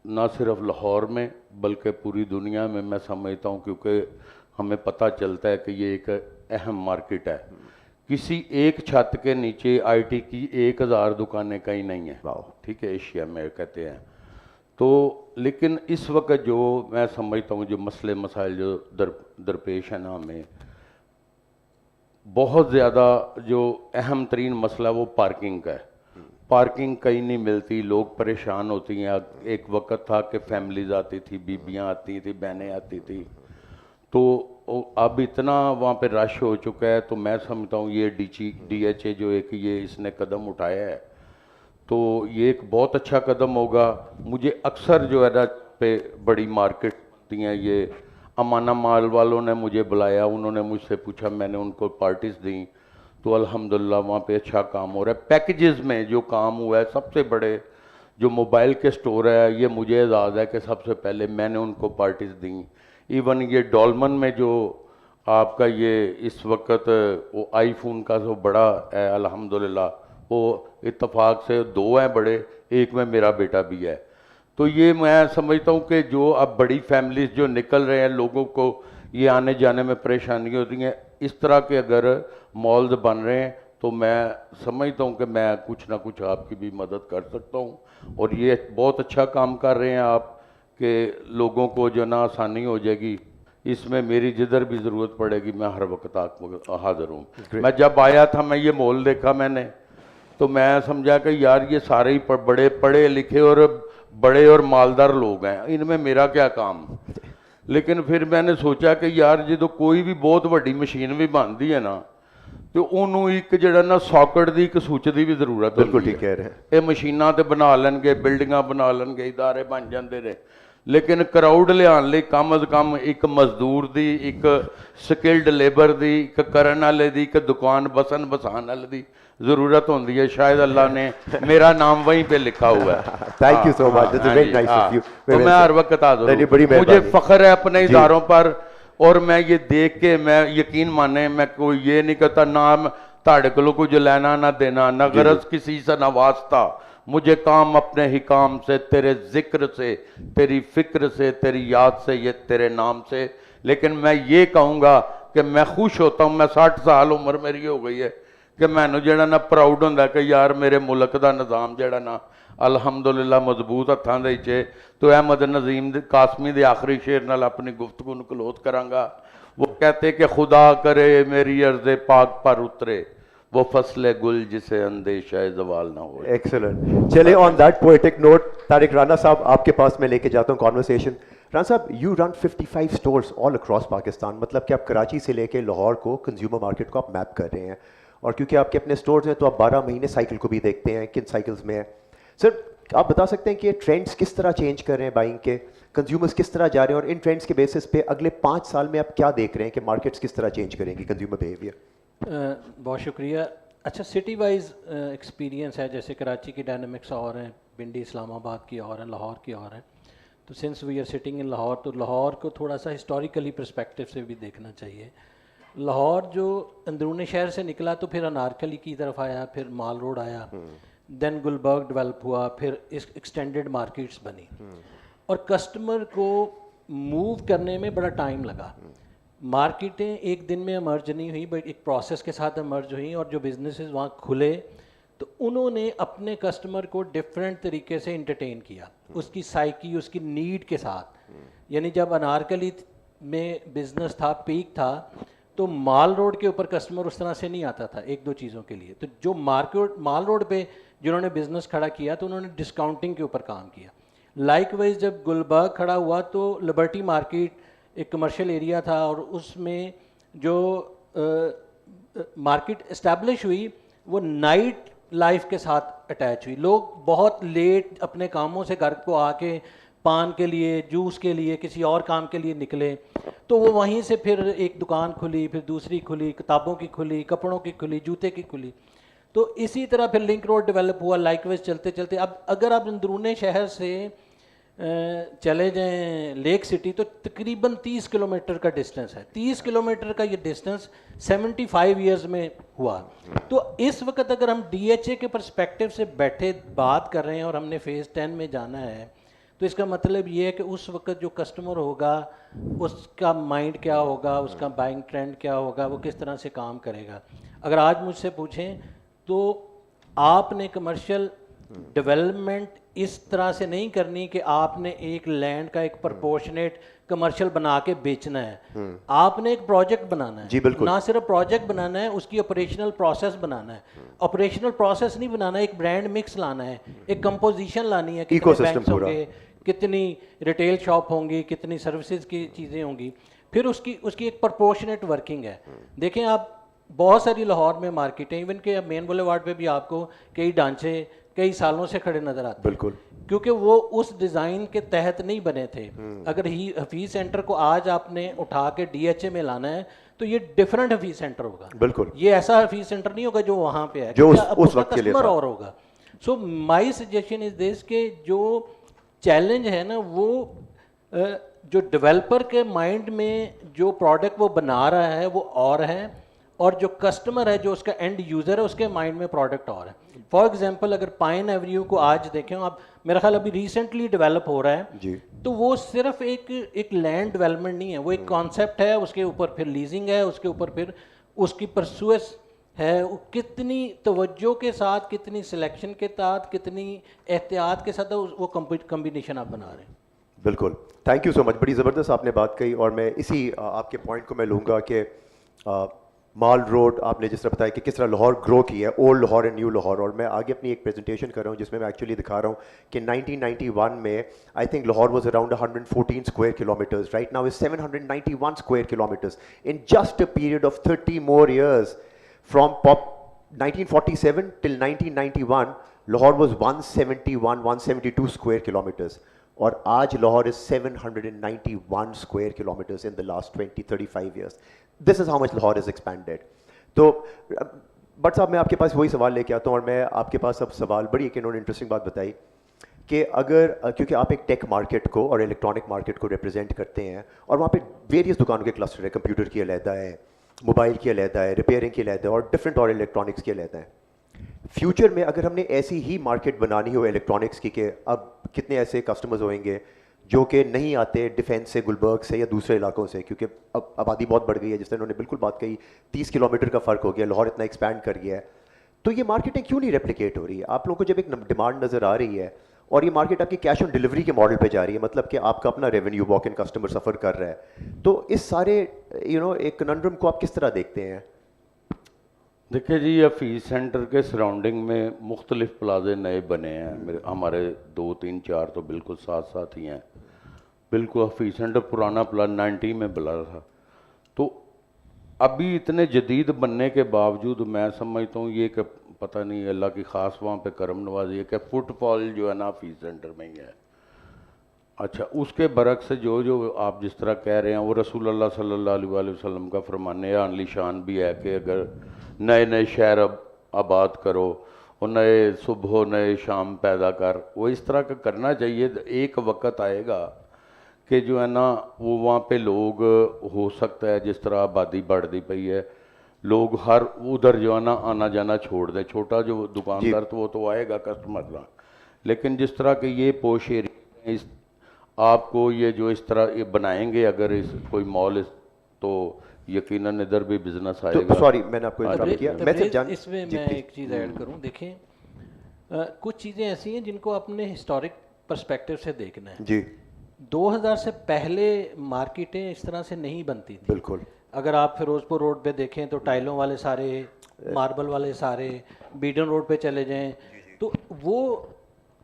ना सिर्फ लाहौर में बल्कि पूरी दुनिया में मैं समझता हूँ, क्योंकि हमें पता चलता है कि ये एक अहम मार्केट है. किसी एक छत के नीचे IT की 1000 दुकानें कहीं नहीं है. ठीक है, एशिया में कहते हैं. तो लेकिन इस वक्त जो मैं समझता हूँ जो मसले मसाइल जो दरपेश है ना, हमें बहुत ज़्यादा जो अहम तरीन मसला वो पार्किंग का है. पार्किंग कहीं नहीं मिलती, लोग परेशान होती हैं. एक वक्त था कि फैमिलीज आती थी, बीबियाँ आती थी, बहनें आती थी. तो अब इतना वहाँ पे रश हो चुका है. तो मैं समझता हूँ ये DHA जो एक ये इसने कदम उठाया है, तो ये एक बहुत अच्छा कदम होगा. मुझे अक्सर जो है ना पे बड़ी मार्केट होती हैं, ये अमाना माल वालों ने मुझे बुलाया, उन्होंने मुझसे पूछा, मैंने उनको पार्टीज दी. तो अल्हम्दुलिल्लाह वहाँ पे अच्छा काम हो रहा है. पैकेजेस में जो काम हुआ है, सबसे बड़े जो मोबाइल के स्टोर है, ये मुझे एजाज़ है कि सबसे पहले मैंने उनको पार्टीज दी. इवन ये डॉलमन में जो आपका ये इस वक्त वो आईफोन का जो बड़ा है अल्हम्दुलिल्लाह, वो इत्तफाक से 2 हैं बड़े, एक में मेरा बेटा भी है. तो ये मैं समझता हूँ कि जो अब बड़ी फैमिलीज जो निकल रहे हैं, लोगों को ये आने जाने में परेशानी होती हैं. इस तरह के अगर मॉल्स बन रहे हैं तो मैं समझता हूँ कि मैं कुछ ना कुछ आपकी भी मदद कर सकता हूँ. और ये बहुत अच्छा काम कर रहे हैं आप कि लोगों को जो ना आसानी हो जाएगी. इसमें मेरी जिधर भी ज़रूरत पड़ेगी मैं हर वक्त हाजिर हूँ. मैं जब आया था, मैं ये मॉल देखा मैंने, तो मैं समझा कि यार ये सारे ही बड़े पढ़े लिखे और बड़े और मालदार लोग हैं, इनमें मेरा क्या काम. लेकिन फिर मैंने सोचा कि यार जो कोई भी बहुत बड़ी मशीन भी बनती है ना, तो उन्होंने एक जड़ा ना सॉकेट की एक सुच की भी जरूरत.
बिल्कुल ठीक कह रहे हैं.
ये मशीनां तो बना लेंगे, बिल्डिंगां बना लेंगे, इदारे बन जाते ने, लेकिन क्राउड लियान लई कम अज कम एक मजदूर की, एक स्किल्ड लेबर की, एक करन वाले की, एक दुकान बसन बसान वाले की जरूरत होती है. शायद अल्लाह ने मेरा नाम वहीं पे लिखा हुआ है.
Thank you so much. Very nice of you.
तो मैं हर वक्त हाजिर हूं. मुझे फख्र है अपने इदारों पर, और मैं ये देख के मैं यकीन माने, मैं कोई ये नहीं कहता ना ताड़े को कुछ लेना ना देना, ना गरज किसी से ना वास्ता. मुझे काम अपने ही काम से, तेरे जिक्र से, तेरी फिक्र से, तेरी याद से, ये तेरे नाम से. लेकिन मैं ये कहूँगा कि मैं खुश होता हूँ, मैं 60 साल उम्र मेरी हो गई है, कि मैनू जड़ा ना प्राउड होंदा कि यार मेरे मुल्क का निज़ाम जड़ा ना अल्हम्दुलिल्लाह मजबूत हत्थां दे विच है। तो अहमद नज़ीम कासमी दे आखिरी शेर नाल अपनी गुफ्तगू नूं क्लोज करांगा। वो कहते कि खुदा करे मेरी अर्ज़ पाक पर उतरे वो फसले गुल जिसे अंदेशा ज़वाल ना हो।
एक्सेलेंट। चलिए on that poetic note Tariq Rana साहब आपके पास मैं लेके जाता हूँ कॉन्वर्सेशन। राना साहब, you run 55 stores all across Pakistan, मतलब कि आप कराची से लेके लाहौर को कंज्यूमर मार्केट को आप मैप कर रहे हैं, और क्योंकि आपके अपने स्टोर्स हैं तो आप 12 महीने साइकिल को भी देखते हैं किन साइकिल्स में है। सर आप बता सकते हैं कि ये ट्रेंड्स किस तरह चेंज कर रहे हैं बाइंग के, कंज्यूमर्स किस तरह जा रहे हैं, और इन ट्रेंड्स के बेसिस पे अगले 5 साल में आप क्या देख रहे हैं कि मार्केट्स किस तरह चेंज करेंगी कंज्यूमर बिहेवियर?
बहुत शुक्रिया। अच्छा, सिटी वाइज एक्सपीरियंस है, जैसे कराची की डायनामिक्स और हैं, पिंडी इस्लामाबाद की और हैं, लाहौर की और हैं। तो since we are sitting in Lahore, तो लाहौर को थोड़ा सा हिस्टोरिकली पर्सपेक्टिव से भी देखना चाहिए। लाहौर जो अंदरूनी शहर से निकला तो फिर अनारकली की तरफ आया, फिर माल रोड आया, देन गुलबर्ग डेवलप हुआ, फिर इस एक्सटेंडेड मार्केट्स बनी, और कस्टमर को मूव करने में बड़ा टाइम लगा। मार्केटें एक दिन में एमर्ज नहीं हुई, बट एक प्रोसेस के साथ एमर्ज हुई, और जो बिजनेसेस वहाँ खुले तो उन्होंने अपने कस्टमर को डिफरेंट तरीके से इंटरटेन किया, उसकी साइकी, उसकी नीड के साथ। यानी जब अनारकली में बिजनेस था, पीक था, तो माल रोड के ऊपर कस्टमर उस तरह से नहीं आता था एक दो चीज़ों के लिए। तो जो माल रोड पे जिन्होंने बिजनेस खड़ा किया तो उन्होंने डिस्काउंटिंग के ऊपर काम किया। लाइकवाइज जब गुलबर्ग खड़ा हुआ तो लिबर्टी मार्केट एक कमर्शियल एरिया था, और उसमें जो मार्केट इस्टेब्लिश हुई वो नाइट लाइफ के साथ अटैच हुई। लोग बहुत लेट अपने कामों से घर को आके पान के लिए, जूस के लिए, किसी और काम के लिए निकले, तो वो वहीं से फिर एक दुकान खुली, फिर दूसरी खुली, किताबों की खुली, कपड़ों की खुली, जूते की खुली। तो इसी तरह फिर लिंक रोड डेवलप हुआ, लाइकवाइज चलते चलते। अब अगर आप अंदरूने शहर से चले जाएं लेक सिटी तो तकरीबन 30 किलोमीटर का डिस्टेंस है। 30 किलोमीटर का ये डिस्टेंस 75 ईयर्स में हुआ। तो इस वक्त अगर हम DHA के पर्सपेक्टिव से बैठे बात कर रहे हैं और हमने फेज़ 10 में जाना है, तो इसका मतलब ये है कि उस वक्त जो कस्टमर होगा उसका माइंड क्या होगा, उसका बाइंग ट्रेंड क्या होगा, वो किस तरह से काम करेगा। अगर आज मुझसे पूछें तो आपने कमर्शियल डेवलपमेंट इस तरह से नहीं करनी कि आपने एक लैंड का एक प्रोपोर्शनेट कमर्शियल बना के बेचना है। आपने एक प्रोजेक्ट बनाना है,
जी बिल्कुल, ना
सिर्फ प्रोजेक्ट बनाना है, उसकी ऑपरेशनल प्रोसेस बनाना है। ऑपरेशनल प्रोसेस नहीं बनाना, एक ब्रांड मिक्स लाना है, एक कंपोजिशन लानी है, कितने बैंक्स होंगे, कितनी रिटेल शॉप होंगी, कितनी सर्विसेज की चीज़ें होंगी, फिर उसकी एक प्रोपोर्शनेट वर्किंग है। देखें आप बहुत सारी लाहौर में मार्केटें, इवन के मेन बुलेवार्ड पे भी आपको कई ढांचे कई सालों से खड़े नजर आते हैं,
बिल्कुल,
क्योंकि वो उस डिज़ाइन के तहत नहीं बने थे। अगर हफीज़ सेंटर को आज आपने उठा के DHA में लाना है तो ये डिफरेंट हफीज़ सेंटर होगा,
बिल्कुल,
ये ऐसा हफीज़ सेंटर नहीं होगा जो वहाँ पे है,
जो उस वक्त के लिए था।
और होगा। सो माई सजेशन इज दिस के जो चैलेंज है ना, वो जो डेवलपर के माइंड में जो प्रोडक्ट वो बना रहा है वो और है, और जो कस्टमर है, जो उसका एंड यूज़र है, उसके माइंड में प्रोडक्ट और है। फॉर एग्जांपल अगर पाइन एवेन्यू को आज देखें आप, मेरा ख्याल अभी रिसेंटली डेवलप हो रहा है
जी,
तो वो सिर्फ एक लैंड डेवलपमेंट नहीं है, वो एक कॉन्सेप्ट है, उसके ऊपर फिर लीजिंग है, उसके ऊपर फिर उसकी परसुएस है, कितनी तवज्जो के साथ, कितनी सिलेक्शन के साथ, कितनी एहतियात के साथ वो कम्बिनेशन आप बना रहे हैं।
बिल्कुल, थैंक यू सो मच, बड़ी ज़बरदस्त आपने बात कही। और मैं इसी आपके पॉइंट को मैं लूँगा कि माल रोड आपने जिस तरह बताया कि किस तरह लाहौर ग्रो की है, old Lahore and new Lahore, और मैं आगे अपनी एक प्रेजेंटेशन कर रहा हूँ जिसमें मैं एक्चुअली दिखा रहा हूँ कि 1991 में I think Lahore was around 114 square kilometres, right now is 791 square kilometres. In just a period of 30 more years from 1947 till 1991 Lahore was 172 square kilometres, और आज Lahore is 791 square kilometres in the last 20-35 years. This is how much Lahore is expanded. तो but साहब मैं आपके पास वही सवाल लेके आता हूँ, और मैं आपके पास अब सवाल, बड़ी एक इन्होंने इंटरेस्टिंग बात बताई कि अगर क्योंकि आप एक टेक मार्केट को और इलेक्ट्रॉनिक मार्केट को रिप्रेजेंट करते हैं, और वहाँ पे वेरियस दुकानों के क्लस्टर है, कंप्यूटर की अलहदा है, मोबाइल की अलहदा है, रिपेयरिंग की अलहदा है, और डिफरेंट और इलेक्ट्रॉनिक्स की अलहदा है। फ्यूचर में अगर हमने ऐसी ही मार्केट बनानी हो इलेक्ट्रॉनिक्स की, कि अब कितने ऐसे कस्टमर्स होंगे जो कि नहीं आते डिफेंस से, गुलबर्ग से या दूसरे इलाकों से, क्योंकि अब आबादी बहुत बढ़ गई है, जिससे उन्होंने बिल्कुल बात कही, 30 किलोमीटर का फ़र्क हो गया, लाहौर इतना एक्सपैंड कर गया है। तो ये मार्केटिंग क्यों नहीं रेप्लिकेट हो रही है? आप लोगों को जब एक डिमांड नज़र आ रही है और ये मार्केट आपकी कैश ऑन डिलीवरी के मॉडल पे जा रही है, मतलब कि आपका अपना रेवेन्यू वॉक इन कस्टमर सफ़र कर रहा है, तो इस सारे एक कनंड्रम को आप किस तरह देखते हैं?
देखिए जी, ये फीस सेंटर के सराउंडिंग में मुख्तलिफ प्लाजे नए बने हैं, हमारे 2, 3, 4 तो बिल्कुल साथ साथ ही हैं। बिल्कुल फीस सेंटर पुराना प्लान 90 में बना था, तो अभी इतने जदीद बनने के बावजूद मैं समझता हूँ ये कि पता नहीं अल्लाह की ख़ास वहाँ पे करम नवाजी है कि फुटफॉल जो है ना फीस सेंटर में ही है। अच्छा, उसके बरक्स जो जो आप जिस तरह कह रहे हैं वो रसूल अल्लाह सल्लल्लाहु अलैहि वसल्लम का फरमाने आन शान भी है कि अगर नए नए शहर आबाद करो और नए सुबह नए शाम पैदा कर, वो इस तरह का करना चाहिए। एक वक्त आएगा कि जो है ना वो वहाँ पे लोग हो सकता है जिस तरह आबादी बढ़ती पई है, लोग हर उधर जो है ना आना जाना छोड़ दें। छोटा जो दुकानदार तो वो तो आएगा कस्टमर का, लेकिन जिस तरह के ये पोश एरिया इस आपको ये जो इस तरह ये बनाएंगे अगर इस कोई मॉल तो यकीनन इधर भी बिजनेस आएगा।
तो सॉरी मैंने आपको इंटरप्ट किया, मैं
इसमें मैं एक चीज़ ऐड करूं। देखें, कुछ चीज़ें ऐसी हैं जिनको अपने हिस्टोरिक पर्सपेक्टिव से देखना है
जी।
2000 से पहले मार्केटें इस तरह से नहीं बनती थी।
बिल्कुल।
अगर आप फिरोजपुर रोड पे देखें तो टाइलों वाले सारे, मार्बल वाले सारे, बीडन रोड पे चले जाएं तो वो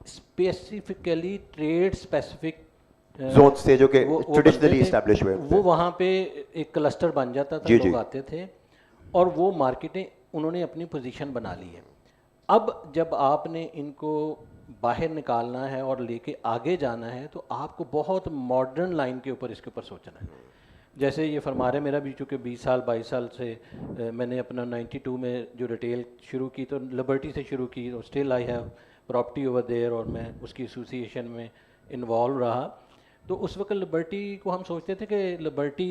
स्पेसिफिकली ट्रेड स्पेसिफिक
जोन से जो कि ट्रेडिशनली एस्टैब्लिश हुए,
वो वहाँ पे एक क्लस्टर बन जाता था, लोग आते थे और वो मार्केटें उन्होंने अपनी पोजीशन बना ली है। अब जब आपने इनको बाहर निकालना है और लेके आगे जाना है तो आपको बहुत मॉडर्न लाइन के ऊपर इसके ऊपर सोचना है। जैसे ये फरमा रहे, मेरा भी चूँकि 20 साल 22 साल से मैंने अपना 92 में जो रिटेल शुरू की तो लिबर्टी से शुरू की, और still I have property over there और मैं उसकी एसोसिएशन में इन्वॉल्व रहा। तो उस वक्त लिबर्टी को हम सोचते थे कि लिबर्टी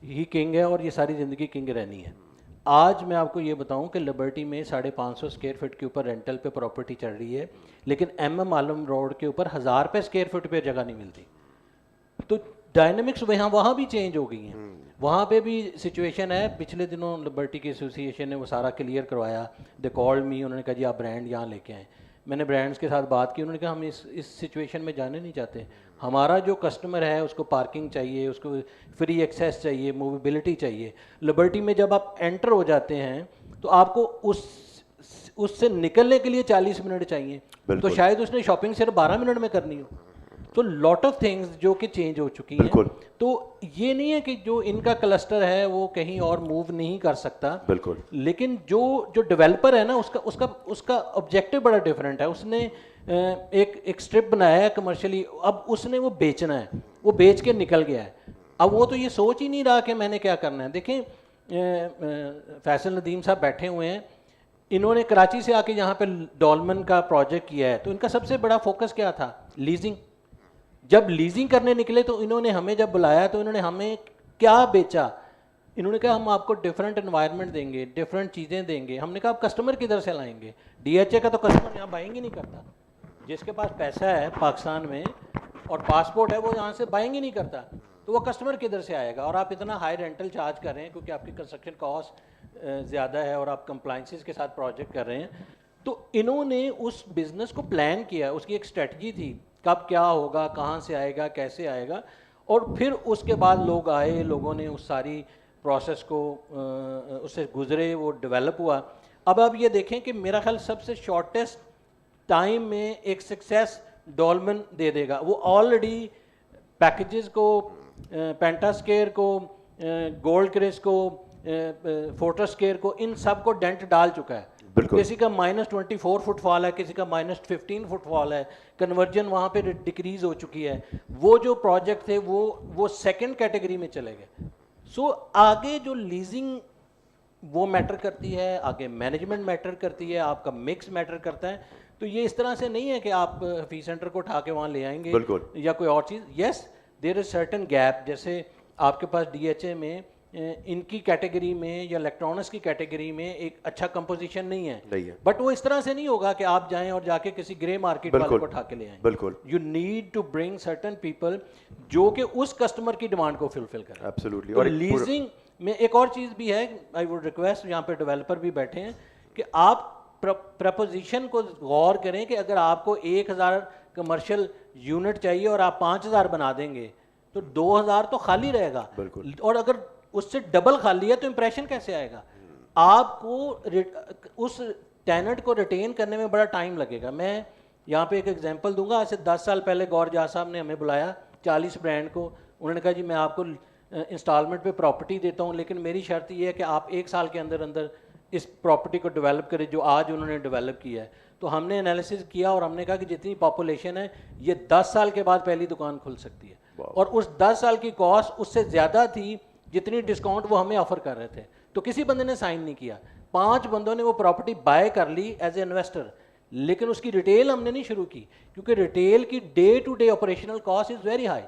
ही किंग है और ये सारी ज़िंदगी किंग रहनी है। आज मैं आपको ये बताऊं कि लिबर्टी में 550 स्क्वायर फीट के ऊपर रेंटल पे प्रॉपर्टी चल रही है, लेकिन MM आलम रोड के ऊपर 1000 रुपये स्क्वायर फीट पे जगह नहीं मिलती। तो डायनेमिक्स वहाँ भी चेंज हो गई हैं। वहाँ पे भी सिचुएशन है। पिछले दिनों लिबर्टी की एसोसिएशन ने वो सारा क्लियर करवाया। दे कॉल्ड मी, उन्होंने कहा जी आप ब्रांड यहाँ लेके आएँ। मैंने ब्रांड्स के साथ बात की, उन्होंने कहा हम इस सिचुएशन में जाने नहीं चाहते। हमारा जो कस्टमर है उसको पार्किंग चाहिए, उसको फ्री एक्सेस चाहिए, मूवेबिलिटी चाहिए। लिबर्टी में जब आप एंटर हो जाते हैं तो आपको उससे निकलने के लिए 40 मिनट चाहिए, तो शायद उसने शॉपिंग सिर्फ 12 मिनट में करनी हो। तो लॉट ऑफ थिंग्स जो कि चेंज हो चुकी हैं। तो ये नहीं है कि जो इनका क्लस्टर है वो कहीं और मूव नहीं कर सकता,
बिल्कुल।
लेकिन जो डेवलपर है ना उसका ऑब्जेक्टिव बड़ा डिफरेंट है। उसने एक स्ट्रिप बनाया है कमर्शियली, अब उसने वो बेचना है, वो बेच के निकल गया है। अब वो तो ये सोच ही नहीं रहा कि मैंने क्या करना है। देखें, फैसल नदीम साहब बैठे हुए हैं, इन्होंने कराची से आके यहाँ पे डॉलमन का प्रोजेक्ट किया है, तो इनका सबसे बड़ा फोकस क्या था? लीजिंग। जब लीजिंग करने निकले तो इन्होंने हमें जब बुलाया तो इन्होंने हमें क्या बेचा? इन्होंने कहा हम आपको डिफरेंट एनवायरनमेंट देंगे, डिफरेंट चीज़ें देंगे। हमने कहा आप कस्टमर किधर से लाएंगे? DHA का तो कस्टमर यहाँ बाइंग ही नहीं करता। जिसके पास पैसा है पाकिस्तान में और पासपोर्ट है वो यहाँ से बाइंग ही नहीं करता, तो वो कस्टमर किधर से आएगा? और आप इतना हाई रेंटल चार्ज कर रहे हैं क्योंकि आपकी कंस्ट्रक्शन कॉस्ट ज़्यादा है और आप कंप्लाइंसेस के साथ प्रोजेक्ट कर रहे हैं। तो इन्होंने उस बिज़नेस को प्लान किया, उसकी एक स्ट्रेटजी थी, कब क्या होगा, कहाँ से आएगा, कैसे आएगा। और फिर उसके बाद लोग आए, लोगों ने उस सारी प्रोसेस को उससे गुजरे, वो डेवलप हुआ। अब आप ये देखें कि मेरा ख्याल सबसे शॉर्टेस्ट टाइम में एक सक्सेस डॉलमन दे देगा। वो ऑलरेडी पैकेजेस को, पेंटास्केयर को, गोल्ड क्रेस को, फोटोस्केयर को, इन सब को डेंट डाल चुका है। किसी का -24 फुटफॉल है, किसी का -15 फुटफॉल है। कन्वर्जन वहाँ पे डिक्रीज हो चुकी है। वो जो प्रोजेक्ट थे वो सेकंड कैटेगरी में चले गए। सो आगे जो लीजिंग वो मैटर करती है, आगे मैनेजमेंट मैटर करती है, आपका मिक्स मैटर करता है। तो ये इस तरह से नहीं है कि आप फी सेंटर को उठा के वहाँ ले आएंगे या कोई और चीज़। Yes, there is certain gap. जैसे आपके पास DHA में इनकी कैटेगरी में या इलेक्ट्रॉनिक्स की कैटेगरी में एक अच्छा कंपोजिशन नहीं है, बट वो इस तरह से नहीं होगा कि आप जाएं और जाके किसी ग्रे मार्केट वाले को उठा के ले आएं।
बिल्कुल।
You need to bring certain people जो कि उस कस्टमर की डिमांड को फुलफिल करें।
एब्सोल्युटली।
और लीजिंग में एक और चीज़ भी है, आई वुड रिक्वेस्ट, यहाँ पे डेवलपर भी बैठे हैं, कि आप प्रपोजिशन को गौर करें कि अगर आपको 1000 कमर्शियल यूनिट चाहिए और आप 5000 बना देंगे तो 2000 तो खाली रहेगा, और अगर उससे डबल खाली है तो इंप्रेशन कैसे आएगा? आपको उस टेनेंट को रिटेन करने में बड़ा टाइम लगेगा। मैं यहाँ पे एक एग्जांपल दूंगा। आज से 10 साल पहले गौर जा साहब ने हमें बुलाया 40 ब्रांड को, उन्होंने कहा जी मैं आपको इंस्टॉलमेंट पे प्रॉपर्टी देता हूँ, लेकिन मेरी शर्त ये है कि आप 1 साल के अंदर अंदर इस प्रॉपर्टी को डेवलप करें जो आज उन्होंने डेवलप किया है। तो हमने एनालिसिस किया और हमने कहा कि जितनी पॉपुलेशन है ये 10 साल के बाद पहली दुकान खुल सकती है, और उस 10 साल की कॉस्ट उससे ज़्यादा थी जितनी डिस्काउंट वो हमें ऑफर कर रहे थे। तो किसी बंदे ने साइन नहीं किया, 5 बंदों ने वो प्रॉपर्टी बाय कर ली एज ए इन्वेस्टर, लेकिन उसकी रिटेल हमने नहीं शुरू की, क्योंकि रिटेल की day to day operational cost is very high.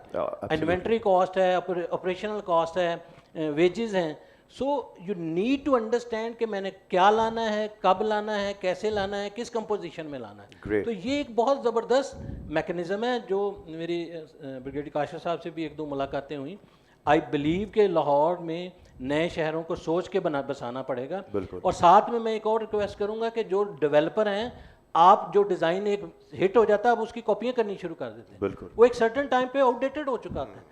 Inventory cost है, ऑपरेशनल कॉस्ट है, वेजेस हैं। So you need to understand कि मैंने क्या लाना है, कब लाना है, कैसे लाना है, किस कंपोजिशन में लाना है।
Great.
तो ये एक बहुत ज़बरदस्त मैकेनिज़्म है जो मेरी ब्रिगेडियर काशा साहब से भी 1-2 मुलाकातें हुई। आई बिलीव के लाहौर में नए शहरों को सोच के बसाना पड़ेगा। और साथ में मैं एक और रिक्वेस्ट करूंगा कि जो डेवलपर हैं, आप जो डिज़ाइन एक हिट हो जाता है आप उसकी कॉपियाँ करनी शुरू कर देते हैं। वो एक सर्टेन टाइम पे आउटडेटेड हो चुका था।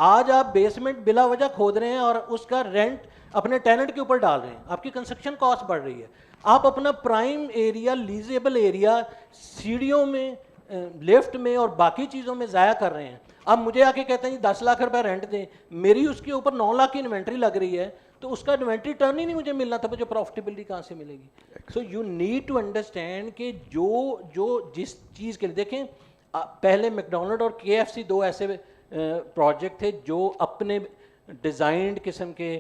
आज आप बेसमेंट बिला वजह खोद रहे हैं और उसका रेंट अपने टेनेंट के ऊपर डाल रहे हैं, आपकी कंस्ट्रक्शन कॉस्ट बढ़ रही है। आप अपना प्राइम एरिया, लीजेबल एरिया सीढ़ियों में, लिफ्ट में और बाकी चीज़ों में ज़ाया कर रहे हैं। अब मुझे आके कहते हैं 10 लाख रुपए रेंट दें, मेरी उसके ऊपर 9 लाख की इन्वेंट्री लग रही है, तो उसका इन्वेंट्री टर्न ही नहीं मुझे मिलना था, मुझे प्रॉफिटेबिलिटी कहाँ से मिलेगी? So you need to understand कि जो जिस चीज़ के लिए देखें, पहले मैकडोनल्ड और KFC 2 ऐसे प्रोजेक्ट थे जो अपने डिज़ाइंड किस्म के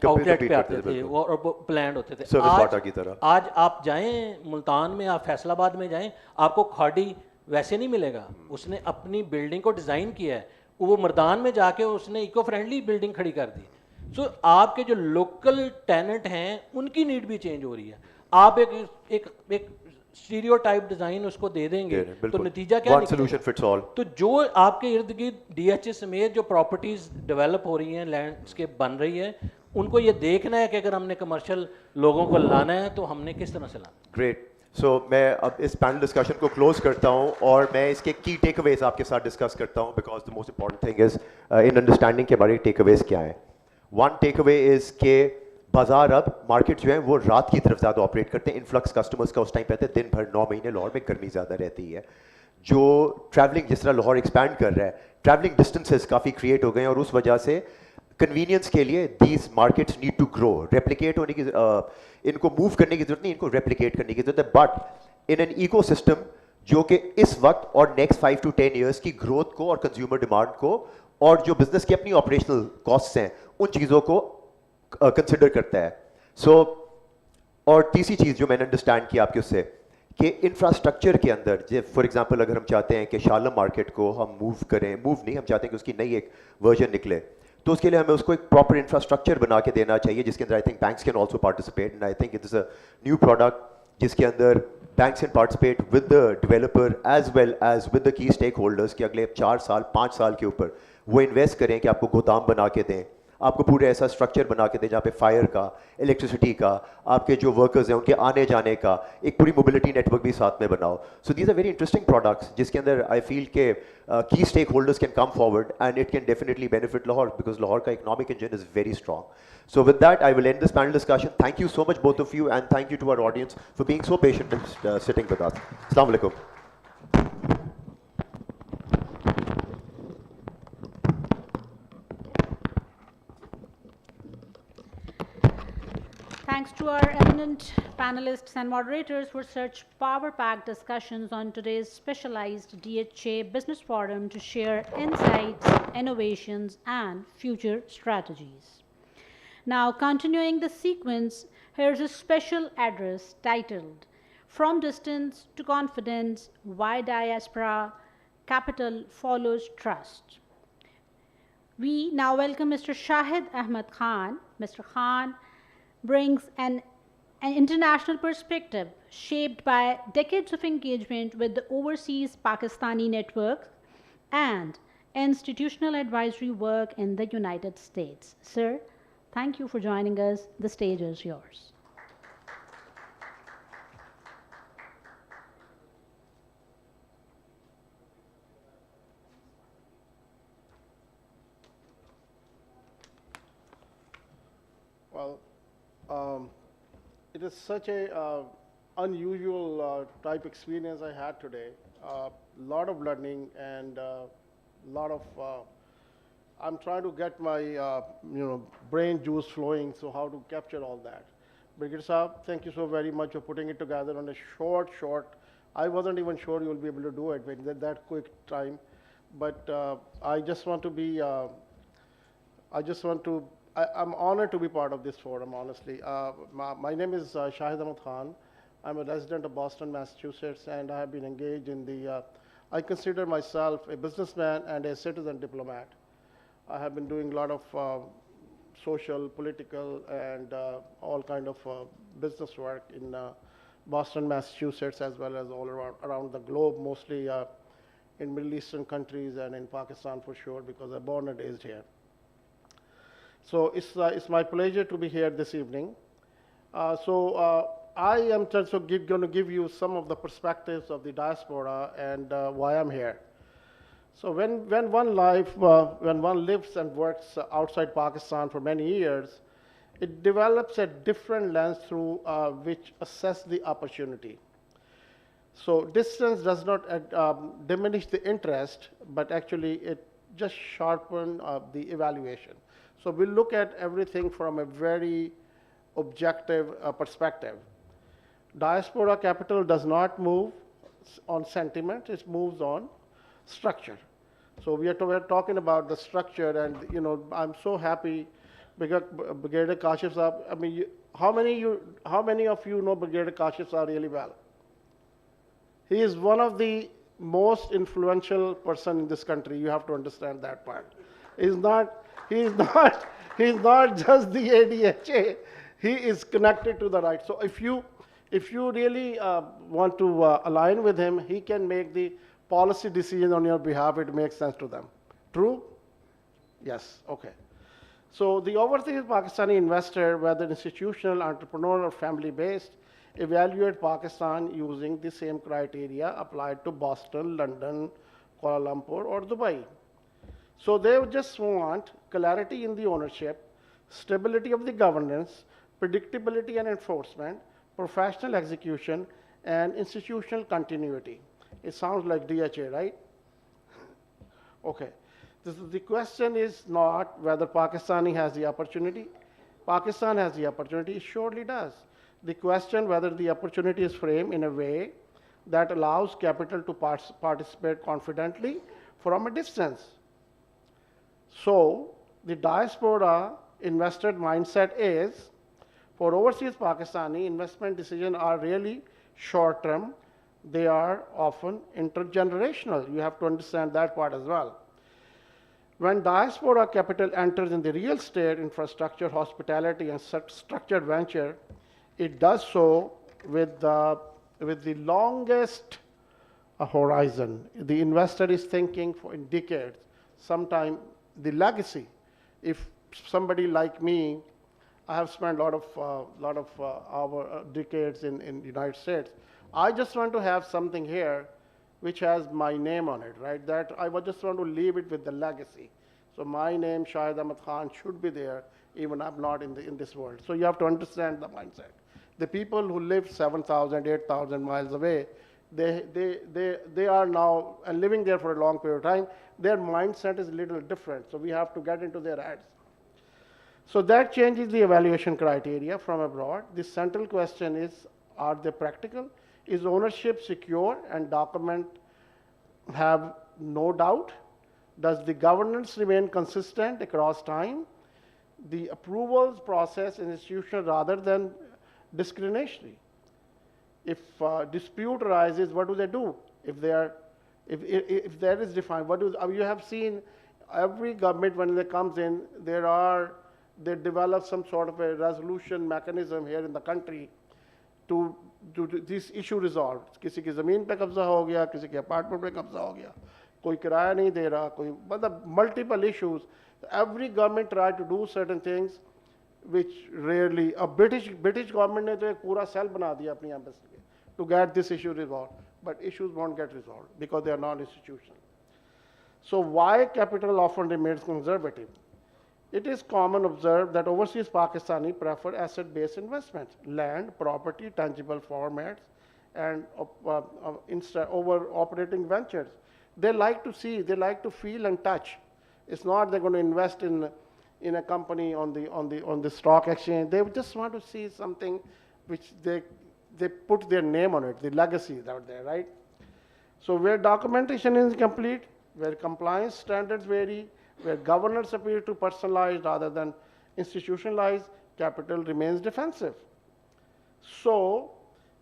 आउटलेट पे आते थे और प्लान होते थे। आज आप जाएं मुल्तान में, आप फैसलाबाद में जाएं, आपको खाड़ी वैसे नहीं मिलेगा। उसने अपनी बिल्डिंग को डिज़ाइन किया है, वो मर्दान में जाके उसने इको फ्रेंडली बिल्डिंग खड़ी कर दी। सो आपके जो लोकल टेनेंट हैं उनकी नीड भी चेंज हो रही है। आप एक स्टीरियोटाइप डिज़ाइन उसको दे देंगे तो नतीजा क्या निकलेगा? तो जो आपके इर्द गिर्द DHA समेत जो प्रॉपर्टीज़ डेवलप हो रही हैं, लैंडस्केप बन रही है, उनको ये देखना है कि अगर हमने कमर्शियल लोगों को लाना है तो हमने किस तरह से लाना।
ग्रेट। सो मैं अब इस पैनल डिस्कशन को क्लोज करता हूँ और मैं इसके की टेकअवेज आपके साथ डिस्कस करता हूँ, because the most important thing is in understanding के हमारे टेकअवेज क्या है। वन टेकअवे इज के बाजार, अब मार्केट जो है वो रात की तरफ ज़्यादा ऑपरेट करते हैं। इन्फ्लक्स कस्टमर्स का उस टाइम पे रहता है, दिन भर 9 महीने लाहौर में गर्मी ज़्यादा रहती है। जो ट्रैवलिंग, जिस तरह लाहौर एक्सपैंड कर रहा है, ट्रैवलिंग डिस्टेंसेस काफ़ी क्रिएट हो गए हैं और उस वजह से कन्वीनियंस के लिए these markets need to grow. Replicate होने की इनको मूव करने की जरूरत नहीं, इनको रेप्लिकेट करने की जरूरत है। But in an ecosystem जो कि इस वक्त और नेक्स्ट 5 to 10 ईयर्स की ग्रोथ को और कंज्यूमर डिमांड को और जो बिजनेस की अपनी ऑपरेशनल कॉस्ट्स हैं उन चीज़ों को कंसिडर करता है। और तीसरी चीज़ जो मैंने अंडरस्टैंड किया आपके उससे कि इंफ्रास्ट्रक्चर के अंदर, फॉर एग्जांपल अगर हम चाहते हैं कि शालम मार्केट को हम मूव करें, मूव नहीं, हम चाहते हैं कि उसकी नई एक वर्जन निकले, तो उसके लिए हमें उसको एक प्रॉपर इंफ्रास्ट्रक्चर बना के देना चाहिए जिसके अंदर I think banks can also participate. And I think it is a new product जिसके अंदर banks can participate with the developer as well as with the key stakeholders कि अगले 4 साल 5 साल के ऊपर वो इन्वेस्ट करें कि आपको गोदाम बना के दें, आपको पूरे ऐसा स्ट्रक्चर बना के दें जहाँ पे फायर का, इलेक्ट्रिसिटी का, आपके जो वर्कर्स हैं उनके आने जाने का एक पूरी मोबिलिटी नेटवर्क भी साथ में बनाओ। So these are very interesting products जिसके अंदर आई फील के की stakeholders can come forward and it can definitely benefit Lahore because Lahore का economic engine is very strong. So with that, I will end this panel discussion. Thank you so much, both of you, and thank you to our audience for being so patient and sitting with us. Assalamu alaikum.
Thanks to our eminent panelists and moderators for such power-packed discussions on today's specialized DHA Business Forum to share insights, innovations, and future strategies. Now, continuing the sequence, here's a special address titled From Distance to Confidence, Why Diaspora Capital Follows Trust. We now welcome Mr. Shahid Ahmed Khan. Mr. Khan brings an international perspective shaped by decades of engagement with the overseas Pakistani network and institutional advisory work in the United States. Sir, thank you for joining us. The stage is yours.
It is such a unusual type experience I had today. A lot of learning and lot of. I'm trying to get my brain juice flowing. So how to capture all that? Brigadier Saab, thank you so very much for putting it together on a short. I wasn't even sure you'll be able to do it in that quick time, but I just want to be. I'm honored to be part of this forum, honestly. My name is Shahid Ahmad Khan. I'm a resident of Boston, Massachusetts, and I have been engaged in the, I consider myself a businessman and a citizen diplomat. I have been doing a lot of social, political, and all kind of business work in Boston, Massachusetts, as well as all around the globe, mostly in Middle Eastern countries and in Pakistan for sure, because I'm born and raised here. So it's my pleasure to be here this evening. I am just going to give you some of the perspectives of the diaspora and why I'm here. So when one lives and works outside Pakistan for many years, it develops a different lens through which assess the opportunity. So distance does not diminish the interest, but actually it just sharpens the evaluation. So we look at everything from a very objective perspective. Diaspora capital does not move on sentiment, it moves on structure. So we are talking about the structure, and I'm so happy because Brigadier Kashif Saab, I mean, how many of you know Brigadier Kashif Saab really well? He is one of the most influential person in this country. You have to understand that part. He's not just the ADHA. He is connected to the right. So if you really want to align with him, he can make the policy decision on your behalf. It makes sense to them. True? Yes. Okay. So the overseas Pakistani investor, whether institutional, entrepreneur, or family-based, evaluate Pakistan using the same criteria applied to Boston, London, Kuala Lumpur, or Dubai. So they just want clarity in the ownership, stability of the governance, predictability and enforcement, professional execution, and institutional continuity. It sounds like DHA, right? Okay. The question is not whether Pakistani has the opportunity. Pakistan has the opportunity, it surely does. The question whether the opportunity is framed in a way that allows capital to participate confidently from a distance. So the diaspora investor mindset is, for overseas Pakistani, investment decisions are really short-term. They are often intergenerational. You have to understand that part as well. When diaspora capital enters in the real estate, infrastructure, hospitality, and structured venture, it does so with the longest horizon. The investor is thinking in decades, sometime the legacy. If somebody like me, I have spent a lot of our decades in the United States. I just want to have something here which has my name on it, right? That I just want to leave it with the legacy. So my name, Shahid Ahmad Khan, should be there, even I'm not in this world. So you have to understand the mindset. The people who live 7,000, 8,000 miles away, they are now living there for a long period of time. Their mindset is a little different, so we have to get into their heads. So that changes the evaluation criteria from abroad. The central question is, are they practical? Is ownership secure and document have no doubt? Does the governance remain consistent across time? The approvals process is institutional rather than discriminatory. If dispute arises, what do they do? If that is defined, what do you have seen? Every government, when it comes in, they develop some sort of a resolution mechanism here in the country to this issue resolved. किसी की ज़मीन पे कब्जा हो गया, किसी के apartment पे कब्जा हो गया, कोई किराया नहीं दे रहा, कोई मतलब multiple issues. Every government tried to do certain things which rarely. A British government ने तो एक पूरा cell बना दिया अपनी embassy के to get this issue resolved, but issues won't get resolved because they are non-institutional. So why capital often remains conservative? It is common observed that overseas Pakistani prefer asset-based investments, land, property, tangible formats, and over operating ventures. They like to see, they like to feel and touch. It's not they're going to invest in a company on the stock exchange. They just want to see something which they put their name on it, the legacy is out there, right? So where documentation is incomplete, where compliance standards vary, where governance appear to personalize rather than institutionalize, capital remains defensive. So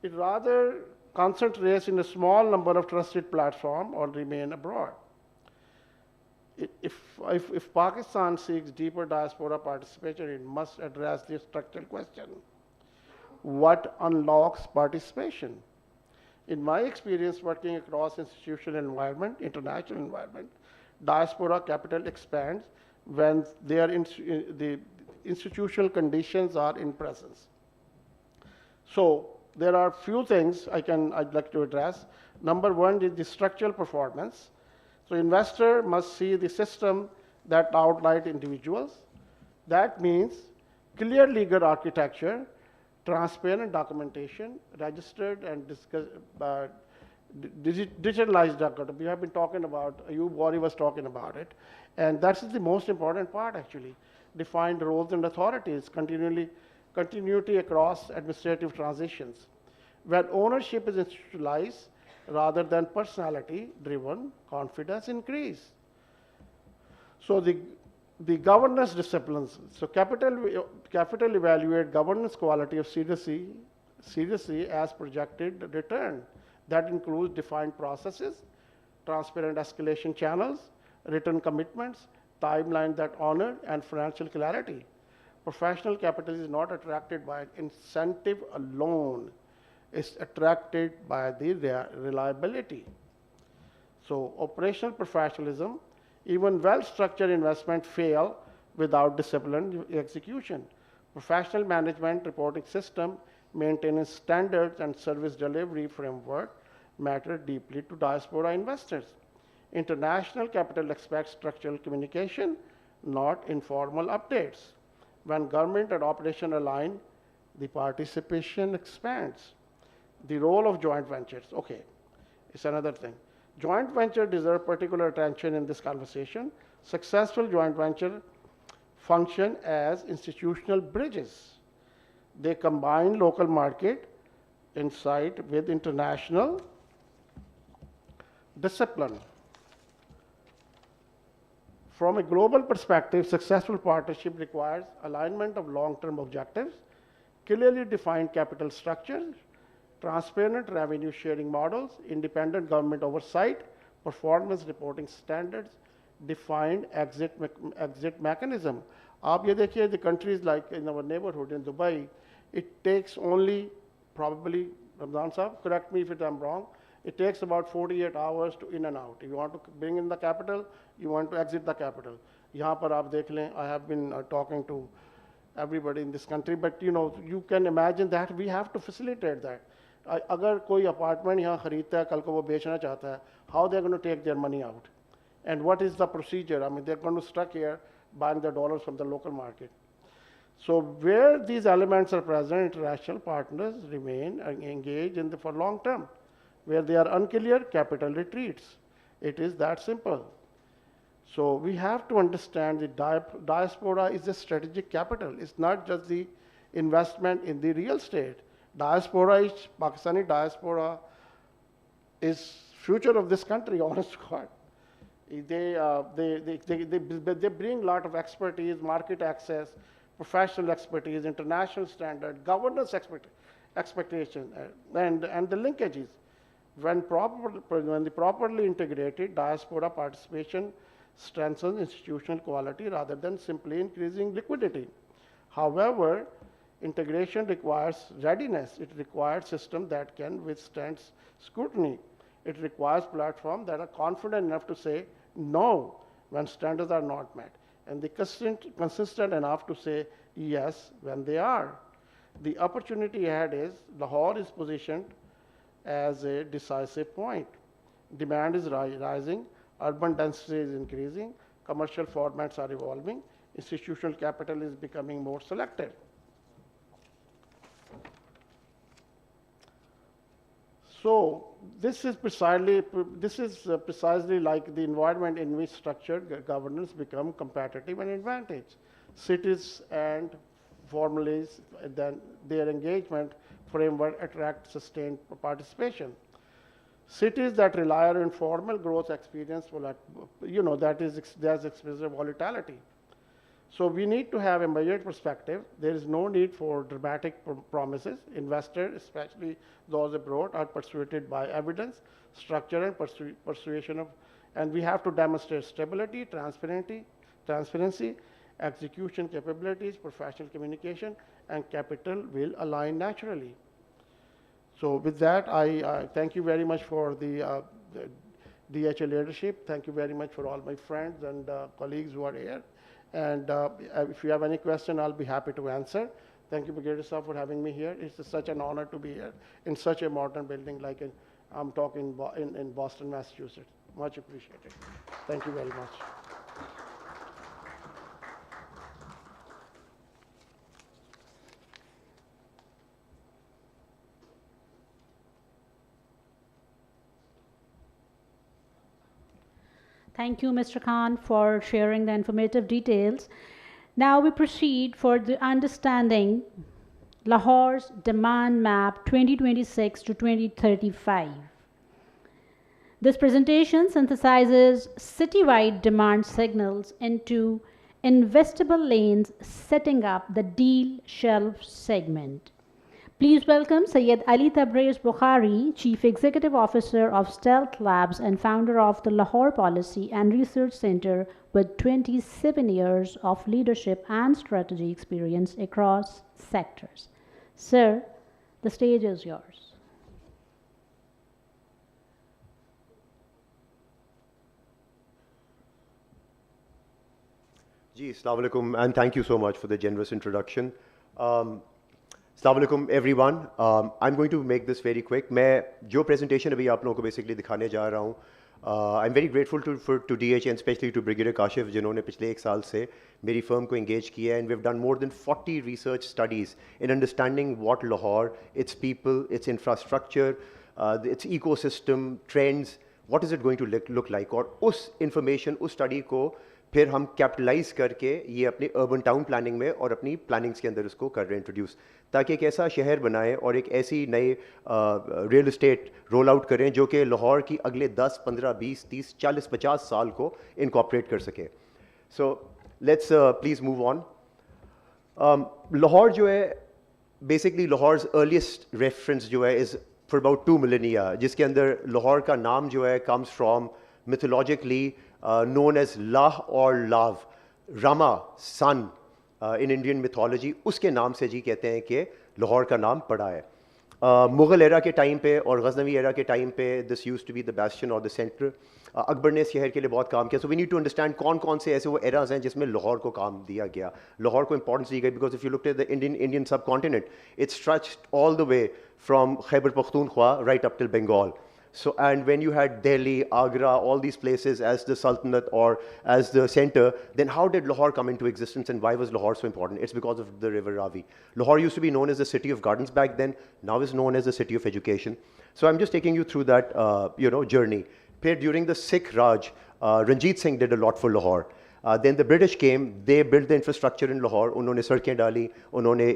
it rather concentrates in a small number of trusted platforms or remain abroad. If Pakistan seeks deeper diaspora participation, it must address the structural question: what unlocks participation? In my experience working across institutional environment, international environment, diaspora capital expands when the institutional conditions are in presence. So there are few things I'd like to address. Number one is the structural performance. So investor must see the system that outlined individuals. That means clear legal architecture, transparent documentation, registered and digitalized document. We have been talking about, Ayub Wari was talking about it, and that's the most important part actually. Defined roles and authorities, continuity across administrative transitions. When ownership is institutionalized rather than personality driven, confidence increase. So the governance disciplines. So capital evaluate governance quality of seriously as projected return. That includes defined processes, transparent escalation channels, written commitments, timelines that honor, and financial clarity. Professional capital is not attracted by incentive alone. It's attracted by the reliability. So operational professionalism, even well-structured investment fail without disciplined execution. Professional management reporting system, maintenance standards, and service delivery framework matter deeply to diaspora investors. International capital expects structural communication, not informal updates. When government and operation align, the participation expands. The role of joint ventures, okay, it's another thing. Joint venture deserve particular attention in this conversation. Successful joint venture function as institutional bridges. They combine local market insight with international discipline. From a global perspective, successful partnership requires alignment of long-term objectives, clearly defined capital structures, transparent revenue sharing models, independent government oversight, performance reporting standards, defined exit mechanism. आप ये देखिए, the countries like in our neighborhood in Dubai, it takes only probably, Ramzan Sahab, correct me if I'm wrong, it takes about 48 hours to in and out. If you want to bring in the capital, you want to exit the capital. यहाँ पर आप देख लें, I have been talking to everybody in this country, but you can imagine that we have to facilitate that. अगर कोई apartment यहाँ खरीदता है, कल को वो बेचना चाहता है, how they're going to take their money out? And what is the procedure? I mean, they're going to stuck here buying the dollars from the local market. So where these elements are present, international partners remain engaged for long term. Where they are unclear, capital retreats. It is that simple. So we have to understand the diaspora is a strategic capital. It's not just the investment in the real estate. Diaspora is, Pakistani diaspora is future of this country, honest to God. They bring a lot of expertise, market access, professional expertise, international standard, governance expectation, and the linkages. When properly integrated, diaspora participation strengthens institutional quality rather than simply increasing liquidity. However, integration requires readiness. It requires systems that can withstand scrutiny. It requires platforms that are confident enough to say no when standards are not met, and consistent enough to say yes when they are. The opportunity ahead is Lahore is positioned as a decisive point. Demand is rising, urban density is increasing, commercial formats are evolving, institutional capital is becoming more selective. So this is precisely like the environment in which structured governance become competitive and advantage. Cities and formalize then their engagement framework attract sustained participation. Cities that rely on informal growth experience will, there's expensive volatility. So we need to have a measured perspective. There is no need for dramatic promises. Investors, especially those abroad, are persuaded by evidence, structure, and persuasion of, and we have to demonstrate stability, transparency, execution capabilities, professional communication, and capital will align naturally. So with that, I thank you very much for the DHA leadership. Thank you very much for all my friends and colleagues who are here. And if you have any question, I'll be happy to answer. Thank you, Brigadier Sir, for having me here. It's such an honor to be here in such a modern building like I'm talking in Boston, Massachusetts. Much appreciated. Thank you very much.
Thank you, Mr. Khan, for sharing the informative details. Now we proceed for the understanding Lahore's demand map 2026 to 2035. This presentation synthesizes citywide demand signals into investable lanes, setting up the deal shelf segment. Please welcome Syed Ali Tabriz Bukhari, Chief Executive Officer of Stealth Labs and founder of the Lahore Policy and Research Center with 27 years of leadership and strategy experience across sectors. Sir, the stage is yours.
Ji, Assalamu alaikum, and thank you so much for the generous introduction. Assalamu alaikum everyone. I'm going to make this very quick. मैं जो presentation अभी आप लोगों को basically दिखाने जा रहा हूँ, I'm very grateful to DHA and especially to Brigadier Kashif जिन्होंने पिछले एक साल से मेरी firm को engage किया, and we've done more than 40 research studies in understanding what Lahore, its people, its infrastructure, its ecosystem, trends, what is it going to look like, और उस information, उस study को फिर हम कैपिटलाइज करके ये अपने अर्बन टाउन प्लानिंग में और अपनी प्लानिंग्स के अंदर उसको कर रहे हैं इंट्रोड्यूस, ताकि एक ऐसा शहर बनाएं और एक ऐसी नई रियल एस्टेट रोल आउट करें जो कि लाहौर की अगले 10, 15, 20, 30, 40, 50 साल को इनकॉर्पोरेट कर सके. So let's please move on. Lahore जो है बेसिकली लाहौर अर्लीस्ट रेफरेंस जो है इज़ फॉर अबाउट 2 मिलेनिया, जिसके अंदर लाहौर का नाम जो है comes from mythologically known as Lah or Lav, Rama, sun in Indian mythology. उसके नाम से जी कहते हैं कि लाहौर का नाम पड़ा है. मुग़ल एरा के टाइम पे और गज़नवी एरा के टाइम पे this used to be the bastion और द सेंटर. अकबर ने शहर के लिए बहुत काम किया. So we need to understand कौन कौन से ऐसे वो एराज हैं जिसमें लाहौर को काम दिया गया, लाहौर को इंपॉर्टेंस दी गई. Because if you look at the Indian subcontinent, it's stretched all the way from Khyber Pakhtunkhwa right up till Bengal. So, and when you had Delhi, Agra, all these places as the Sultanate or as the center, then how did Lahore come into existence and why was Lahore so important? It's because of the river Ravi. Lahore used to be known as the city of gardens back then, now is known as the city of education. So I'm just taking you through that, journey. During the Sikh Raj, Ranjit Singh did a lot for Lahore. Then the British came, they built the infrastructure in Lahore, उन्होंने सड़कें डाली, उन्होंने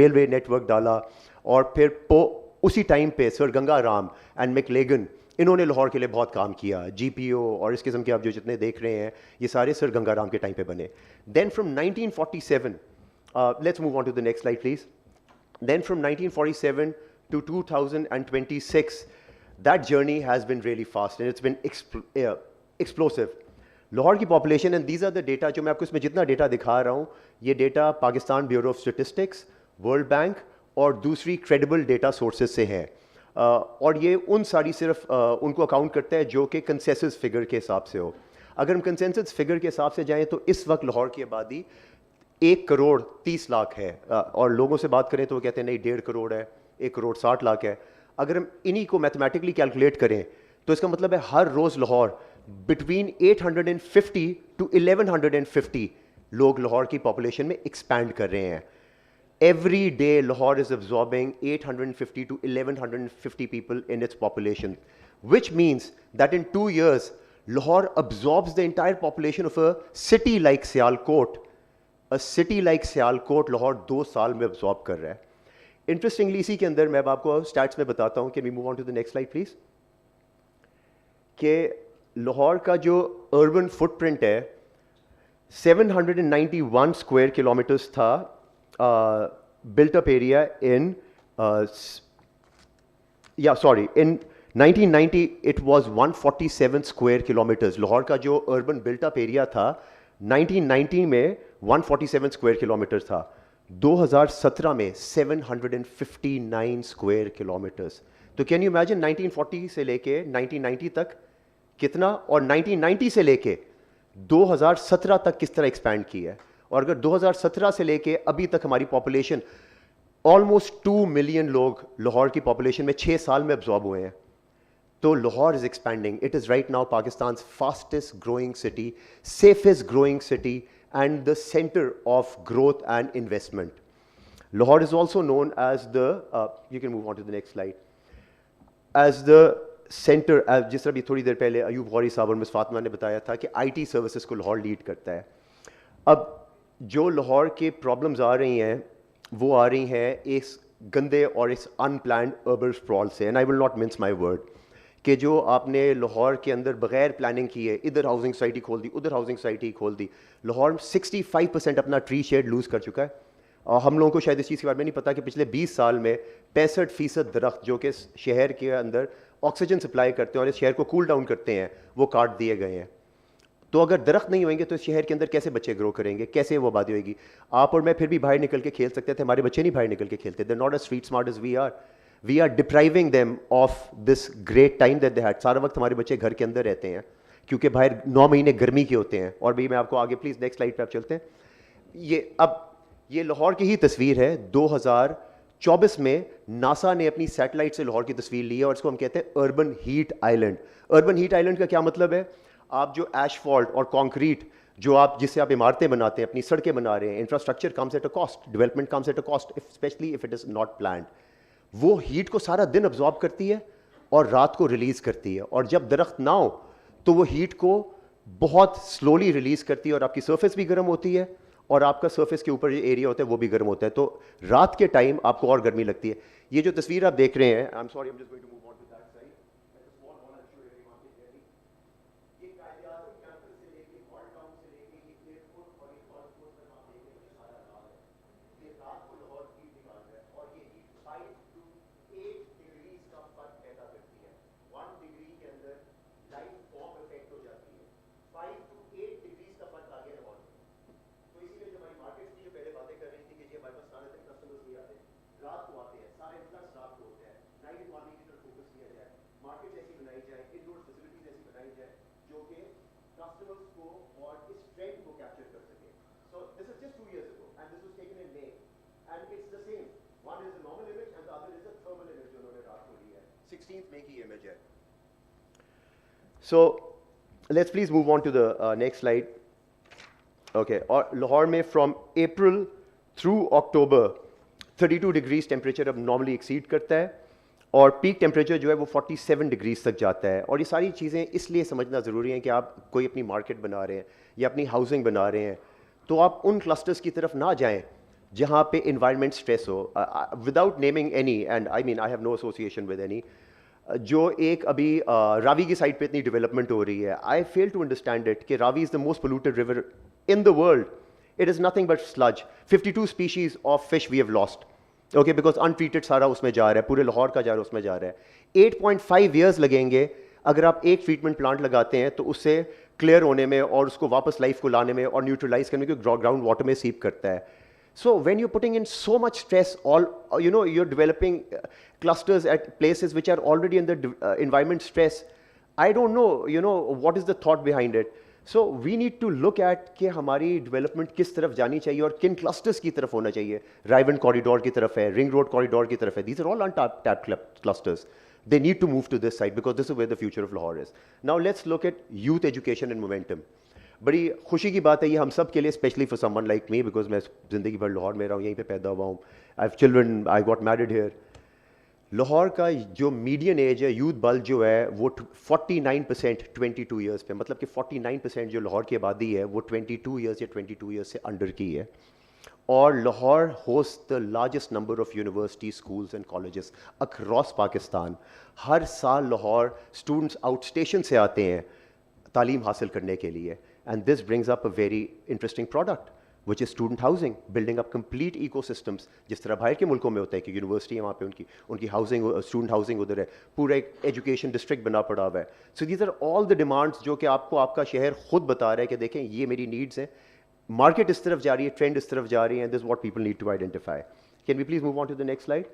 railway network डाला, और फिर उसी time पे sir Ganga Ram and मैकलेगन इन्होंने लाहौर के लिए बहुत काम किया. GPO और इस किस्म के आप जो जितने देख रहे हैं ये सारे सर गंगा राम के टाइम पे बने. Then from 1947, let's move on to the next slide please. Then from 1947 to 2026 that journey has been really fast and it's been explosive. Lahore की population, and these are the data जो मैं आपको इसमें जितना data दिखा रहा हूँ, ये data Pakistan bureau of statistics, world bank और दूसरी क्रेडिबल डेटा सोर्सेज से हैं. और ये उन सारी सिर्फ उनको अकाउंट करता है जो कि कंसेंसस फिगर के हिसाब से हो. अगर हम कंसेंसस फिगर के हिसाब से जाएं तो इस वक्त लाहौर की आबादी 1 करोड़ 30 लाख है, और लोगों से बात करें तो वो कहते हैं नहीं 1.5 करोड़ है, 1 करोड़ 60 लाख है. अगर हम इन्हीं को मैथमेटिकली कैलकुलेट करें तो इसका मतलब है हर रोज़ लाहौर बिटवीन 850 to 1150 लोग लाहौर की पॉपुलेशन में एक्सपैंड कर रहे हैं. Every day, Lahore is absorbing 850 to 1150 people in its population, which means that in 2 years, Lahore absorbs the entire population of a city like Sialkot. A city like Sialkot, Lahore 2 साल में absorb कर रहा है. Interestingly, इसी के अंदर मैं आपको stats में बताता हूँ. Can we move on to the next slide, please? कि लाहौर का जो urban footprint है, 791 square kilometers था. Built up area in in 1990 it was 147 square kilometers. Lahore का जो urban built up area था 1990 में 147 square kilometers था. 2017 में 759 square kilometers. तो can you imagine 1940 से लेके 1990 तक कितना, और 1990 से लेके 2017 तक किस तरह एक्सपैंड की है. और अगर 2017 से लेके अभी तक हमारी पॉपुलेशन ऑलमोस्ट 2 मिलियन लोग लाहौर की पॉपुलेशन में 6 साल में अब्जॉर्ब हुए हैं. तो Lahore is expanding. It is right now Pakistan fastest growing city, safest growing city and the centre of growth and investment. Lahore is also known as the, you can move on to the next slide, as the centre, जिस तरह भी थोड़ी देर पहले अयूब गौरी साहब और miss Fatima ने बताया था कि IT सर्विसेज को लाहौर लीड करता है. अब जो लाहौर के प्रॉब्लम्स आ रही हैं वो आ रही हैं इस गंदे और इस अनप्लान्ड अर्बन स्प्रॉल से. And I will not mince my word कि जो आपने लाहौर के अंदर बगैर प्लानिंग की है, इधर हाउसिंग सोसाइटी खोल दी, उधर हाउसिंग सोसाइटी खोल दी. लाहौर 65% अपना ट्री शेड लूज़ कर चुका है. हम लोगों को शायद इस चीज़ के बारे में नहीं पता कि पिछले 20 साल में 65% दरख्त जो कि शहर के अंदर ऑक्सीजन सप्लाई करते हैं और इस शहर को कूल डाउन करते हैं वो काट दिए गए हैं. तो अगर दरख्त नहीं होंगे तो इस शहर के अंदर कैसे बच्चे ग्रो करेंगे, कैसे वो आबादी होगी. आप और मैं फिर भी बाहर निकल के खेल सकते थे, हमारे बच्चे नहीं बाहर निकल के खेलते. They not a street smart as we are. We are depriving them of this great time that they had. सारा वक्त हमारे बच्चे घर के अंदर रहते हैं क्योंकि बाहर 9 महीने गर्मी के होते हैं. और भी मैं आपको आगे प्लीज़ नेक्स्ट स्लाइड पर आप चलते हैं. ये लाहौर की ही तस्वीर है. 2024 में नासा ने अपनी सैटेलाइट से लाहौर की तस्वीर ली है और इसको हम कहते हैं urban heat island. Urban heat island का क्या मतलब है? आप जो एशफॉल्ट और कंक्रीट जो आप जिससे आप इमारतें बनाते हैं, अपनी सड़कें बना रहे हैं, infrastructure comes at a cost, development comes at a cost, specially if it is not planned. वो हीट को सारा दिन अब्जॉर्ब करती है और रात को रिलीज करती है. और जब दरख्त ना हो तो वो हीट को बहुत स्लोली रिलीज करती है और आपकी सरफेस भी गर्म होती है और आपका सरफेस के ऊपर जो एरिया होता है वो भी गर्म होता है. तो रात के टाइम आपको और गर्मी लगती है. ये जो तस्वीर आप देख रहे हैं, I am sorry, I am just going to move on to that side. So let's please move on to the next slide. Okay, और लाहौर में from April through October 32 degrees temperature अब नॉर्मली एक्सीड करता है और peak temperature जो है वो 47 degrees तक जाता है. और ये सारी चीज़ें इसलिए समझना ज़रूरी है कि आप कोई अपनी मार्केट बना रहे हैं या अपनी हाउसिंग बना रहे हैं तो आप उन क्लस्टर्स की तरफ ना जाएं जहाँ पे इन्वायरमेंट स्ट्रेस हो. Without naming any, and I mean I have no association with any, जो एक अभी रावी की साइड पे इतनी डेवलपमेंट हो रही है. आई फेल टू अंडरस्टैंड इट कि Ravi is the most polluted river in the world. It is nothing but sludge. 52 species of fish we have lost. Okay, because untreated सारा उसमें जा रहा है, पूरे लाहौर का जा रहा है उसमें जा रहा है. 8.5 years लगेंगे अगर आप एक ट्रीटमेंट प्लांट लगाते हैं तो उससे क्लियर होने में और उसको वापस लाइफ को लाने में और न्यूट्रलाइज करने में, क्योंकि ग्राउंड वाटर में सीप करता है. So when you're putting in so much stress, you're developing clusters at places which are already under environment stress. I don't know, what is the thought behind it. So we need to look at कि हमारी development किस तरफ जानी चाहिए और किन clusters की तरफ होना चाहिए. राइवन कॉरिडोर की तरफ है, रिंग रोड कॉरिडोर की तरफ है. These are all untapped clusters. They need to move to this side because this is where the future of Lahore is. Now let's look at youth education and momentum. बड़ी खुशी की बात है ये हम सब के लिए, specially for someone like me, because मैं ज़िंदगी भर लाहौर में रहा हूँ, यहीं पे पैदा हुआ हूँ, I have children, I got married here. Lahore का जो मीडियन एज है, यूथ बल्क जो है वो 49% 22 ईयर्स पे, मतलब कि 49% जो लाहौर की आबादी है वो 22 ईयर्स या 22 ईयर्स से अंडर की है। और Lahore host the largest number of university, schools and colleges across Pakistan. हर साल लाहौर स्टूडेंट्स आउट स्टेशन से आते हैं तालीम हासिल करने के लिए, and this brings up a very interesting product which is student housing, building up complete ecosystems, जिस तरह बाहर के मुल्कों में होता है कि यूनिवर्सिटी है वहाँ पे उनकी हाउसिंग, स्टूडेंट हाउसिंग उधर है, पूरा एक एजुकेशन डिस्ट्रिक्ट बना पड़ा हुआ है। So these are all the demands जो कि आपको आपका शहर खुद बता रहा है कि देखें ये मेरी नीड्स हैं, मार्केट इस तरफ जा रही है, ट्रेंड इस तरफ जा रही है, and this what people need to identify. Can we please move on to the next slide?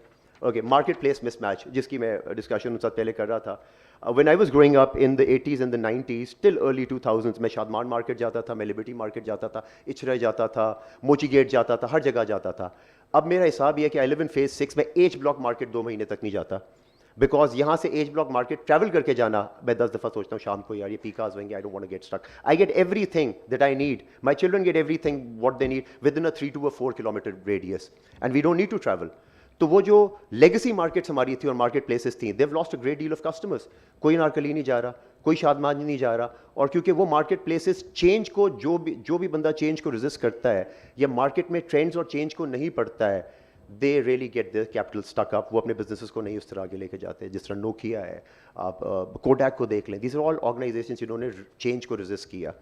Okay, market place mismatch, जिसकी मैं डिस्कशन उनसे पहले कर रहा था। When I was growing up in the 80s and the 90s, till early 2000s, मैं Shadman market जाता था, मैं लिबर्टी मार्केट जाता था, इचरे जाता था, मोची गेट जाता था, हर जगह जाता था। अब मेरा हिसाब ये है कि आई लिव इन फेज 6, मैं एच ब्लॉक मार्केट 2 महीने तक नहीं जाता, बिकॉज यहाँ से एच ब्लॉक मार्केट ट्रैवल करके जाना, मैं 10 दफ़ा सोचता हूँ शाम को यार ये पीकाज होंगे, I don't want to get stuck, I get everything that I need, my children get everything what they need with in a 3 to 4 kilometre radius, and we don't need to travel. तो वो जो legacy markets हमारी थी और market places थी, they've lost a great deal of customers. कोई नारकली नहीं जा रहा, कोई शादमान नहीं जा रहा, और क्योंकि वो मार्केट प्लेसेस चेंज को, जो भी बंदा चेंज को रेजिस्ट करता है या मार्केट में ट्रेंड्स और चेंज को नहीं पढ़ता है, they really get their capital stuck up, वो अपने बिजनेसेस को नहीं उस तरह आगे लेके जाते। जिस तरह नोकिया है, आप कोडैक को देख लें, दीज आर ऑल ऑर्गेनाइजेशंस जिन्होंने चेंज को रेजिस्ट किया।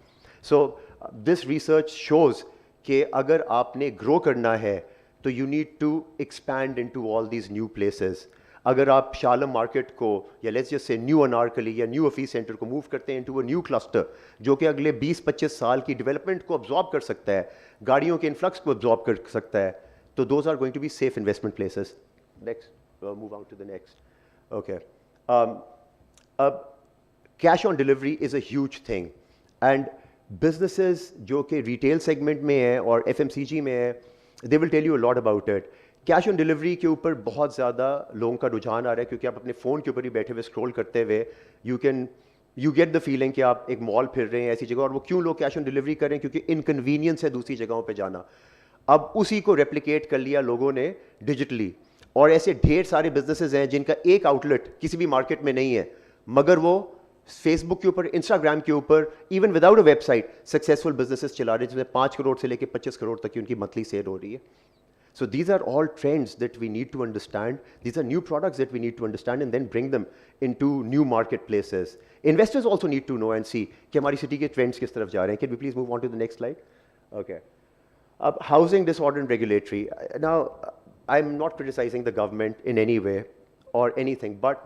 सो दिस रिसर्च शोज कि अगर आपने ग्रो करना है तो you need to expand into all these new places. अगर आप शालम मार्केट को या let's just say new Anarkali या न्यू ऑफिस सेंटर को मूव करते हैं इनटू अ न्यू क्लस्टर जो कि अगले 20-25 साल की डेवलपमेंट को अब्जॉर्ब कर सकता है, गाड़ियों के इन्फ्लक्स को अब्जॉर्ब कर सकता है, तो those are going to be safe investment places. Next, move on to the next. Okay, अब cash on delivery is a huge thing, and businesses जो कि रिटेल सेगमेंट में है और FMCG में है, they will tell you a lot about it. Cash on delivery के ऊपर बहुत ज़्यादा लोगों का रुझान आ रहा है, क्योंकि आप अपने फ़ोन के ऊपर ही बैठे हुए स्क्रॉल करते हुए यू गेट द फीलिंग कि आप एक मॉल फिर रहे हैं ऐसी जगह। और वो क्यों लोग कैश ऑन डिलीवरी करें? क्योंकि इनकन्वीनियंस है दूसरी जगहों पे जाना। अब उसी को रेप्लिकेट कर लिया लोगों ने डिजिटली, और ऐसे ढेर सारे बिजनेसेस हैं जिनका एक आउटलेट किसी भी मार्केट में नहीं है, मगर वो फेसबुक के ऊपर, इंस्टाग्राम के ऊपर, even without a website successful businesses चला रहे हैं, जिसमें 5 करोड़ से लेकर 25 करोड़ तक की उनकी मंथली सेल हो रही है। So these are all trends that we need to understand. These are new products that we need to understand and then bring them into new marketplaces. Investors also need to know and see कि हमारी city के trends किस तरफ जा रहे हैं. Can we please move on to the next slide? Okay. Housing disorder and regulatory. Now, I'm not criticizing the government in any way or anything, but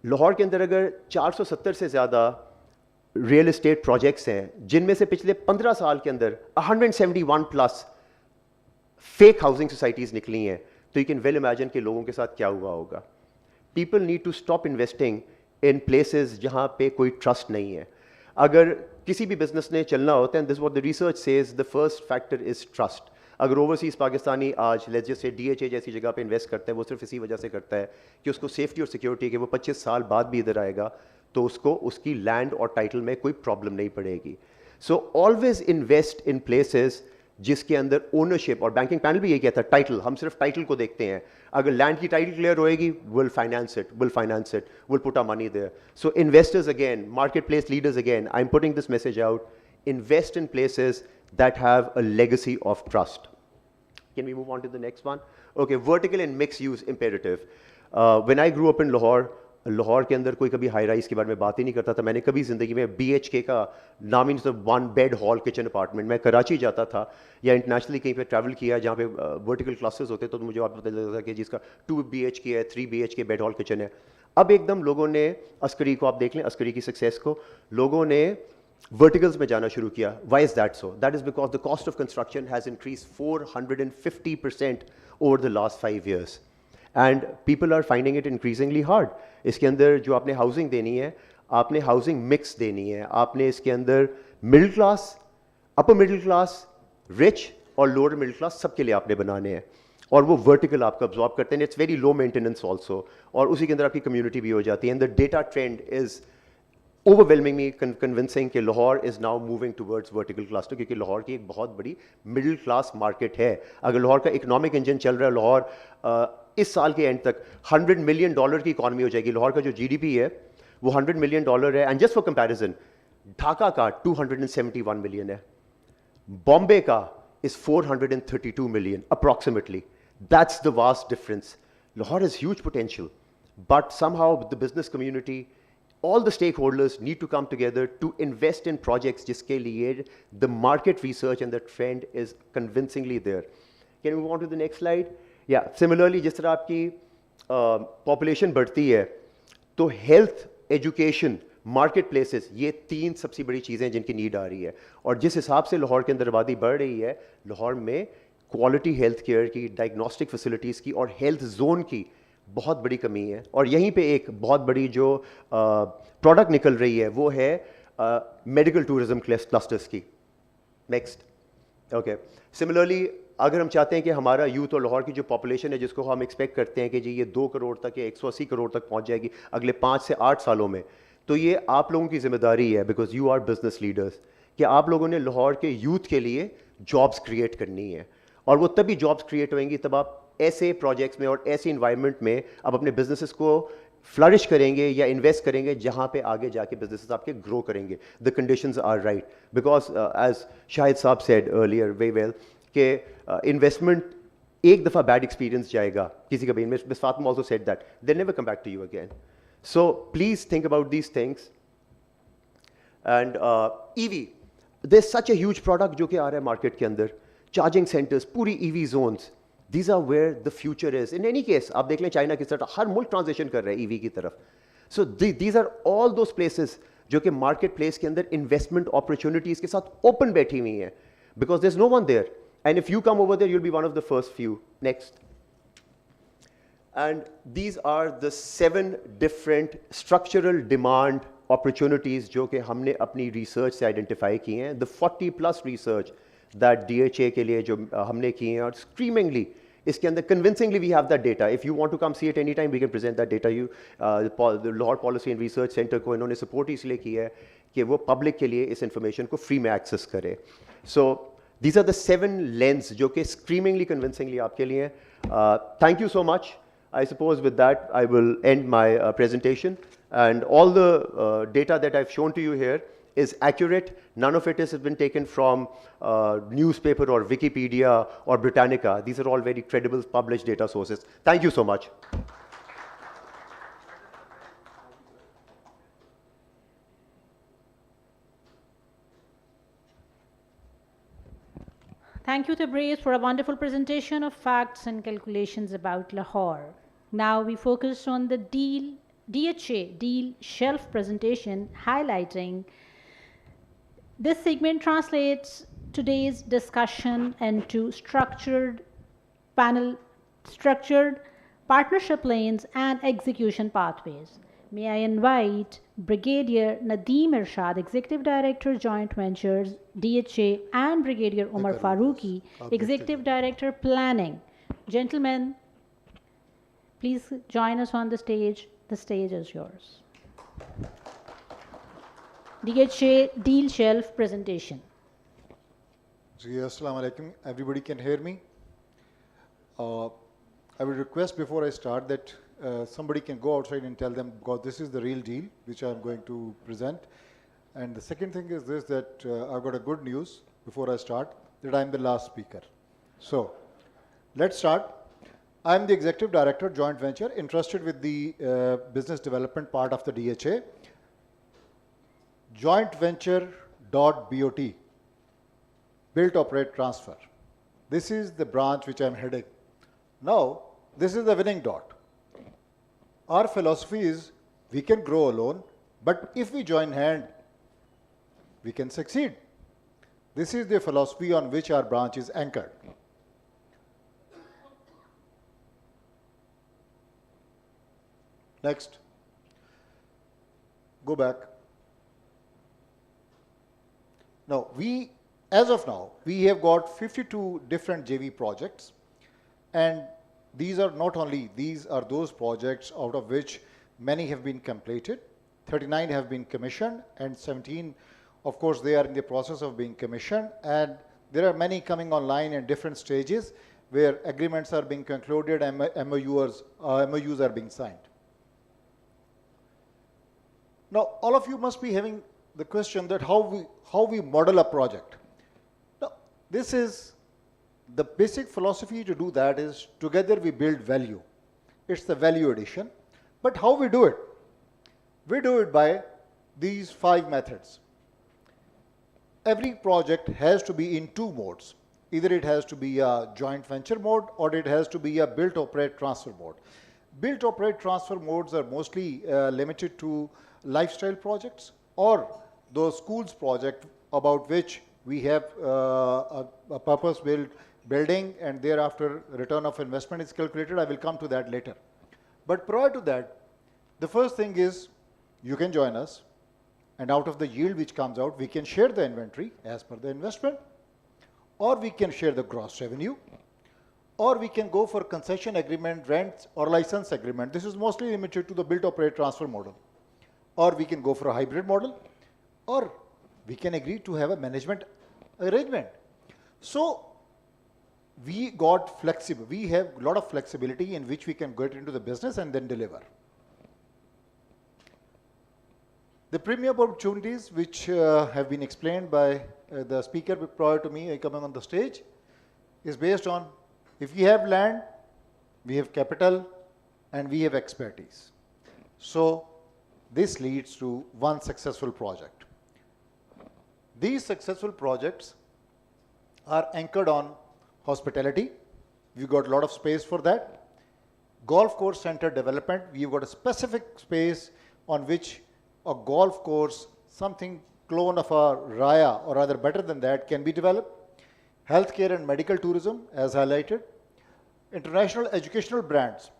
Lahore के अंदर अगर 470 से ज़्यादा रियल एस्टेट प्रोजेक्ट्स हैं, जिनमें से पिछले 15 साल के अंदर 171 प्लस फेक हाउसिंग सोसाइटीज़ निकली हैं, तो यू कैन वेल इमेजिन कि लोगों के साथ क्या हुआ होगा। People need to stop investing in places जहाँ पे कोई ट्रस्ट नहीं है। अगर किसी भी बिजनेस ने चलना होता है, this what the research says, the first factor is trust. अगर ओवरसीज़ पाकिस्तानी आज लेट्स जस्ट से DHA जैसी जगह पे इन्वेस्ट करता है, वो सिर्फ इसी वजह से करता है कि उसको सेफ्टी और सिक्योरिटी कि वो 25 साल बाद भी इधर आएगा तो उसको उसकी लैंड और टाइटल में कोई प्रॉब्लम नहीं पड़ेगी। So always invest in places जिसके अंदर ओनरशिप, और बैंकिंग पैनल भी ये कहता है टाइटल, हम सिर्फ टाइटल को देखते हैं। अगर लैंड की टाइटल क्लियर होएगी, will finance it, will put our money there. So investors again, market place leaders again, I am putting this message out, invest in places that have a legacy of trust. Can we move on to the next one? Okay, vertical and mixed use imperative. When I grew up in Lahore, Lahore के अंदर कोई कभी high rise के बारे में बात ही नहीं करता था। मैंने कभी ज़िंदगी में BHK का नाम ही, मतलब 1 बेड हॉल किचन अपार्टमेंट, मैं कराची जाता था या इंटरनेशनली कहीं पे ट्रैवल किया जहाँ पे वर्टिकल क्लासेस होते, तो मुझे आप पता चलता था कि जिसका 2 BHK है, 3 BHK बेड हॉल किचन है। अब एकदम लोगों ने अस्करी को, आप देख लें अस्करी की सक्सेस को, लोगों ने वर्टिकल्स में जाना शुरू किया। Why is that so? That is because the cost of construction has increase 450% over the last 5 years and people are finding it increasingly hard. इसके अंदर जो आपने हाउसिंग देनी है, आपने हाउसिंग मिक्स देनी है, आपने इसके अंदर middle class, upper middle class, rich और लोअर मिडिल क्लास सबके लिए आपने बनाने हैं, और वो वर्टिकल आपको अब्जॉर्ब करते हैं। It's very low maintenance also, और उसी के अंदर आपकी कम्युनिटी भी हो जाती है। And the data trend is overwhelmingly convincing कि Lahore is now moving towards vertical cluster क्योंकि लाहौर की एक बहुत बड़ी middle class market है. अगर लाहौर का economic engine चल रहा है, लाहौर इस साल के end तक $100 million की economy हो जाएगी. लाहौर का जो GDP है वो $100 million है. And just for comparison, Dhaka का 271 million है. Bombay का is 432 million approximately. That's the vast difference. Lahore has huge potential, but somehow the business community, all the stakeholders need to come together to invest in projects jiske liye the market research and the trend is convincingly there. Can we move on to the next slide? Yeah, similarly, जिस तरह आपकी population बढ़ती है, तो health, education, market places, ये 3 सबसे बड़ी चीज़ें जिनकी नीड आ रही है. और जिस हिसाब से लाहौर के अंदर आबादी बढ़ रही है, लाहौर में क्वालिटी हेल्थ केयर की, डायग्नोस्टिक फैसिलिटीज़ की और हेल्थ जोन की बहुत बड़ी कमी है. और यहीं पे एक बहुत बड़ी जो प्रोडक्ट निकल रही है वो है मेडिकल टूरिज्म क्लस्टर्स की. नेक्स्ट. ओके. सिमिलरली अगर हम चाहते हैं कि हमारा यूथ और लाहौर की जो पॉपुलेशन है जिसको हम एक्सपेक्ट करते हैं कि जी ये 2 करोड़ तक या 180 करोड़ तक पहुंच जाएगी अगले 5 से 8 सालों में, तो ये आप लोगों की जिम्मेदारी है, because you are business leaders, कि आप लोगों ने लाहौर के यूथ के लिए जॉब्स क्रिएट करनी है. और वो तभी जॉब्स क्रिएट होंगी तब आप ऐसे प्रोजेक्ट्स में और ऐसे इन्वायरमेंट में आप अपने बिजनेसेस को फ्लरिश करेंगे या इन्वेस्ट करेंगे जहाँ पे आगे जाके बिजनेसेस आपके ग्रो करेंगे. The conditions are right, because as Shahid साहब सेड अर्लियर वेरी वेल कि इन्वेस्टमेंट एक दफ़ा बैड एक्सपीरियंस जाएगा किसी का भी. Miss Fatima also said that they never come back to you again. So please think about these things. And EV, there's such a huge product जो कि आ रहा है market के अंदर. Charging centers, पूरी EV zones. These are where the future is. In any case, आप देख लें चाइना किस तरह हर मुल्क ट्रांजिशन कर रहा है EV की तरफ. So these are all those places जो कि market place के अंदर investment opportunities के साथ open बैठी हुई हैं. Because there's no one there. And if you come over there, you'll be one of the first few. Next. And these are the 7 different structural demand opportunities जो कि हमने अपनी research से identify की हैं. The 40+ research that DHA के लिए जो हमने की हैं, और screamingly इसके अंदर convincingly we have that data. If you want to come see it anytime, we can present that data. The Lahore Policy and Research Center को इन्होंने support इसलिए की है कि वो public के लिए इस information को free में access करे. So these are the 7 lens जो कि screamingly convincingly आपके लिए हैं. Thank you so much. I suppose with that I will end my presentation, and all the data that I've shown to you here is accurate. None of it has been taken from newspaper or Wikipedia or Britannica. These are all very credible published data sources. Thank you so much.
Thank you, Tabriz, for a wonderful presentation of facts and calculations about Lahore. Now we focus on the DHA deal shelf presentation, highlighting this segment translates today's discussion into structured partnership lanes and execution pathways. May I invite Brigadier Nadeem Irshad, Executive Director, Joint Ventures, DHA, and Brigadier Omar Farooqi, Executive Director, Planning. Gentlemen, please join us on the stage. The stage is yours. DHA deal shelf presentation.
Assalamu alaikum. Everybody can hear me? I would request before I start that somebody can go outside and tell them, because this is the real deal which I am going to present. And the second thing is this, that I've got a good news before I start, that I'm the last speaker. So let's start. I'm the Executive Director, Joint Venture, entrusted with the business development part of the DHA. Joint venture.bot, build, operate, transfer. This is the branch which I'm heading. Now, this is the winning dot. Our philosophy is we can grow alone, but if we join hand, we can succeed. This is the philosophy on which our branch is anchored. Next. Go back. Now, as of now, we have got 52 different JV projects, and these are not only, these are those projects out of which many have been completed, 39 have been commissioned, and 17, of course, they are in the process of being commissioned, and there are many coming online in different stages where agreements are being concluded and MOUs are being signed. Now, all of you must be having the question that how we model a project. Now, this is the basic philosophy to do that is together we build value. It's the value addition. But how we do it? We do it by these 5 methods. Every project has to be in 2 modes. Either it has to be a joint venture mode or it has to be a build, operate, transfer mode. Build, operate, transfer modes are mostly limited to lifestyle projects or those schools project about which we have a purpose-built building and thereafter return of investment is calculated. I will come to that later. But prior to that, the first thing is you can join us, and out of the yield which comes out, we can share the inventory as per the investment, or we can share the gross revenue, or we can go for concession agreement, rents, or license agreement. This is mostly limited to the build, operate, transfer model. Or we can go for a hybrid model, or we can agree to have a management arrangement. So we got flexible. We have a lot of flexibility in which we can get into the business and then deliver. The premium opportunities which have been explained by the speaker prior to me coming on the stage is based on if we have land, we have capital, and we have expertise. So this leads to one successful project. These successful projects are anchored on hospitality. We've got a lot of space for that. Golf course center development. We've got a specific space on which a golf course, something clone of a Raya or rather better than that can be developed. Healthcare and medical tourism as highlighted. International educational brands.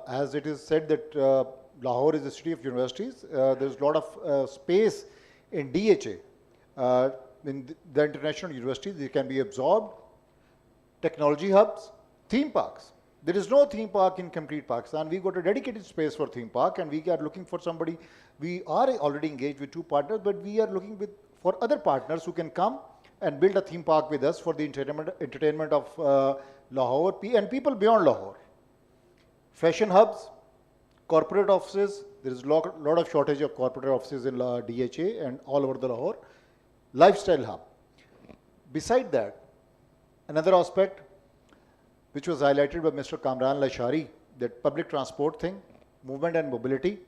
As it is said that Lahore is a city of universities, there's a lot of space in DHA. In the international universities, they can be absorbed. Technology hubs, theme parks. There is no theme park in complete Pakistan. We've got a dedicated space for theme park and we are looking for somebody. We are already engaged with 2 partners, but we are looking for other partners who can come and build a theme park with us for the entertainment of Lahore and people beyond Lahore. Fashion hubs, corporate offices. There is a lot of shortage of corporate offices in DHA and all over the Lahore. Lifestyle hub. Beside that, another aspect which was highlighted by Mr. Kamran Lashari, that public transport thing, movement and mobility.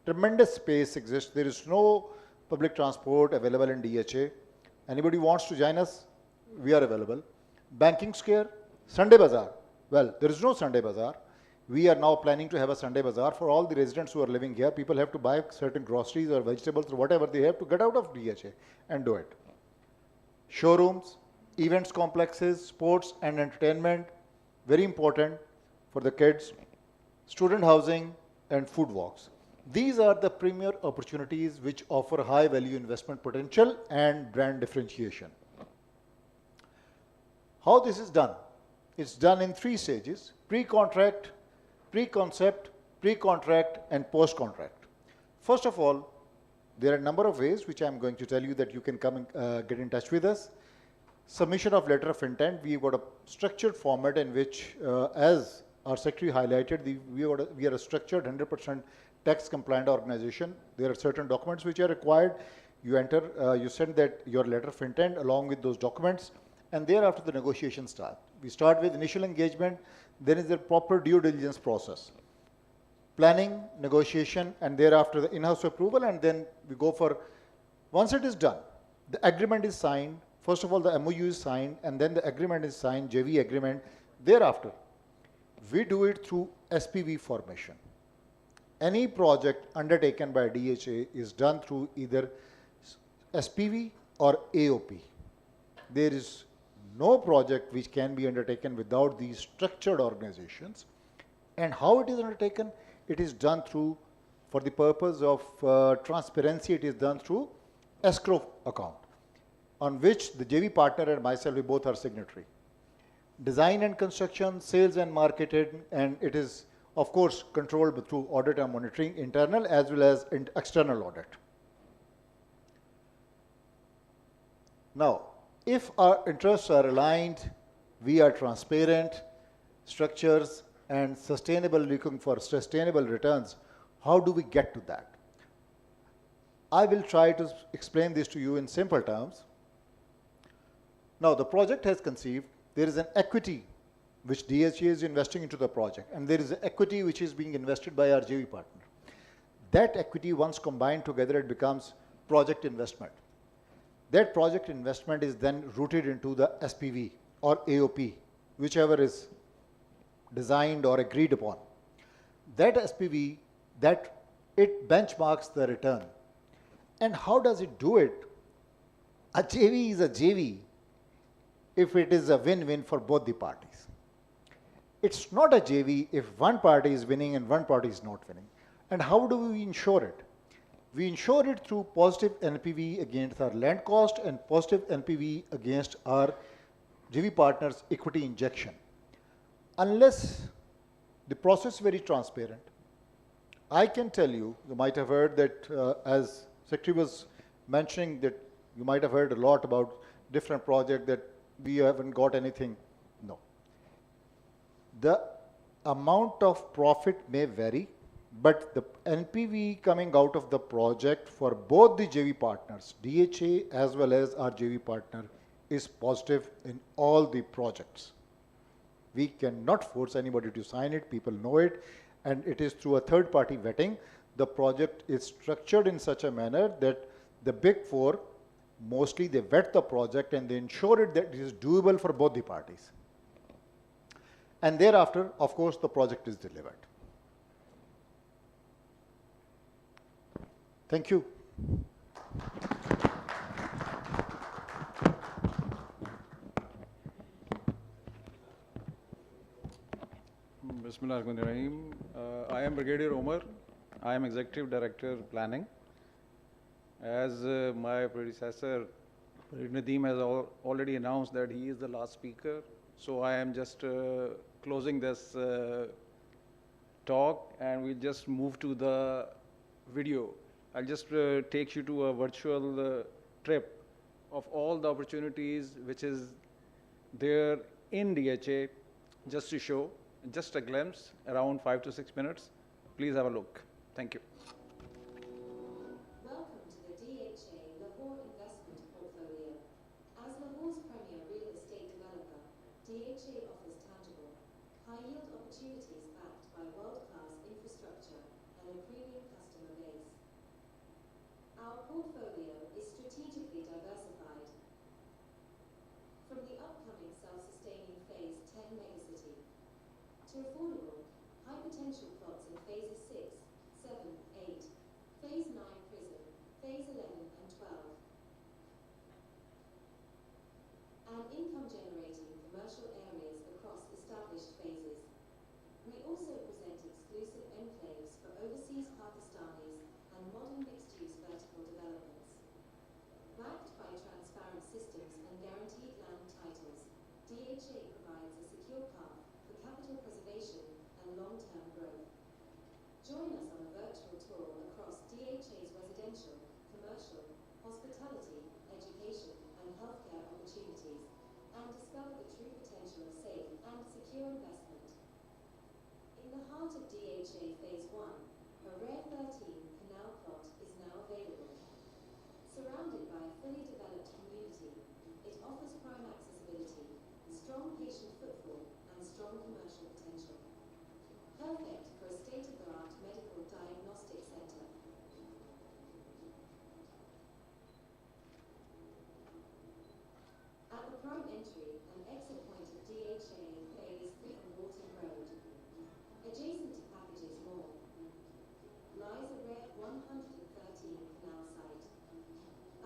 Tremendous space exists. There is no public transport available in DHA. Anybody wants to join us? We are available. Banking square, Sunday Bazaar. Well, there is no Sunday Bazaar. We are now planning to have a Sunday Bazaar for all the residents who are living here. People have to buy certain groceries or vegetables or whatever they have to get out of DHA and do it. Showrooms, events complexes, sports and entertainment, very important for the kids, student housing and food walks. These are the premier opportunities which offer high value investment potential and brand differentiation. How this is done? It's done in 3 stages: pre-contract, pre-concept, pre-contract and post-contract. First of all, there are a number of ways which I'm going to tell you that you can come and get in touch with us. Submission of letter of intent. We've got a structured format in which, as our secretary highlighted, we are a structured 100% tax compliant organization. There are certain documents which are required. You enter, you send that your letter of intent along with those documents, and thereafter the negotiations start. We start with initial engagement, then is the proper due diligence process. Planning, negotiation, and thereafter the in-house approval, and then we go for, once it is done, the agreement is signed. First of all, the MOU is signed, and then the agreement is signed, JV agreement. Thereafter, we do it through SPV formation. Any project undertaken by DHA is done through either SPV or AOP. There is no project which can be undertaken without these structured organizations. And how it is undertaken? It is done through, for the purpose of transparency, it is done through escrow account, on which the JV partner and myself, we both are signatory. Design and construction, sales and marketing, and it is of course controlled through audit and monitoring, internal as well as external audit. Now, if our interests are aligned, we are transparent, structures and sustainable, looking for sustainable returns, how do we get to that? I will try to explain this to you in simple terms. Now, the project has conceived, there is an equity which DHA is investing into the project, and there is an equity which is being invested by our JV partner. That equity, once combined together, it becomes project investment. That project investment is then rooted into the SPV or AOP, whichever is designed or agreed upon. That SPV, that it benchmarks the return. And how does it do it? A JV is a JV if it is a win-win for both the parties. It's not a JV if one party is winning and one party is not winning. And how do we ensure it? We ensure it through positive NPV against our land cost and positive NPV against our JV partner's equity injection. Unless the process is very transparent, I can tell you, you might have heard that as Secretary was mentioning that you might have heard a lot about different projects that we haven't got anything. No. The amount of profit may vary, but the NPV coming out of the project for both the JV partners, DHA as well as our JV partner, is positive in all the projects. We cannot force anybody to sign it, people know it, and it is through a third-party vetting. The project is structured in such a manner that the Big Four, mostly they vet the project and they ensure it that it is doable for both the parties. And thereafter, of course, the project is delivered. Thank you.
Bismillahirrahmanirrahim. I am Brigadier Omar. I am Executive Director Planning. As my predecessor, Nadeem has already announced that he is the last speaker, so I am just closing this talk and we'll just move to the video. I'll just take you to a virtual trip of all the opportunities which is there in DHA, just to show, just a glimpse, around 5 to 6 minutes. Please have a look. Thank you.
Welcome to the DHA Lahore Investment Portfolio. As Lahore's premier real estate developer, DHA offers tangible, high-yield opportunities backed by world-class infrastructure and a premium customer base. Our portfolio is strategically diversified. From the upcoming self-sustaining Phase 10 megacity to affordable, high-potential plots in Phases 6, 7, 8, Phase 9 prison, Phase 11 and 12, and income-generating commercial areas across established phases. We also present exclusive enclaves for overseas Pakistanis and modern mixed-use vertical developments. Backed by transparent systems and guaranteed land titles, DHA provides a secure path for capital preservation and long-term growth. Join us on a virtual tour across DHA's residential, commercial, hospitality, education and healthcare opportunities, and discover the true potential of safe and secure investment. In the heart of DHA Phase 1, a rare 13 canal plot is now available. Surrounded by a fully developed community, it offers prime accessibility, strong patient footfall and strong commercial potential. Perfect for a state-of-the-art medical diagnostic center. At the prime entry and exit point of DHA Phase 3 on Walton Road, adjacent to Packages Mall, lies a rare 113 canal site,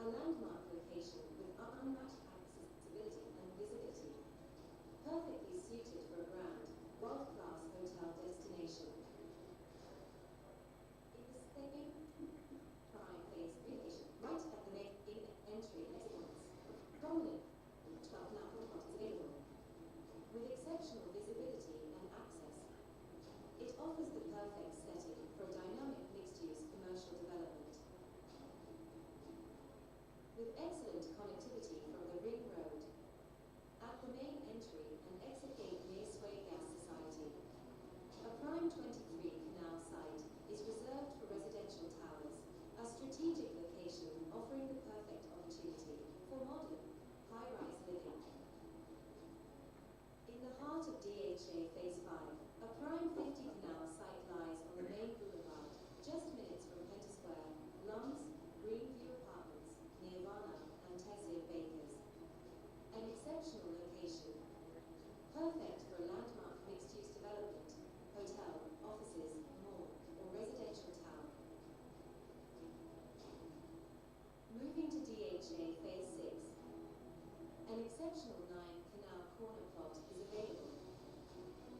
a landmark location with unmatched accessibility and visibility, perfectly suited for a grand, world-class hotel destination. In the same prime Phase 3 location, right at the main entry and exit points, prominent 12 canal plot is exceptional 9-canal corner plot is available.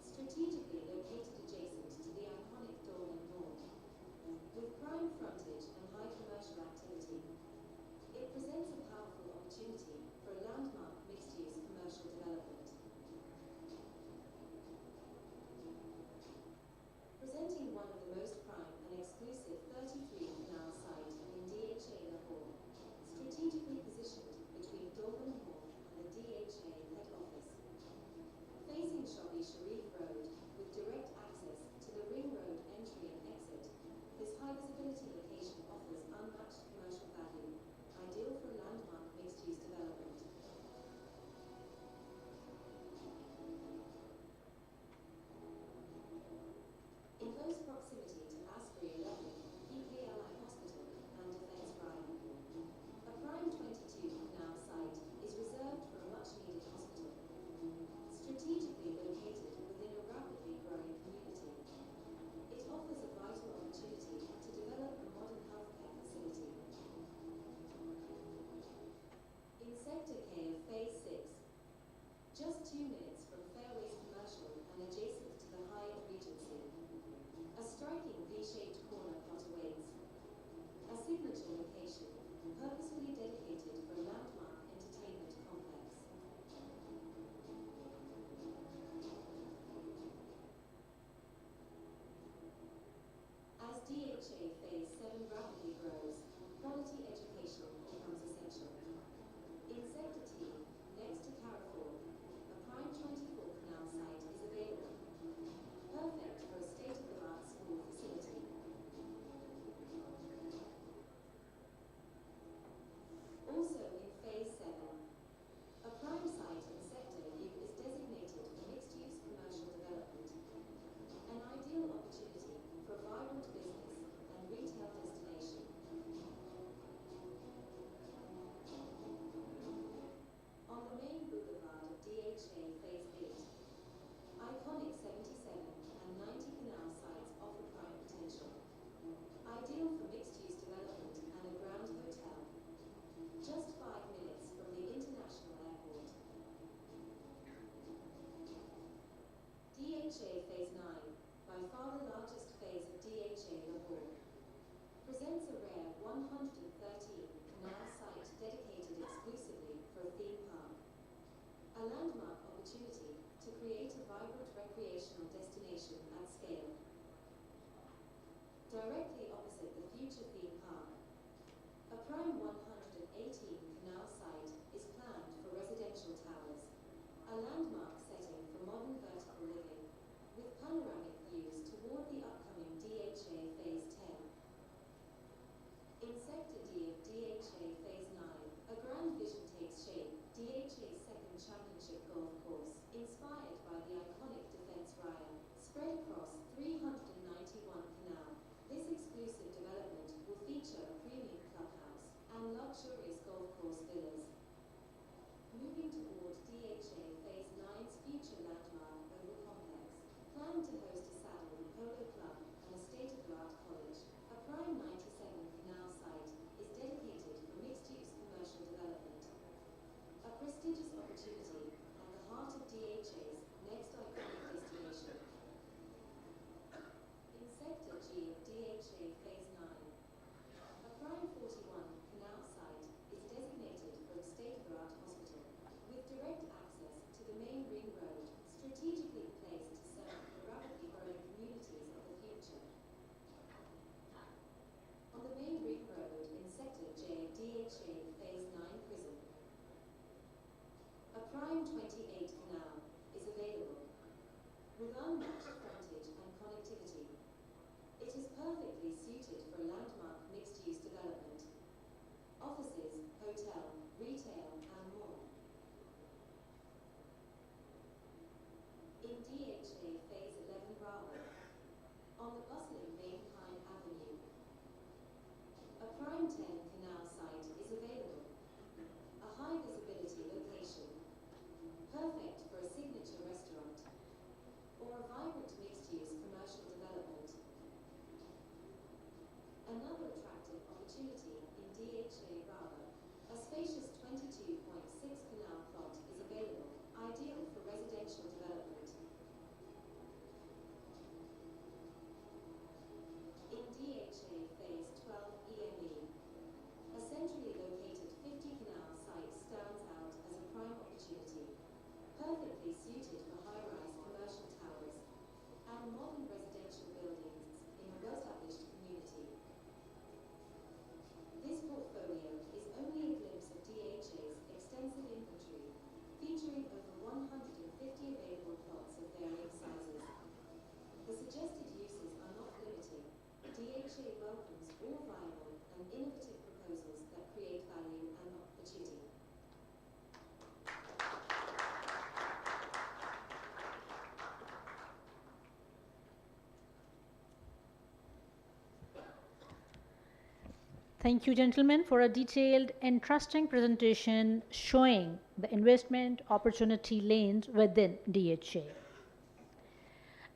Strategically located adjacent to the iconic Dolan Mall, with prime frontage and high commercial activity, it presents a powerful opportunity for a landmark mixed-use commercial development. Presenting one of the most prime and exclusive 33-canal site in DHA Lahore, strategically positioned between Dolan Hall and the DHA head office. Facing Shobhi Sharif Road with direct access to the Ring Road entry and exit, this high-visibility location offers unmatched commercial value, ideal for a landmark mixed-use development. In close proximity to Asbury 11, PKLI Hospital and Defence Ryan, a prime 22-canal site is reserved for a much-needed hospital. Strategically located within a rapidly growing community, it offers a vital opportunity to develop a modern healthcare facility. In Sector K of Phase 6, just 2 minutes from Fairways Commercial and adjacent to the Hyatt Regency, a striking V-shaped corner plot awaits. A signature location, purposefully dedicated for a landmark entertainment complex. As DHA Phase 7 rapidly grows, quality education becomes essential. In Sector T, next to Carrefour, a prime 24-canal site is available, perfect for a state-of-the-art school facility. Also in Phase 7, a prime site in Sector U is designated for mixed-use commercial development, an ideal opportunity for a vibrant business and retail destination. On the main boulevard of DHA Phase 8, iconic 77 and 90-canal sites offer prime potential, ideal for mixed-use development and a ground hotel. Just 5 minutes from the international airport. DHA Phase 9, by far the largest phase of DHA Lahore, presents a rare 113-canal site dedicated exclusively for a theme park. A landmark opportunity to create a vibrant recreational destination at scale. Directly opposite the future theme park, a prime 118-canal site is planned for residential towers, a landmark setting for modern vertical living, with panoramic views toward the upcoming DHA Phase 10. In Sector D of DHA Phase 9, a grand vision takes shape, DHA's second championship golf course, inspired by the iconic Defence Ryan, spread across 391 canal. This exclusive development will feature a premium clubhouse and luxurious golf course villas. Moving toward DHA Phase 9's future landmark oval complex, planned to host a saddle and polo club and a state-of-the-art college, a prime 97-canal site is dedicated for mixed-use commercial development. A prestigious opportunity at the heart of DHA's next iconic destination. In Sector G of DHA Phase 9, a prime 41-canal site is designated for a state-of-the-art hospital, with direct access to the main ring road, strategically placed to serve the rapidly growing communities of the future. On the main ring road in Sector J of DHA Phase 9 prison, a prime 28-canal is available, with unmatched frontage and connectivity. It is perfectly suited for a landmark mixed-use development. Offices, hotel, retail, and more. In DHA Phase 11 Bravo, on the bustling Main Pine Avenue, a prime 10-canal site is available, a high-visibility location, perfect for a signature restaurant, or a vibrant mixed-use commercial development. Another
Thank you, gentlemen, for a detailed, interesting presentation showing the investment opportunity lanes within DHA.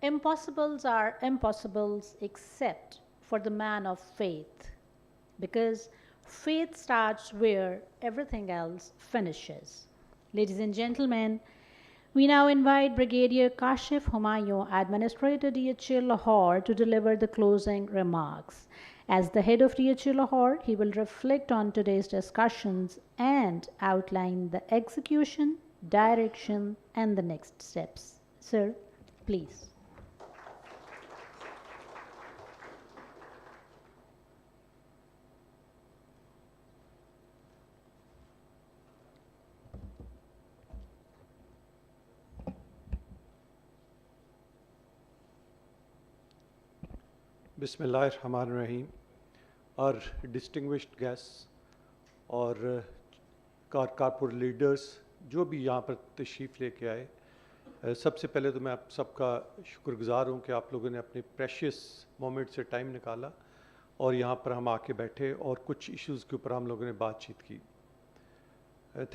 Impossibles are impossibles except for the man of faith, because faith starts where everything else finishes. Ladies and gentlemen, we now invite Brigadier Kashif Humayun, Administrator DHA Lahore, to deliver the closing remarks. As the head of DHA Lahore, he will reflect on today's discussions and outline the execution, direction, and the next steps. Sir, please.
Bismillahirrahmanirrahim. Our distinguished guests और corporate leaders जो भी यहाँ पर तशरीफ़ लेके आए, सबसे पहले तो मैं आप सबका शुक्रगुज़ार हूँ कि आप लोगों ने अपने प्रेशियस मोमेंट से टाइम निकाला और यहाँ पर हम आके बैठे और कुछ इश्यूज़ के ऊपर हम लोगों ने बातचीत की.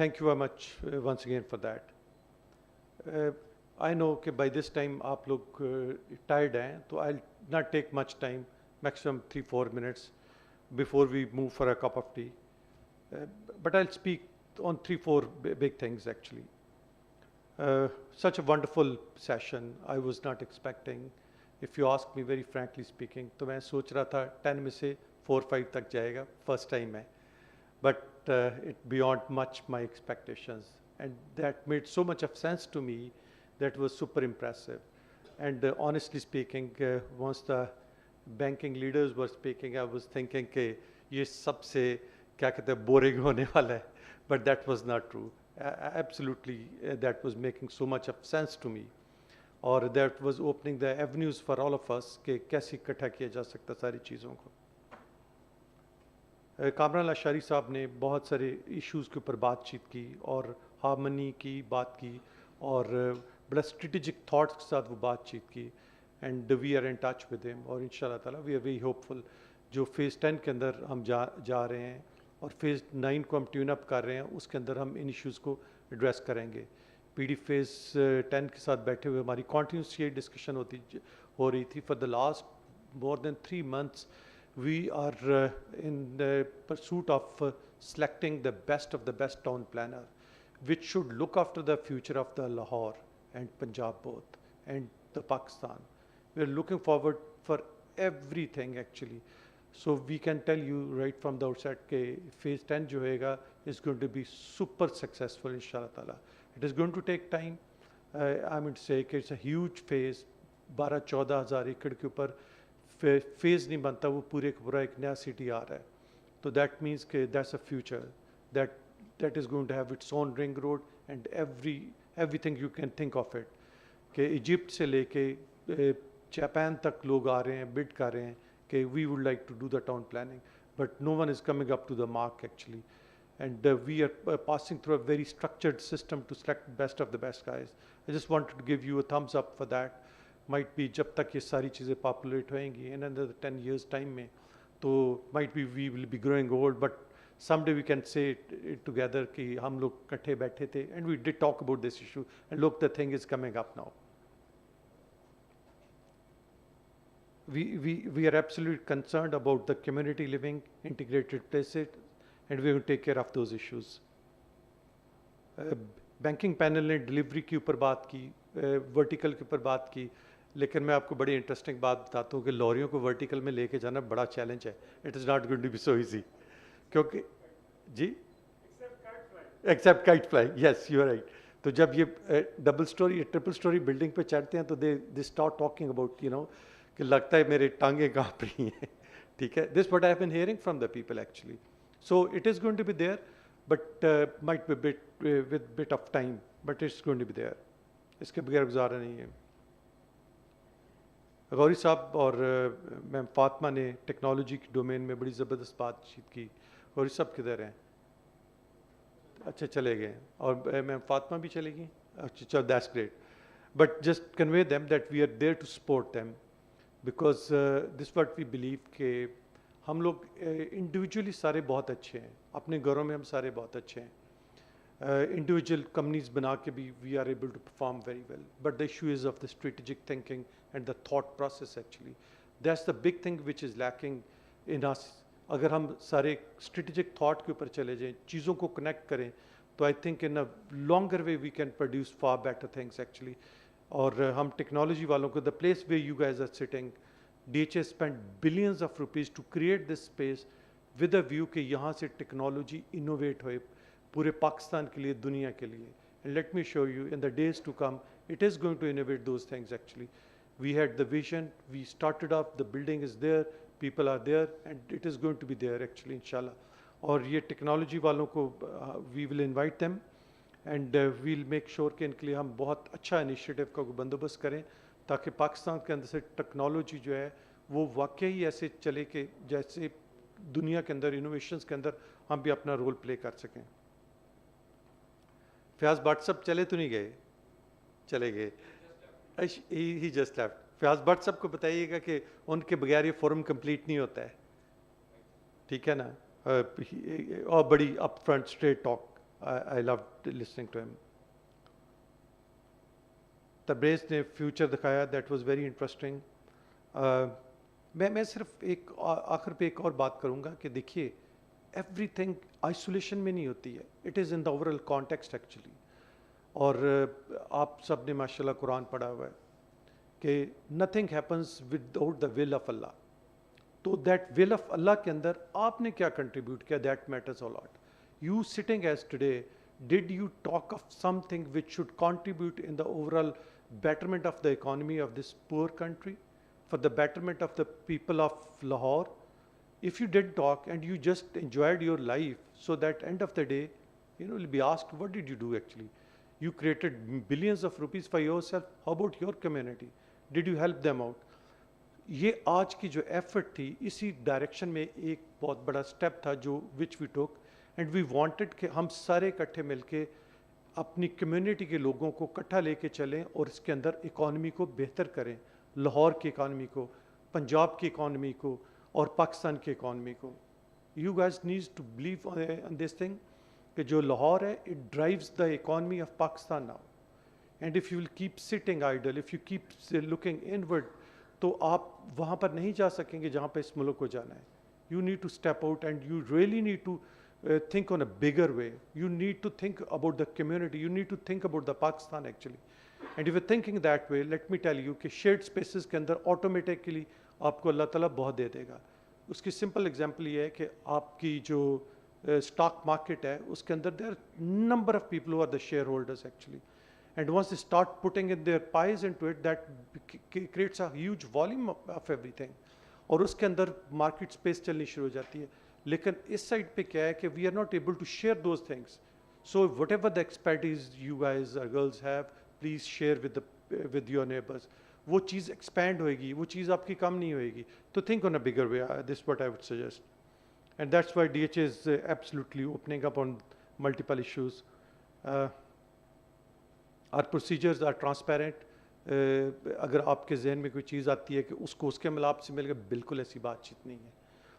Thank you very much once again for that. I know कि by this time आप लोग tired हैं, तो I'll not take much time, maximum 3-4 minutes before we move for a cup of tea. But I'll speak on 3-4 big things actually. Such a wonderful session, I was not expecting. If you ask me very frankly speaking, तो मैं सोच रहा था 10 में से 4-5 तक जाएगा, first time है. But it beyond much my expectations, and that made so much of sense to me. That was super impressive. And honestly speaking, once the banking leaders were speaking, I was thinking कि ये सबसे क्या कहते हैं boring होने वाला है. But that was not true. Absolutely, that was making so much of sense to me. और that was opening the avenues for all of us कि कैसे इकट्ठा किया जा सकता सारी चीज़ों को. कामरान लाशारी साहब ने बहुत सारे issues के ऊपर बातचीत की और हार्मनी की बात की और बड़ा स्ट्रेटेजिक थॉट्स के साथ वो बातचीत की. And we are in touch with him और इंशाल्लाह ताला वी आर वेरी होपफुल. जो फेज़ 10 के अंदर हम जा रहे हैं और फेज़ 9 को हम ट्यून अप कर रहे हैं, उसके अंदर हम इन इश्यूज़ को एड्रेस करेंगे. पीडी फेज़ 10 के साथ बैठे हुए हमारी कॉन्टीन्यूस ये डिस्कशन हो रही थी. For the last more than 3 months we are in the pursuit of selecting the best of the best town planner which should look after the future of the Lahore and Punjab both and the Pakistan. We are looking forward for everything actually. So we can tell you right from the outset that phase 10 जो होएगा is going to be super successful inshallah ta'ala. It is going to take time. I mean to say कि it's a huge phase. 12-14 हज़ार एकड़ के ऊपर phase नहीं बनता, वो पूरे का पूरा एक नया city आ रहा है. So that means कि that's a future. That is going to have its own ring road and everything you can think of it. कि इजिप्ट से लेके जापान तक लोग आ रहे हैं, बिड कर रहे हैं कि we would like to do the town planning, but no one is coming up to the mark actually. And we are passing through a very structured system to select best of the best guys. I just wanted to give you a thumbs up for that. Might be जब तक ये सारी चीज़ें populate होएंगी in another 10 years time में, तो might be we will be growing old, but someday we can say it together कि हम लोग इकट्ठे बैठे थे and we did talk about this issue and look, the thing is coming up now. We are absolutely concerned about the community living, integrated places, and we will take care of those issues. Banking panel ने delivery के ऊपर बात की, vertical के ऊपर बात की, लेकिन मैं आपको बड़ी इंटरेस्टिंग बात बताता हूँ कि लॉरियों को वर्टिकल में लेके जाना बड़ा चैलेंज है. It is not going to be so easy, क्योंकि जी except kite fly, yes you are right. तो जब ये double storey triple storey building पे चढ़ते हैं तो दे स्टार्ट टॉकिंग अबाउट कि लगता है मेरे टांगे कांप रही हैं. ठीक है, this what I have been hearing from the people actually. So it is going to be there, but might be with bit of time, but it's going to be there. इसके बगैर गुजारा नहीं है. गौरी साहब और मैम फातिमा ने technology के domain में बड़ी ज़बरदस्त बातचीत की. गौरी साहब किधर हैं? अच्छा, चले गए. और मैम फातिमा भी चली गई. अच्छा, चलो, that's great. But just convey them that we are there to support them, because this what we believe कि हम लोग इंडिविजुअली सारे बहुत अच्छे हैं, अपने घरों में हम सारे बहुत अच्छे हैं, individual companies बना के भी we are able to perform very well, but the issue is of the strategic thinking and the thought process actually. That's the big thing which is lacking in us. अगर हम सारे strategic thought के ऊपर चले जाएं, चीज़ों को connect करें, तो I think in a longer way we can produce far better things actually. और हम technology वालों को, the place where you guys are sitting, DHA spent billions of rupees to create this space with a view कि यहाँ से technology innovate होए पूरे पाकिस्तान के लिए, दुनिया के लिए. And let me show you in the days to come, it is going to innovate those things actually. We had the vision, we started up, the building is there, people are there, and it is going to be there actually inshallah. और ये technology वालों को we will invite them and we'll make sure कि इनके लिए हम बहुत अच्छा initiative का बंदोबस्त करें ताकि पाकिस्तान के अंदर से technology जो है वो वाकई ऐसे चले कि जैसे दुनिया के अंदर innovations के अंदर हम भी अपना role play कर सकें. फयाज भट्ट सब चले तो नहीं गए? चले गए. ही जस्ट लेफ्ट. फयाज भट्ट सब को बताइएगा कि उनके बगैर ये फोरम कंप्लीट नहीं होता है, ठीक है ना? और बड़ी up front straight talk, I love listening to him. Tabrez ने फ्यूचर दिखाया, दैट वाज वेरी इंटरेस्टिंग. मैं सिर्फ एक आखिर पे एक और बात करूँगा कि देखिए एवरीथिंग आइसोलेशन में नहीं होती है, it is in the overall context actually. और आप सब ने माशाल्लाह कुरान पढ़ा हुआ है कि nothing happens without the will of Allah. तो दैट विल ऑफ अल्लाह के अंदर आपने क्या कंट्रीब्यूट किया, that matters a lot. You sitting as today, did you talk of something which should contribute in the overall betterment of the economy of this poor country, for the betterment of the people of Lahore? If you did talk and you just enjoyed your life, so that end of the day, you'll be asked, what did you do actually? You created billions of rupees for yourself. How about your community? Did you help them out? ये आज की जो effort थी, इसी direction में एक बहुत बड़ा step था जो which we took, and we wanted कि हम सारे इकट्ठे मिलके अपनी कम्युनिटी के लोगों को इकट्ठा लेके चलें और इसके अंदर इकॉनमी को बेहतर करें, लाहौर की इकॉनमी को, पंजाब की इकॉनमी को और पाकिस्तान की इकॉनमी को. You guys needs to believe on this thing कि जो लाहौर है, it drives the economy of Pakistan now. And if you will keep sitting idle, if you keep looking inward, तो आप वहाँ पर नहीं जा सकेंगे जहाँ पर इस मुल्क को जाना है. You need to step out and you really need to think on a bigger way. You need to think about the community. You need to think about the Pakistan actually. And if you're thinking that way, let me tell you कि shared spaces के अंदर automatically आपको अल्लाह ताला बहुत दे देगा. उसकी simple example ये है कि आपकी जो stock market है, उसके अंदर there are number of people who are the shareholders actually. And once they start putting in their pies into it, that creates a huge volume of everything. और उसके अंदर market space चलनी शुरू हो जाती है. लेकिन इस साइड पे क्या है कि we are not able to share those things. So whatever the expertise you guys और girls have, please share with your neighbours. वो चीज़ एक्सपैंड होएगी, वो चीज़ आपकी कम नहीं होएगी. तो think on a bigger way, this what I would suggest. And that's why DHA is absolutely opening up on multiple issues. Our procedures are transparent. अगर आपके जहन में कोई चीज़ आती है कि उसको उसके मिलाप से मिल गया, बिल्कुल ऐसी बातचीत नहीं है.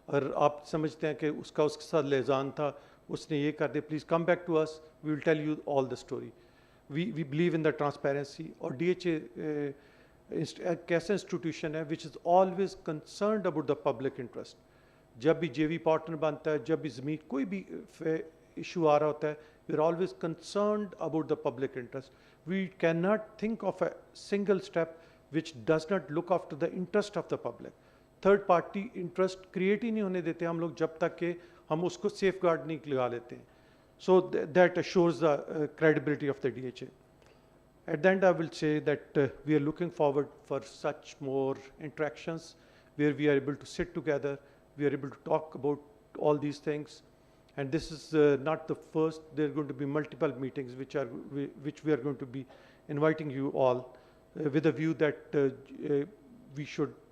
और आप समझते हैं कि उसका उसके साथ लेजान था, उसने ये कर दिया, please come back to us, we will tell you all the story. We believe in the transparency. और DHA एक ऐसा इंस्टीट्यूशन है which is always concerned about the public interest. जब भी JV पार्टनर बनता है, जब भी ज़मीन कोई भी इशू आ रहा होता है, we are always concerned about the public interest. We can not think of a single step which does not look after the interest of the public. Third party interest create ही नहीं होने देते हम लोग जब तक कि हम उसको सेफ गार्ड नहीं लगा लेते हैं. So that assures the credibility of the DHA. At the end, I will say that we are looking forward for such more interactions where we are able to sit together, we are able to talk about all these things. And this is not the first. There are going to be multiple meetings which we are going to be inviting you all with a view that we should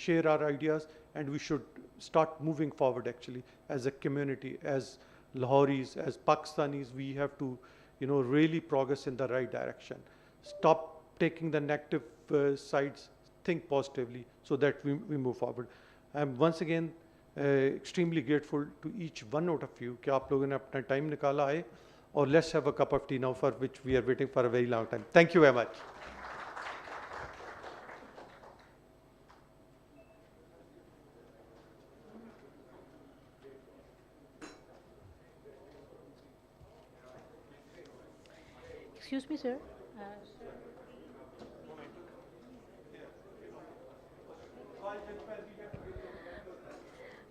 share our ideas and we should start moving forward actually as a community, as Lahoris, as Pakistanis. We have to really progress in the right direction. Stop taking the negative sides, think positively so that we move forward. I'm once again extremely grateful to each one out of you कि आप लोगों ने अपना time निकाला है और let's have a cup of tea now for which we are waiting for a very long time. Thank you very much.
Excuse me, sir.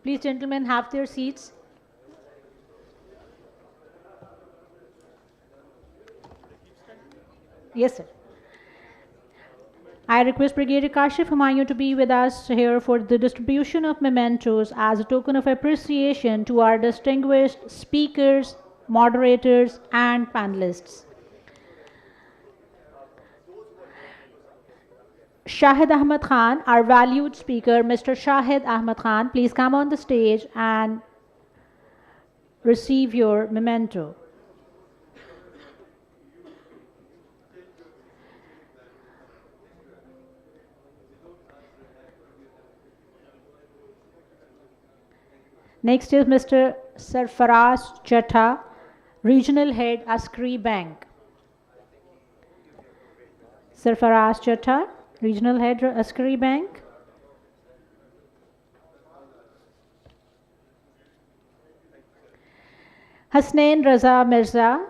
Please, gentlemen, have their seats. Yes, sir. I request Brigadier Kashif Humayun to be with us here for the distribution of mementos as a token of appreciation to our distinguished speakers, moderators, and panelists. Shahid Ahmed Khan, our valued speaker, Mr. Shahid Ahmed Khan, please come on the stage and receive your memento. Next is Mr. Sarfaraz Chatta, Regional Head, Askari Bank. Sarfaraz Chatta, Regional Head, Askari Bank. Hasnain Raza Mirza,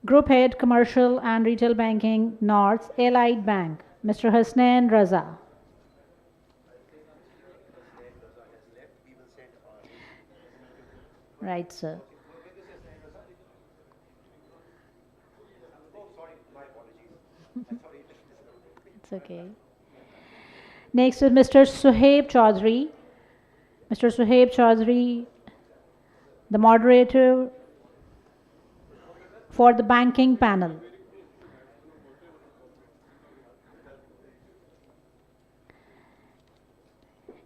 Group Head, Commercial and Retail Banking, North, Allied Bank. Mr. Hasnain Raza. Right, sir. It's okay. Next is Mr. Suhaib Chaudhary. Mr. Suhaib Chaudhary, the moderator for the banking panel.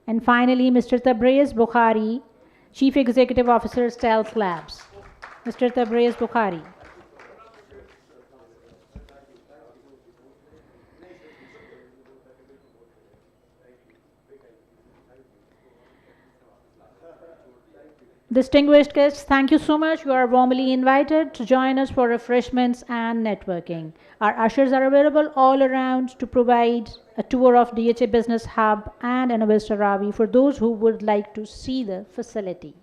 And finally, Mr. Tabriz Bukhari, Chief Executive Officer, Stealth Labs. Mr. Tabriz Bukhari. Distinguished guests, thank you so much. You are warmly invited to join us for refreshments and networking. Our ushers are available all around to provide a tour of DHA Business Hub and Innovation Ravi for those who would like to see the facility.